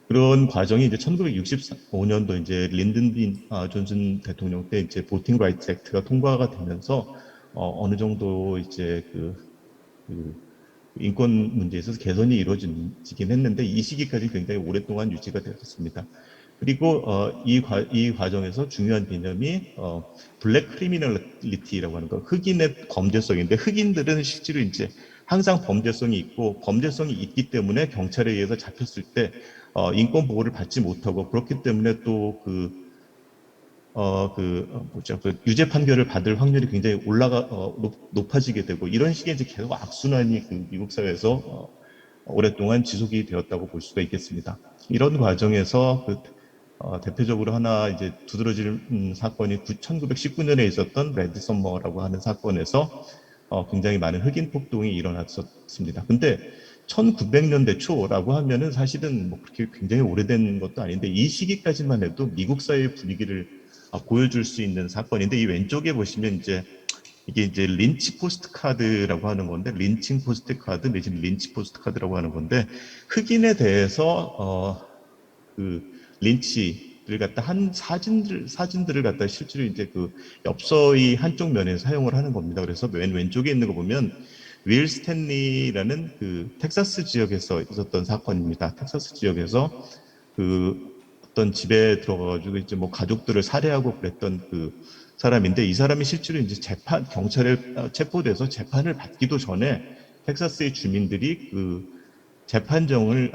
그런 과정이 이제 1965년도 이제 린든 B 존슨 대통령 때 이제 보팅 라이트 액트가 통과가 되면서 어느 정도 이제 인권 문제에 있어서 개선이 이루어지긴 했는데, 이 시기까지 굉장히 오랫동안 유지가 되었습니다. 그리고 이 과정에서 중요한 개념이 블랙 크리미널리티라고 하는 거, 흑인의 범죄성인데, 흑인들은 실제로 이제 항상 범죄성이 있고, 범죄성이 있기 때문에 경찰에 의해서 잡혔을 때 인권 보호를 받지 못하고, 그렇기 때문에 또 유죄 판결을 받을 확률이 굉장히 높아지게 되고, 이런 식의 이제 계속 악순환이 미국 사회에서 오랫동안 지속이 되었다고 볼 수가 있겠습니다. 이런 과정에서 대표적으로 하나 이제 두드러질 사건이 1919년에 있었던 레드 썸머라고 하는 사건에서 굉장히 많은 흑인 폭동이 일어났었습니다. 근데 1900년대 초라고 하면은 사실은 뭐 그렇게 굉장히 오래된 것도 아닌데, 이 시기까지만 해도 미국 사회의 분위기를 보여줄 수 있는 사건인데, 이 왼쪽에 보시면 이게 이제 린치 포스트 카드라고 하는 건데, 린칭 포스트 카드 내지는 린치 포스트 카드라고 하는 건데, 흑인에 대해서 린치를 갖다 한 사진들을 갖다 실제로 이제 엽서의 한쪽 면에 사용을 하는 겁니다. 그래서 맨 왼쪽에 있는 거 보면 윌 스탠리라는 텍사스 지역에서 있었던 사건입니다. 텍사스 지역에서 어떤 집에 들어가가지고 이제 뭐 가족들을 살해하고 그랬던 사람인데, 이 사람이 실제로 이제 경찰에 체포돼서 재판을 받기도 전에 텍사스의 주민들이 재판정을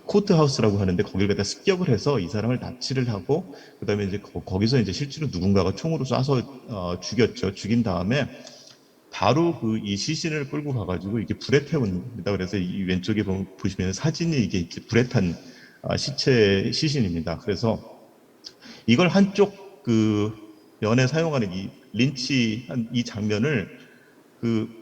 코트하우스라고 하는데, 거기를 갖다 습격을 해서 이 사람을 납치를 하고, 그다음에 이제 거기서 이제 실제로 누군가가 총으로 쏴서 죽였죠. 죽인 다음에 바로 이 시신을 끌고 가가지고 이게 불에 태웁니다. 그래서 이 왼쪽에 보시면 사진이 이게 불에 탄 시신입니다. 그래서 이걸 한쪽 면에 사용하는 이 린치한 이 장면을 그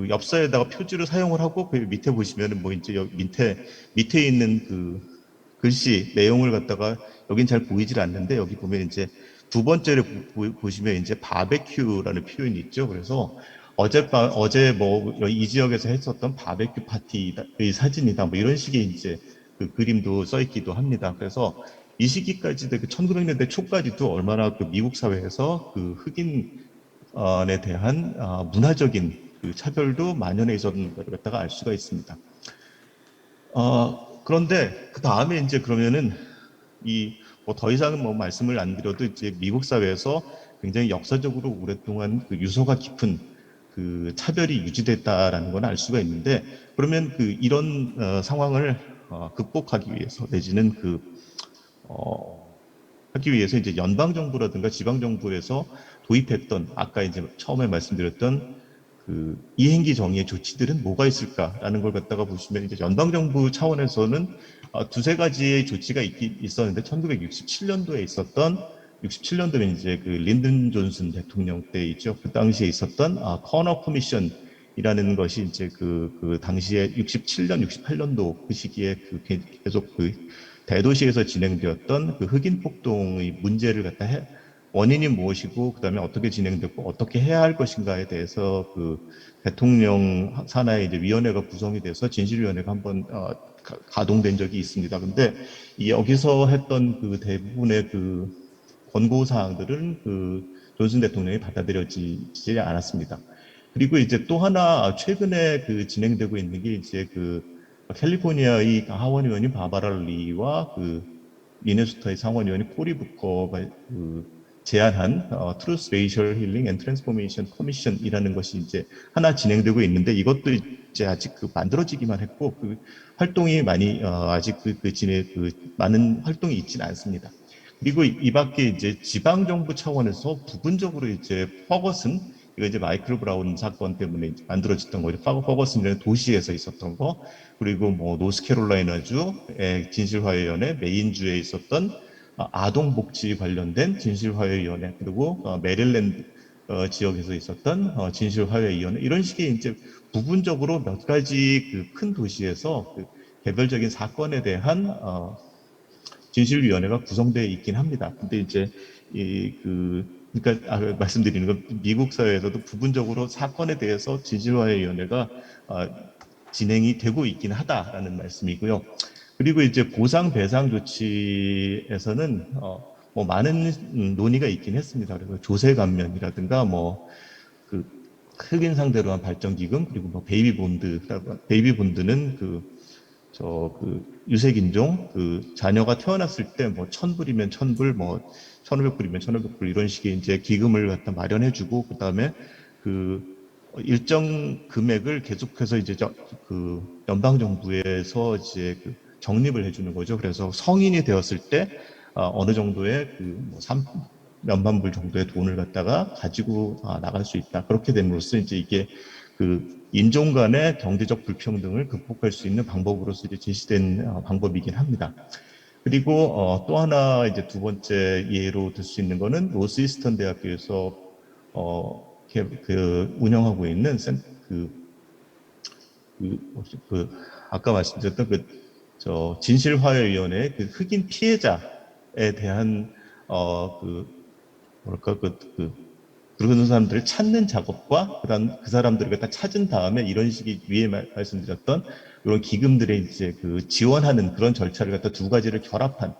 엽서에다가 표지로 사용을 하고 그 밑에 보시면은 뭐 이제 여기 밑에 있는 그 글씨 내용을 갖다가 여긴 잘 보이질 않는데 여기 보면 이제 두 번째를 보시면 이제 바베큐라는 표현이 있죠. 그래서 어제 뭐 이 지역에서 했었던 바베큐 파티의 사진이다. 뭐 이런 식의 이제 그 그림도 써 있기도 합니다. 그래서 이 시기까지도 그 1900년대 초까지도 얼마나 그 미국 사회에서 그 흑인에 대한 문화적인 그 차별도 만연해 있었는 걸 갖다가 알 수가 있습니다. 그런데 그 다음에 이제 그러면은 뭐 더 이상은 뭐 말씀을 안 드려도 이제 미국 사회에서 굉장히 역사적으로 오랫동안 그 유서가 깊은 그 차별이 유지됐다라는 건 알 수가 있는데 그러면 그 이런 상황을 극복하기 위해서 내지는 하기 위해서 이제 연방 정부라든가 지방 정부에서 도입했던 아까 이제 처음에 말씀드렸던 그 이행기 정의의 조치들은 뭐가 있을까라는 걸 갖다가 보시면 이제 연방 정부 차원에서는 두세 가지의 조치가 있었는데 1967년도에 있었던 67년도에 이제 그 린든 존슨 대통령 때 있죠. 그 당시에 있었던 커너 커미션이라는 것이 이제 그 당시에 67년, 68년도 그 시기에 그 계속 그 대도시에서 진행되었던 그 흑인 폭동의 문제를 갖다 원인이 무엇이고 그다음에 어떻게 진행됐고 어떻게 해야 할 것인가에 대해서 그 대통령 산하의 이제 위원회가 구성이 돼서 진실위원회가 한번 가동된 적이 있습니다. 근데 여기서 했던 그 대부분의 그 권고 사항들은 그 존슨 대통령이 받아들여지지 않았습니다. 그리고 이제 또 하나 최근에 그 진행되고 있는 게 이제 그 캘리포니아의 하원 의원인 바바라 리와 그 미네소타의 상원 의원인 코리 부커가 그 제안한 Truth, Racial Healing and Transformation Commission이라는 것이 이제 하나 진행되고 있는데 이것도 이제 아직 그 만들어지기만 했고 그 활동이 많이 아직 많은 활동이 있지는 않습니다. 그리고 이 밖에 이제 지방 정부 차원에서 부분적으로 이제 퍼거슨 이거 이제 마이클 브라운 사건 때문에 만들어졌던 거죠. 퍼거슨이라는 도시에서 있었던 거 그리고 뭐 노스캐롤라이나주의 진실화해위원회 메인주에 있었던 아동복지 관련된 진실화해위원회 그리고 메릴랜드 지역에서 있었던 진실화해위원회 이런 식의 이제 부분적으로 몇 가지 그 큰 도시에서 그 개별적인 사건에 대한 진실위원회가 구성되어 있긴 합니다. 근데 이제 그러니까 말씀드리는 건 미국 사회에서도 부분적으로 사건에 대해서 진실화해위원회가 진행이 되고 있긴 하다라는 말씀이고요. 그리고 이제 보상 배상 조치에서는 뭐 많은 논의가 있긴 했습니다. 그리고 조세 감면이라든가 뭐 그 흑인 상대로 한 발전 기금 그리고 뭐 베이비본드는 그 유색인종 그 자녀가 태어났을 때 뭐 1,000불이면 1,000불 뭐 1,500불이면 1,500불 이런 식의 이제 기금을 갖다 마련해주고 그 다음에 그 일정 금액을 계속해서 이제 그 연방 정부에서 이제 그 적립을 해주는 거죠. 그래서 성인이 되었을 때 어느 정도의 그뭐 몇만 불 정도의 돈을 갖다가 가지고 나갈 수 있다. 그렇게 됨으로써 이제 이게 그 인종 간의 경제적 불평등을 극복할 수 있는 방법으로서 이제 제시된 방법이긴 합니다. 그리고 또 하나 이제 두 번째 예로 들 수 있는 거는 노스이스턴 대학교에서 운영하고 있는 아까 말씀드렸던 진실화해위원회 그 흑인 피해자에 대한 그런 사람들을 찾는 작업과 그 사람들을 갖다 찾은 다음에 이런 식의 위에 말씀드렸던 이런 기금들의 이제 그 지원하는 그런 절차를 갖다 두 가지를 결합한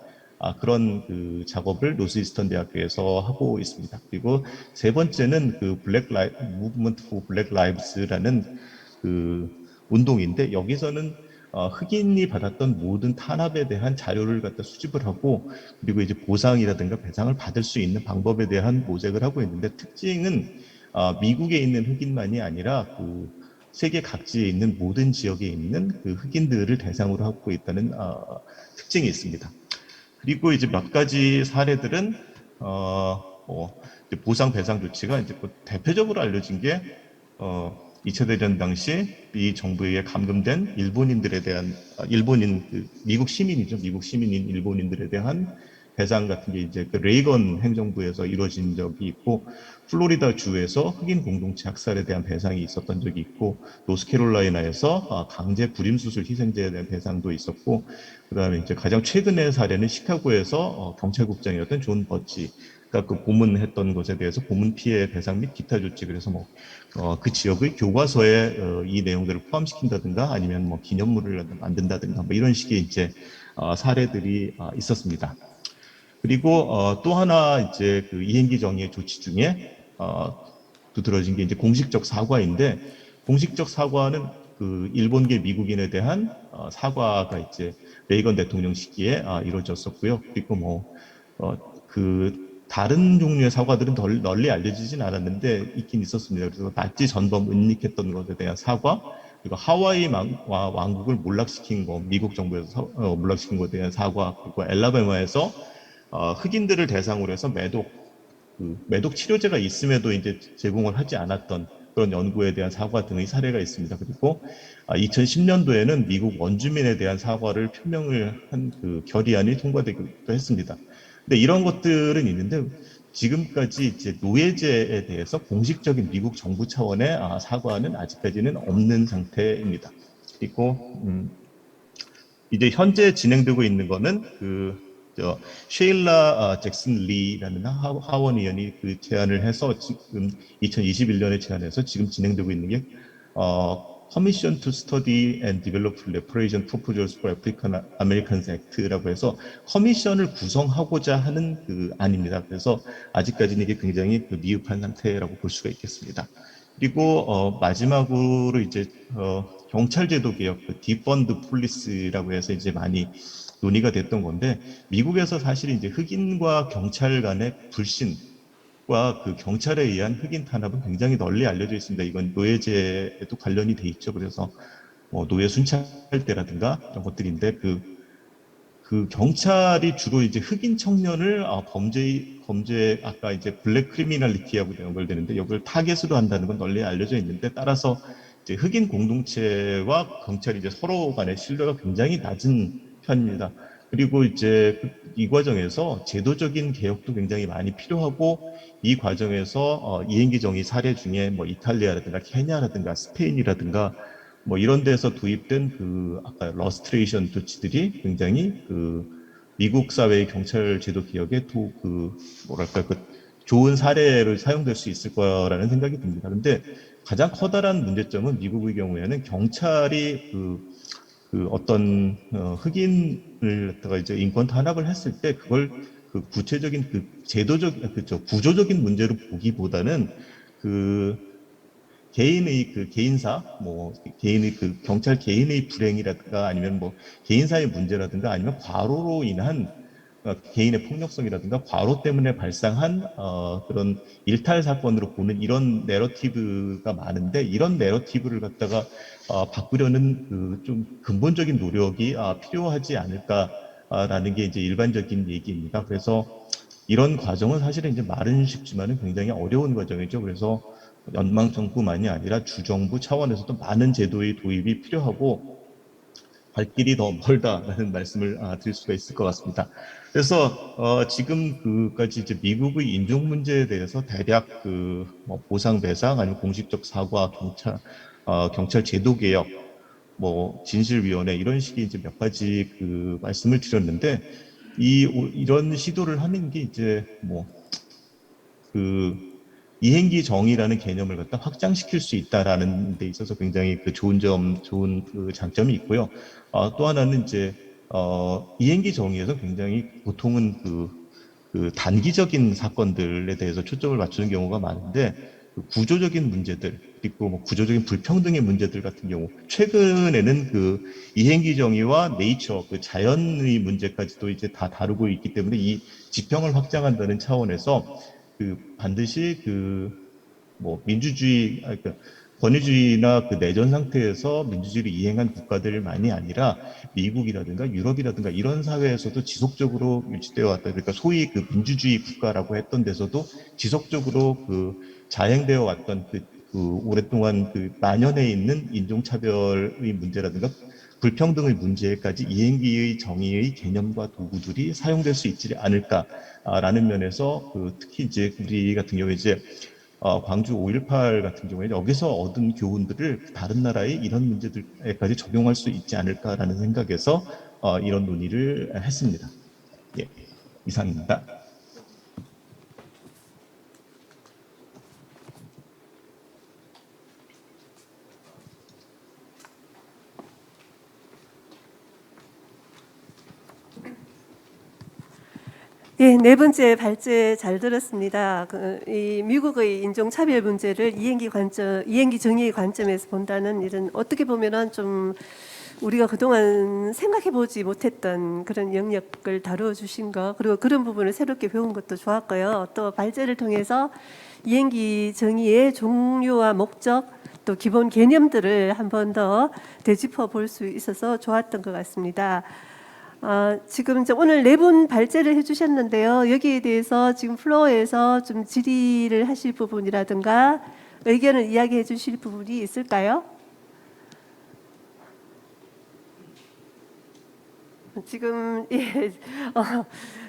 그런 그 작업을 노스이스턴 대학교에서 하고 있습니다. 그리고 세 번째는 그 무브먼트 포 블랙 라이브스라는 그 운동인데 여기서는 흑인이 받았던 모든 탄압에 대한 자료를 갖다 수집을 하고 그리고 이제 보상이라든가 배상을 받을 수 있는 방법에 대한 모색을 하고 있는데 특징은 미국에 있는 흑인만이 아니라 그 세계 각지에 있는 모든 지역에 있는 그 흑인들을 대상으로 하고 있다는 특징이 있습니다. 그리고 이제 몇 가지 사례들은 이제 보상 배상 조치가 이제 대표적으로 알려진 게 2차 대전 당시 미 정부에 의해 감금된 일본인들에 대한 미국 시민이죠. 미국 시민인 일본인들에 대한 배상 같은 게 이제 그 레이건 행정부에서 이루어진 적이 있고, 플로리다 주에서 흑인 공동체 학살에 대한 배상이 있었던 적이 있고, 노스캐롤라이나에서 강제 불임수술 희생자에 대한 배상도 있었고, 그다음에 이제 가장 최근의 사례는 시카고에서 경찰국장이었던 존 버치가 그 고문했던 것에 대해서 고문 피해 배상 및 기타 조치, 그래서 뭐 그 지역의 교과서에 이 내용들을 포함시킨다든가 아니면 뭐 기념물을 만든다든가 뭐 이런 식의 이제 사례들이 있었습니다. 그리고 또 하나 이제 그 이행기 정의의 조치 중에 두드러진 게 이제 공식적 사과인데, 공식적 사과는 그 일본계 미국인에 대한 사과가 이제 레이건 대통령 시기에 이루어졌었고요. 그리고 뭐 그 다른 종류의 사과들은 널리 알려지진 않았는데 있긴 있었습니다. 그래서 나치 전범 은닉했던 것에 대한 사과, 그리고 하와이 왕국을 몰락시킨 거, 미국 정부에서 몰락시킨 것에 대한 사과, 그리고 엘라베마에서 흑인들을 대상으로 해서 매독 치료제가 있음에도 이제 제공을 하지 않았던 그런 연구에 대한 사과 등의 사례가 있습니다. 그리고 2010년도에는 미국 원주민에 대한 사과를 표명을 한 그 결의안이 통과되기도 했습니다. 근데 이런 것들은 있는데 지금까지 이제 노예제에 대해서 공식적인 미국 정부 차원의 사과는 아직까지는 없는 상태입니다. 그리고 이제 현재 진행되고 있는 거는 쉐일라 잭슨 리라는 하원 의원이 그 제안을 해서 지금 2021년에 제안해서 지금 진행되고 있는 게 Commission to Study and Develop Reparation Proposals for African Americans Act라고 해서 커미션을 구성하고자 하는 그 안입니다. 그래서 아직까지는 이게 굉장히 미흡한 상태라고 볼 수가 있겠습니다. 그리고 마지막으로 이제 경찰제도 개혁, 디펀드 폴리스라고 해서 이제 많이 논의가 됐던 건데, 미국에서 사실 이제 흑인과 경찰 간의 불신과 그 경찰에 의한 흑인 탄압은 굉장히 널리 알려져 있습니다. 이건 노예제에도 관련이 돼 있죠. 그래서 뭐 노예 순찰대라든가 이런 것들인데 그 경찰이 주로 이제 흑인 청년을 범죄 아까 이제 블랙 크리미널리티하고 연결되는데 이걸 타겟으로 한다는 건 널리 알려져 있는데, 따라서 이제 흑인 공동체와 경찰이 이제 서로 간의 신뢰가 굉장히 낮은 편입니다. 그리고 이제 이 과정에서 제도적인 개혁도 굉장히 많이 필요하고, 이 과정에서 이행기 정의 사례 중에 뭐 이탈리아라든가 케냐라든가 스페인이라든가 뭐 이런 데서 도입된 그 아까 러스트레이션 조치들이 굉장히 그 미국 사회의 경찰 제도 개혁에 좋은 사례를 사용될 수 있을 거라는 생각이 듭니다. 근데 가장 커다란 문제점은 미국의 경우에는 경찰이 어떤 흑인을 갖다가 이제 인권 탄압을 했을 때 그걸 그 구체적인 구조적인 문제로 보기보다는 개인의 개인사, 뭐 개인의 경찰 개인의 불행이라든가 아니면 뭐 개인사의 문제라든가 아니면 과로로 인한 개인의 폭력성이라든가 과로 때문에 발생한 그런 일탈 사건으로 보는 이런 내러티브가 많은데, 이런 내러티브를 갖다가 바꾸려는 좀 근본적인 노력이 필요하지 않을까라는 게 이제 일반적인 얘기입니다. 그래서 이런 과정은 사실은 이제 말은 쉽지만은 굉장히 어려운 과정이죠. 그래서 연방 정부만이 아니라 주정부 차원에서도 많은 제도의 도입이 필요하고 갈 길이 더 멀다라는 말씀을 드릴 수가 있을 것 같습니다. 그래서 지금까지 이제 미국의 인종 문제에 대해서 대략 뭐 보상 배상 아니면 공식적 사과, 경찰 제도 개혁, 뭐 진실위원회 이런 식의 이제 몇 가지 말씀을 드렸는데, 이런 시도를 하는 게 이제 뭐 이행기 정의라는 개념을 갖다 확장시킬 수 있다라는 데 있어서 굉장히 좋은 장점이 있고요. 또 하나는 이제 이행기 정의에서 굉장히 보통은 단기적인 사건들에 대해서 초점을 맞추는 경우가 많은데, 구조적인 문제들 그리고 뭐 구조적인 불평등의 문제들 같은 경우, 최근에는 이행기 정의와 네이처 자연의 문제까지도 이제 다 다루고 있기 때문에 이 지평을 확장한다는 차원에서 반드시 뭐 민주주의, 그러니까 권위주의나 내전 상태에서 민주주의를 이행한 국가들만이 아니라 미국이라든가 유럽이라든가 이런 사회에서도 지속적으로 유지되어 왔다. 그러니까 소위 민주주의 국가라고 했던 데서도 지속적으로 자행되어 왔던 오랫동안 만연해 있는 인종차별의 문제라든가 불평등의 문제까지 이행기의 정의의 개념과 도구들이 사용될 수 있지 않을까라는 면에서 특히 이제 우리 같은 경우에 이제 광주 5.18 같은 경우에 여기서 얻은 교훈들을 다른 나라의 이런 문제들까지 적용할 수 있지 않을까라는 생각에서 이런 논의를 했습니다. 예, 이상입니다. 예, 네 번째 발제 잘 들었습니다. 이 미국의 인종차별 문제를 이행기 정의의 관점에서 본다는 일은 어떻게 보면은 좀 우리가 그동안 생각해보지 못했던 그런 영역을 다루어주신 거, 그리고 그런 부분을 새롭게 배운 것도 좋았고요. 또 발제를 통해서 이행기 정의의 종류와 목적, 또 기본 개념들을 한 번 더 되짚어 볼 수 있어서 좋았던 것 같습니다. 지금 이제 오늘 네 분 발제를 해주셨는데요. 여기에 대해서 지금 플로어에서 좀 질의를 하실 부분이라든가 의견을 이야기해 주실 부분이 있을까요? 지금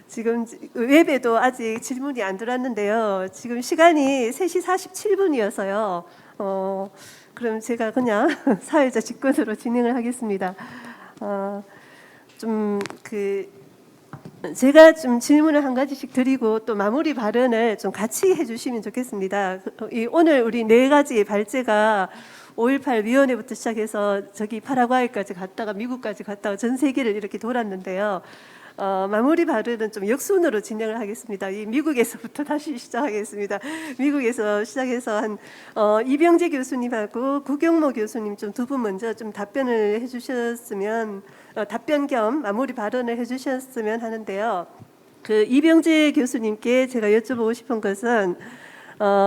지금 웹에도 아직 질문이 안 들어왔는데요. 지금 시간이 3시 47분이어서요. 그럼 제가 그냥 사회자 직권으로 진행을 하겠습니다. 제가 좀 질문을 한 가지씩 드리고 또 마무리 발언을 좀 같이 해주시면 좋겠습니다. 오늘 우리 네 가지 발제가 5.18 위원회부터 시작해서 저기 파라과이까지 갔다가 미국까지 갔다가 전 세계를 이렇게 돌았는데요. 마무리 발언은 좀 역순으로 진행을 하겠습니다. 이 미국에서부터 다시 시작하겠습니다. 미국에서 시작해서 이병재 교수님하고 구경모 교수님 좀 두 분 먼저 좀 답변을 해주셨으면 답변 겸 마무리 발언을 해주셨으면 하는데요. 이병재 교수님께 제가 여쭤보고 싶은 것은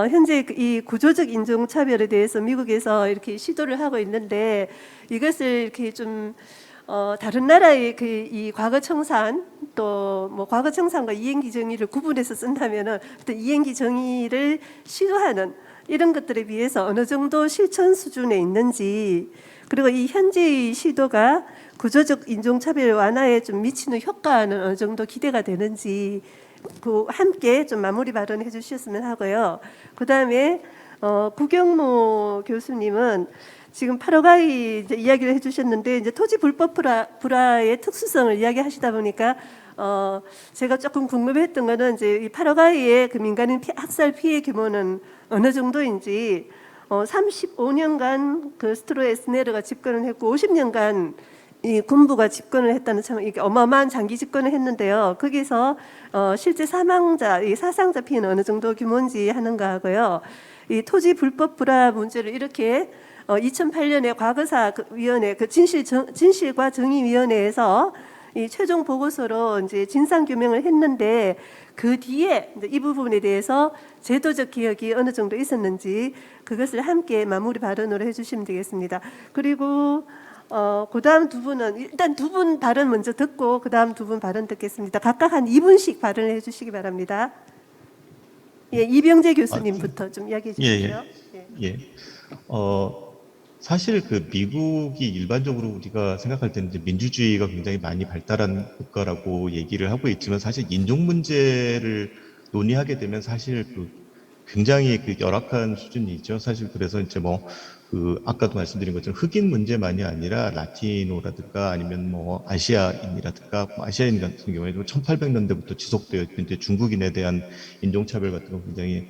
현재 이 구조적 인종차별에 대해서 미국에서 이렇게 시도를 하고 있는데 이것을 이렇게 좀 다른 나라의 이 과거 청산 또 뭐 과거 청산과 이행기 정의를 구분해서 쓴다면은 어떤 이행기 정의를 시도하는 이런 것들에 비해서 어느 정도 실천 수준에 있는지, 그리고 이 현재의 시도가 구조적 인종차별 완화에 좀 미치는 효과는 어느 정도 기대가 되는지 함께 좀 마무리 발언해 주셨으면 하고요. 그다음에 구경모 교수님은 지금 파라과이 이야기를 해주셨는데 이제 토지 불법 불화의 특수성을 이야기하시다 보니까 제가 조금 궁금했던 거는 이제 이 파라과이의 그 민간인 학살 피해 규모는 어느 정도인지 35년간 그 스트로에스네르가 집권을 했고 50년간 이 군부가 집권을 했다는 참 이게 어마어마한 장기 집권을 했는데요. 거기서 실제 사망자, 이 사상자 피해는 어느 정도 규모인지 하는가 하고요. 이 토지 불법 불화 문제를 이렇게 2008년에 과거사위원회 진실과 정의위원회에서 이 최종 보고서로 이제 진상 규명을 했는데 그 뒤에 이 부분에 대해서 제도적 개혁이 어느 정도 있었는지 그것을 함께 마무리 발언으로 해주시면 되겠습니다. 그리고 그다음 두 분은 일단 두 분 발언 먼저 듣고 그다음 두 분 발언 듣겠습니다. 각각 한 2분씩 발언을 해주시기 바랍니다. 예, 이병재 교수님부터 좀 이야기해 주시죠. 예. 사실 그 미국이 일반적으로 우리가 생각할 때는 이제 민주주의가 굉장히 많이 발달한 국가라고 얘기를 하고 있지만 사실 인종 문제를 논의하게 되면 사실 굉장히 열악한 수준이죠. 사실 그래서 이제 아까도 말씀드린 것처럼 흑인 문제만이 아니라 라티노라든가 아니면 아시아인이라든가 아시아인 같은 경우에도 1800년대부터 지속되어 있던 이제 중국인에 대한 인종차별 같은 건 굉장히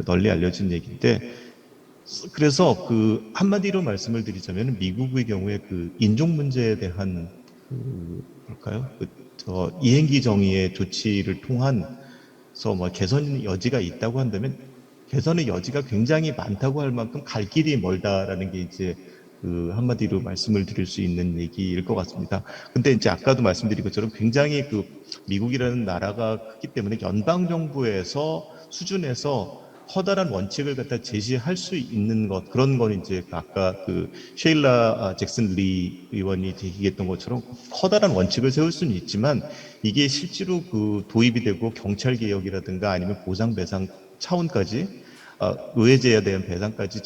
널리 알려진 얘기인데, 그래서 한마디로 말씀을 드리자면 미국의 경우에 인종 문제에 대한 이행기 정의의 조치를 통해서 개선 여지가 있다고 한다면 개선의 여지가 굉장히 많다고 할 만큼 갈 길이 멀다라는 게 이제 한마디로 말씀을 드릴 수 있는 얘기일 것 같습니다. 근데 이제 아까도 말씀드린 것처럼 굉장히 미국이라는 나라가 크기 때문에 연방 정부에서 수준에서 커다란 원칙을 갖다 제시할 수 있는 그런 건 이제 아까 셰일라 잭슨 리 의원이 얘기했던 것처럼 커다란 원칙을 세울 수는 있지만 이게 실제로 도입이 되고 경찰 개혁이라든가 아니면 보상 배상 차원까지 노예제에 대한 배상까지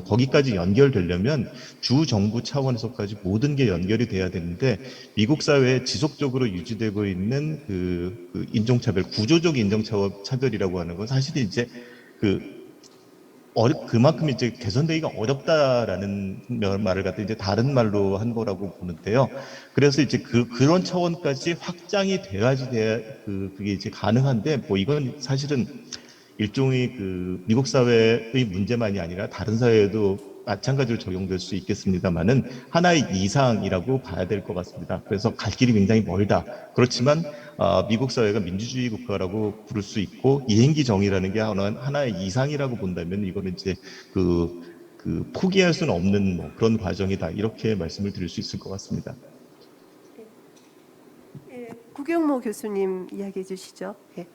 거기까지 연결되려면 주 정부 차원에서까지 모든 게 연결이 돼야 되는데 미국 사회에 지속적으로 유지되고 있는 그 인종차별, 구조적 인종차별이라고 하는 건 사실 이제 그만큼 이제 개선되기가 어렵다라는 말을 갖다 이제 다른 말로 한 거라고 보는데요. 그래서 이제 그런 차원까지 확장이 돼야지 그게 이제 가능한데 뭐 이건 사실은 일종의 미국 사회의 문제만이 아니라 다른 사회에도 마찬가지로 적용될 수 있겠습니다만은 하나의 이상이라고 봐야 될 것 같습니다. 그래서 갈 길이 굉장히 멀다. 그렇지만 미국 사회가 민주주의 국가라고 부를 수 있고 이행기 정의라는 게 하나의 이상이라고 본다면 이거는 이제 포기할 수는 없는 뭐 그런 과정이다. 이렇게 말씀을 드릴 수 있을 것 같습니다. 예, 구경모 교수님 이야기해 주시죠. 예.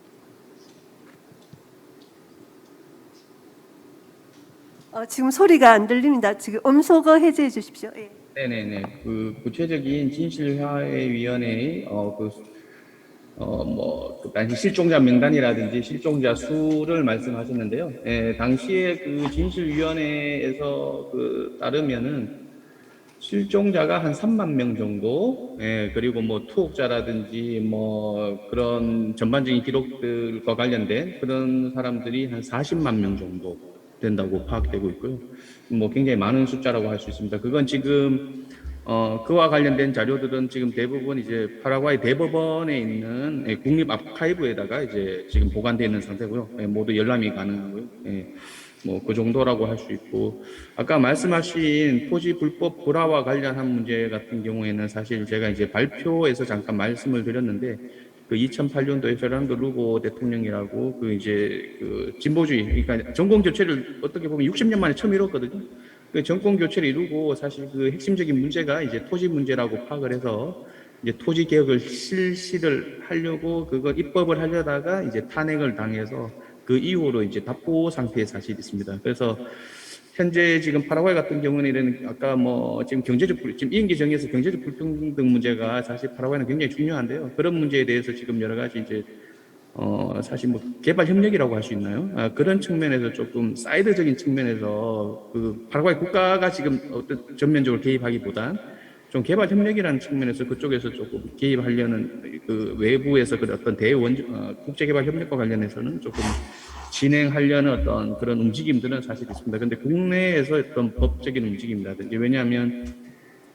지금 소리가 안 들립니다. 지금 음소거 해제해 주십시오. 예. 네네네. 그 구체적인 진실화해위원회의 당시 실종자 명단이라든지 실종자 수를 말씀하셨는데요. 예, 당시에 그 진실위원회에서 따르면은 실종자가 한 3만 명 정도, 예, 그리고 뭐 투옥자라든지 뭐 그런 전반적인 기록들과 관련된 그런 사람들이 한 40만 명 정도 된다고 파악되고 있고요. 뭐 굉장히 많은 숫자라고 할 수 있습니다. 그건 지금 그와 관련된 자료들은 지금 대부분 이제 파라과이 대법원에 있는 국립 아카이브에다가 이제 지금 보관되어 있는 상태고요. 예, 모두 열람이 가능하고요. 예, 뭐 그 정도라고 할 수 있고, 아까 말씀하신 토지 불법 불화와 관련한 문제 같은 경우에는 사실 제가 이제 발표에서 잠깐 말씀을 드렸는데, 그 2008년도에 페르난도 루고 대통령이라고 진보주의, 그러니까 정권 교체를 어떻게 보면 60년 만에 처음 이뤘거든요. 그 정권 교체를 이루고 사실 그 핵심적인 문제가 이제 토지 문제라고 파악을 해서 이제 토지 개혁을 실시를 하려고 그걸 입법을 하려다가 이제 탄핵을 당해서 그 이후로 이제 답보 상태에 사실 있습니다. 그래서 현재 지금 파라과이 같은 경우는 아까 뭐 지금 지금 이행기 정의에서 경제적 불평등 문제가 사실 파라과이는 굉장히 중요한데요. 그런 문제에 대해서 지금 여러 가지 이제 사실 뭐 개발 협력이라고 할 수 있나요? 그런 측면에서 조금 사이드적인 측면에서 그 파라과이 국가가 지금 어떤 전면적으로 개입하기보단 좀 개발 협력이라는 측면에서 그쪽에서 조금 개입하려는 그 외부에서 그 어떤 국제 개발 협력과 관련해서는 조금 진행하려는 어떤 그런 움직임들은 사실 있습니다. 근데 국내에서 어떤 법적인 움직임이라든지, 왜냐하면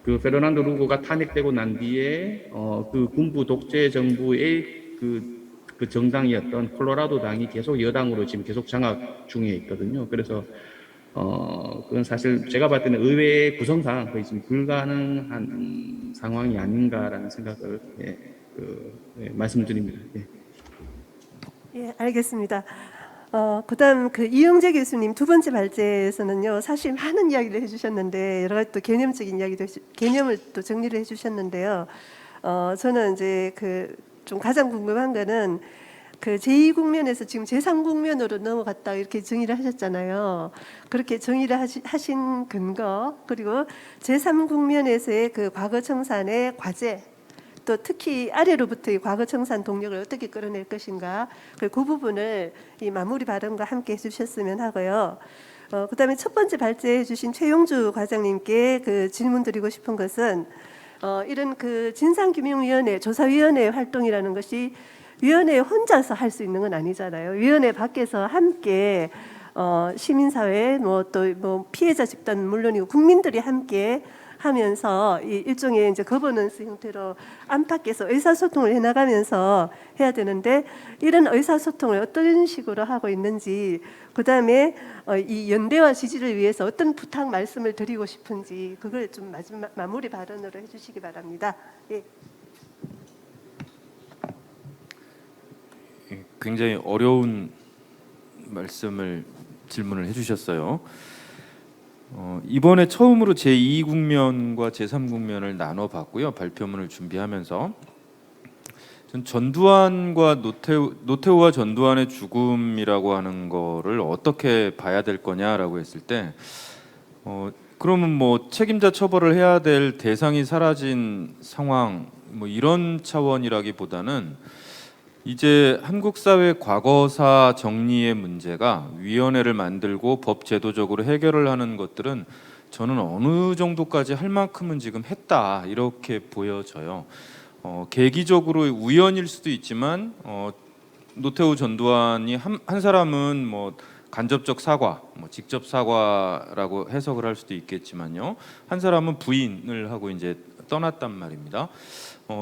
그 페르난도 루고가 탄핵되고 난 뒤에 그 군부 독재 정부의 그 정당이었던 콜로라도 당이 계속 여당으로 지금 계속 장악 중에 있거든요. 그래서 그건 사실 제가 봤을 때는 의회 구성상 거의 지금 불가능한 상황이 아닌가라는 생각을 말씀드립니다. 예. 예, 알겠습니다. 그다음 이영재 교수님 두 번째 발제에서는요, 사실 많은 이야기를 해주셨는데 여러 가지 또 개념적인 개념을 또 정리를 해주셨는데요. 저는 이제 좀 가장 궁금한 거는 제2국면에서 지금 제3국면으로 넘어갔다 이렇게 정의를 하셨잖아요. 그렇게 정의를 하신 근거, 그리고 제3국면에서의 그 과거 청산의 과제, 또 특히 아래로부터의 과거 청산 동력을 어떻게 끌어낼 것인가, 그 부분을 이 마무리 발언과 함께 해주셨으면 하고요. 그다음에 첫 번째 발제해 주신 최용주 과장님께 질문 드리고 싶은 것은 이런 진상규명위원회, 조사위원회 활동이라는 것이 위원회 혼자서 할 수 있는 건 아니잖아요. 위원회 밖에서 함께 시민사회, 또 피해자 집단 물론이고 국민들이 함께 하면서 이 일종의 이제 거버넌스 형태로 안팎에서 의사소통을 해나가면서 해야 되는데, 이런 의사소통을 어떤 식으로 하고 있는지, 그다음에 이 연대와 지지를 위해서 어떤 부탁 말씀을 드리고 싶은지, 그걸 좀 마지막 마무리 발언으로 해주시기 바랍니다. 예. 굉장히 어려운 질문을 해주셨어요. 이번에 처음으로 제2국면과 제3국면을 나눠봤고요. 발표문을 준비하면서 전 전두환과 노태우와 전두환의 죽음이라고 하는 거를 어떻게 봐야 될 거냐라고 했을 때 그러면 뭐 책임자 처벌을 해야 될 대상이 사라진 상황, 뭐 이런 차원이라기보다는 이제 한국 사회 과거사 정리의 문제가 위원회를 만들고 법 제도적으로 해결을 하는 것들은 저는 어느 정도까지 할 만큼은 지금 했다 이렇게 보여져요. 계기적으로 우연일 수도 있지만 노태우 전두환이 한 사람은 뭐 간접적 사과, 뭐 직접 사과라고 해석을 할 수도 있겠지만요. 한 사람은 부인을 하고 이제 떠났단 말입니다.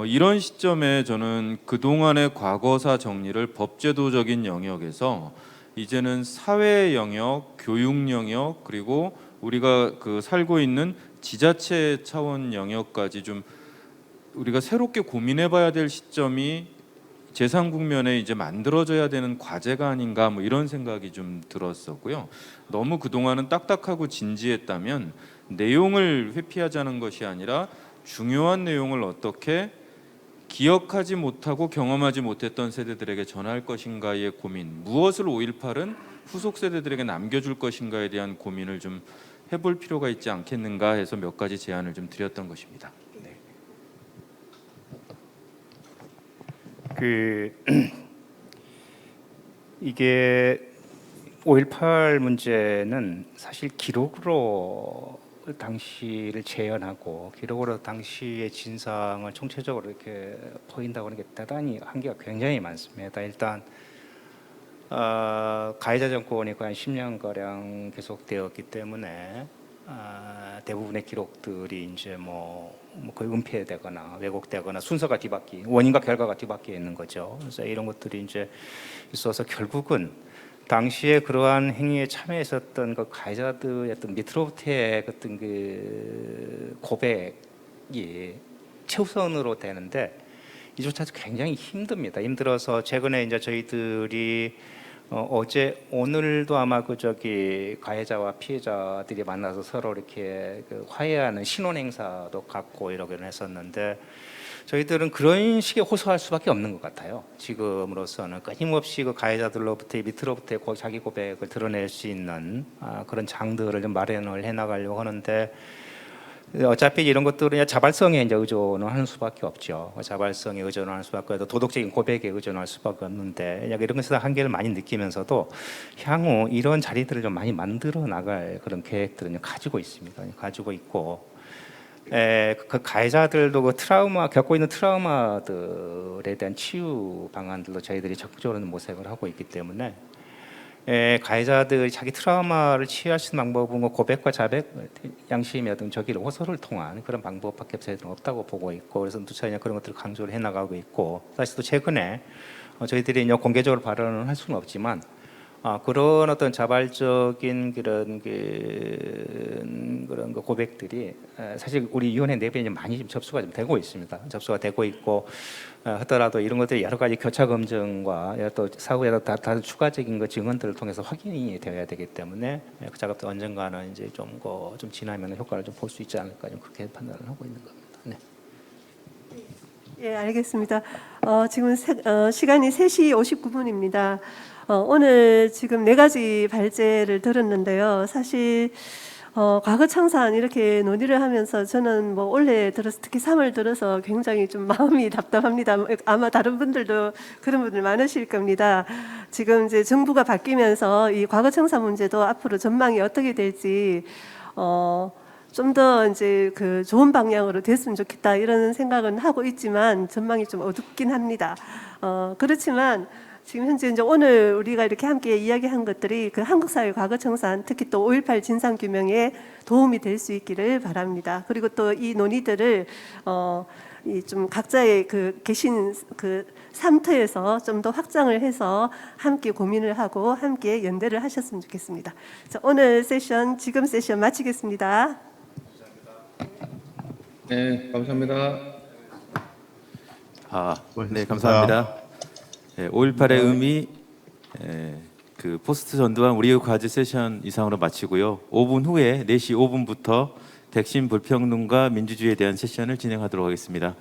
이런 시점에 저는 그동안의 과거사 정리를 법제도적인 영역에서 이제는 사회 영역, 교육 영역, 그리고 우리가 살고 있는 지자체 차원 영역까지 좀 우리가 새롭게 고민해봐야 될 시점이 제3국면에 이제 만들어져야 되는 과제가 아닌가 뭐 이런 생각이 좀 들었었고요. 너무 그동안은 딱딱하고 진지했다면 내용을 회피하자는 것이 아니라 중요한 내용을 어떻게 기억하지 못하고 경험하지 못했던 세대들에게 전할 것인가의 고민, 무엇을 5.18은 후속 세대들에게 남겨줄 것인가에 대한 고민을 좀 해볼 필요가 있지 않겠는가 해서 몇 가지 제안을 좀 드렸던 것입니다. 이게 5.18 문제는 사실 기록으로 당시를 재현하고 기록으로 당시의 진상을 총체적으로 이렇게 보인다고 하는 게 대단히 한계가 굉장히 많습니다. 일단 가해자 정권이 거의 한 10년 가량 계속되었기 때문에 대부분의 기록들이 이제 뭐 거의 은폐되거나 왜곡되거나 순서가 뒤바뀌, 원인과 결과가 뒤바뀌어 있는 거죠. 그래서 이런 것들이 이제 있어서 결국은 당시에 그러한 행위에 참여했었던 그 가해자들의 어떤 밑으로부터의 어떤 그 고백이 최우선으로 되는데 이조차도 굉장히 힘듭니다. 힘들어서 최근에 이제 저희들이 어제 오늘도 아마 가해자와 피해자들이 만나서 서로 이렇게 화해하는 신원 행사도 갖고 이러기는 했었는데 저희들은 그런 식의 호소할 수밖에 없는 것 같아요. 지금으로서는 끊임없이 가해자들로부터 밑으로부터 자기 고백을 드러낼 수 있는 그런 장들을 좀 마련을 해나가려고 하는데 어차피 이런 것들은 자발성에 이제 의존을 하는 수밖에 없죠. 자발성에 의존하는 수밖에 없고 도덕적인 고백에 의존할 수밖에 없는데 이런 것에서 한계를 많이 느끼면서도 향후 이런 자리들을 좀 많이 만들어 나갈 그런 계획들은 가지고 있습니다. 가지고 있고 그 가해자들도 겪고 있는 트라우마들에 대한 치유 방안들도 저희들이 적극적으로 모색을 하고 있기 때문에 가해자들이 자기 트라우마를 치유할 수 있는 방법은 고백과 자백, 양심의 저기를 호소를 통한 그런 방법밖에 저희들은 없다고 보고 있고 그래서 누차 그런 것들을 강조를 해나가고 있고 사실 또 최근에 저희들이 공개적으로 발언을 할 수는 없지만 그런 어떤 자발적인 그런 고백들이 사실 우리 위원회 내부에 많이 좀 접수가 좀 되고 있습니다. 접수가 되고 있고 하더라도 이런 것들이 여러 가지 교차 검증과 또 사후에 다른 추가적인 증언들을 통해서 확인이 되어야 되기 때문에 그 작업도 언젠가는 이제 좀 지나면 효과를 좀 볼 수 있지 않을까 좀 그렇게 판단을 하고 있는 겁니다. 네. 예, 알겠습니다. 지금 시간이 3시 59분입니다. 오늘 지금 4가지 발제를 들었는데요. 사실 과거 청산 이렇게 논의를 하면서 저는 올해 들어서 특히 3월 들어서 굉장히 좀 마음이 답답합니다. 아마 다른 분들도 그런 분들 많으실 겁니다. 지금 이제 정부가 바뀌면서 이 과거 청산 문제도 앞으로 전망이 어떻게 될지 좀 더 이제 좋은 방향으로 됐으면 좋겠다 이런 생각은 하고 있지만 전망이 좀 어둡긴 합니다. 그렇지만 지금 현재 이제 오늘 우리가 이렇게 함께 이야기한 것들이 한국 사회 과거 청산 특히 또 5.18 진상 규명에 도움이 될 수 있기를 바랍니다. 그리고 또 이 논의들을 좀 각자의 계신 삼터에서 좀 더 확장을 해서 함께 고민을 하고 함께 연대를 하셨으면 좋겠습니다. 자, 오늘 세션 지금 세션 마치겠습니다. 네, 감사합니다. 네, 감사합니다. 5.18의 의미 포스트 전두환 우리의 과제 세션 이상으로 마치고요. 5분 후에 4시 5분부터 백신 불평등과 민주주의에 대한 세션을 진행하도록 하겠습니다.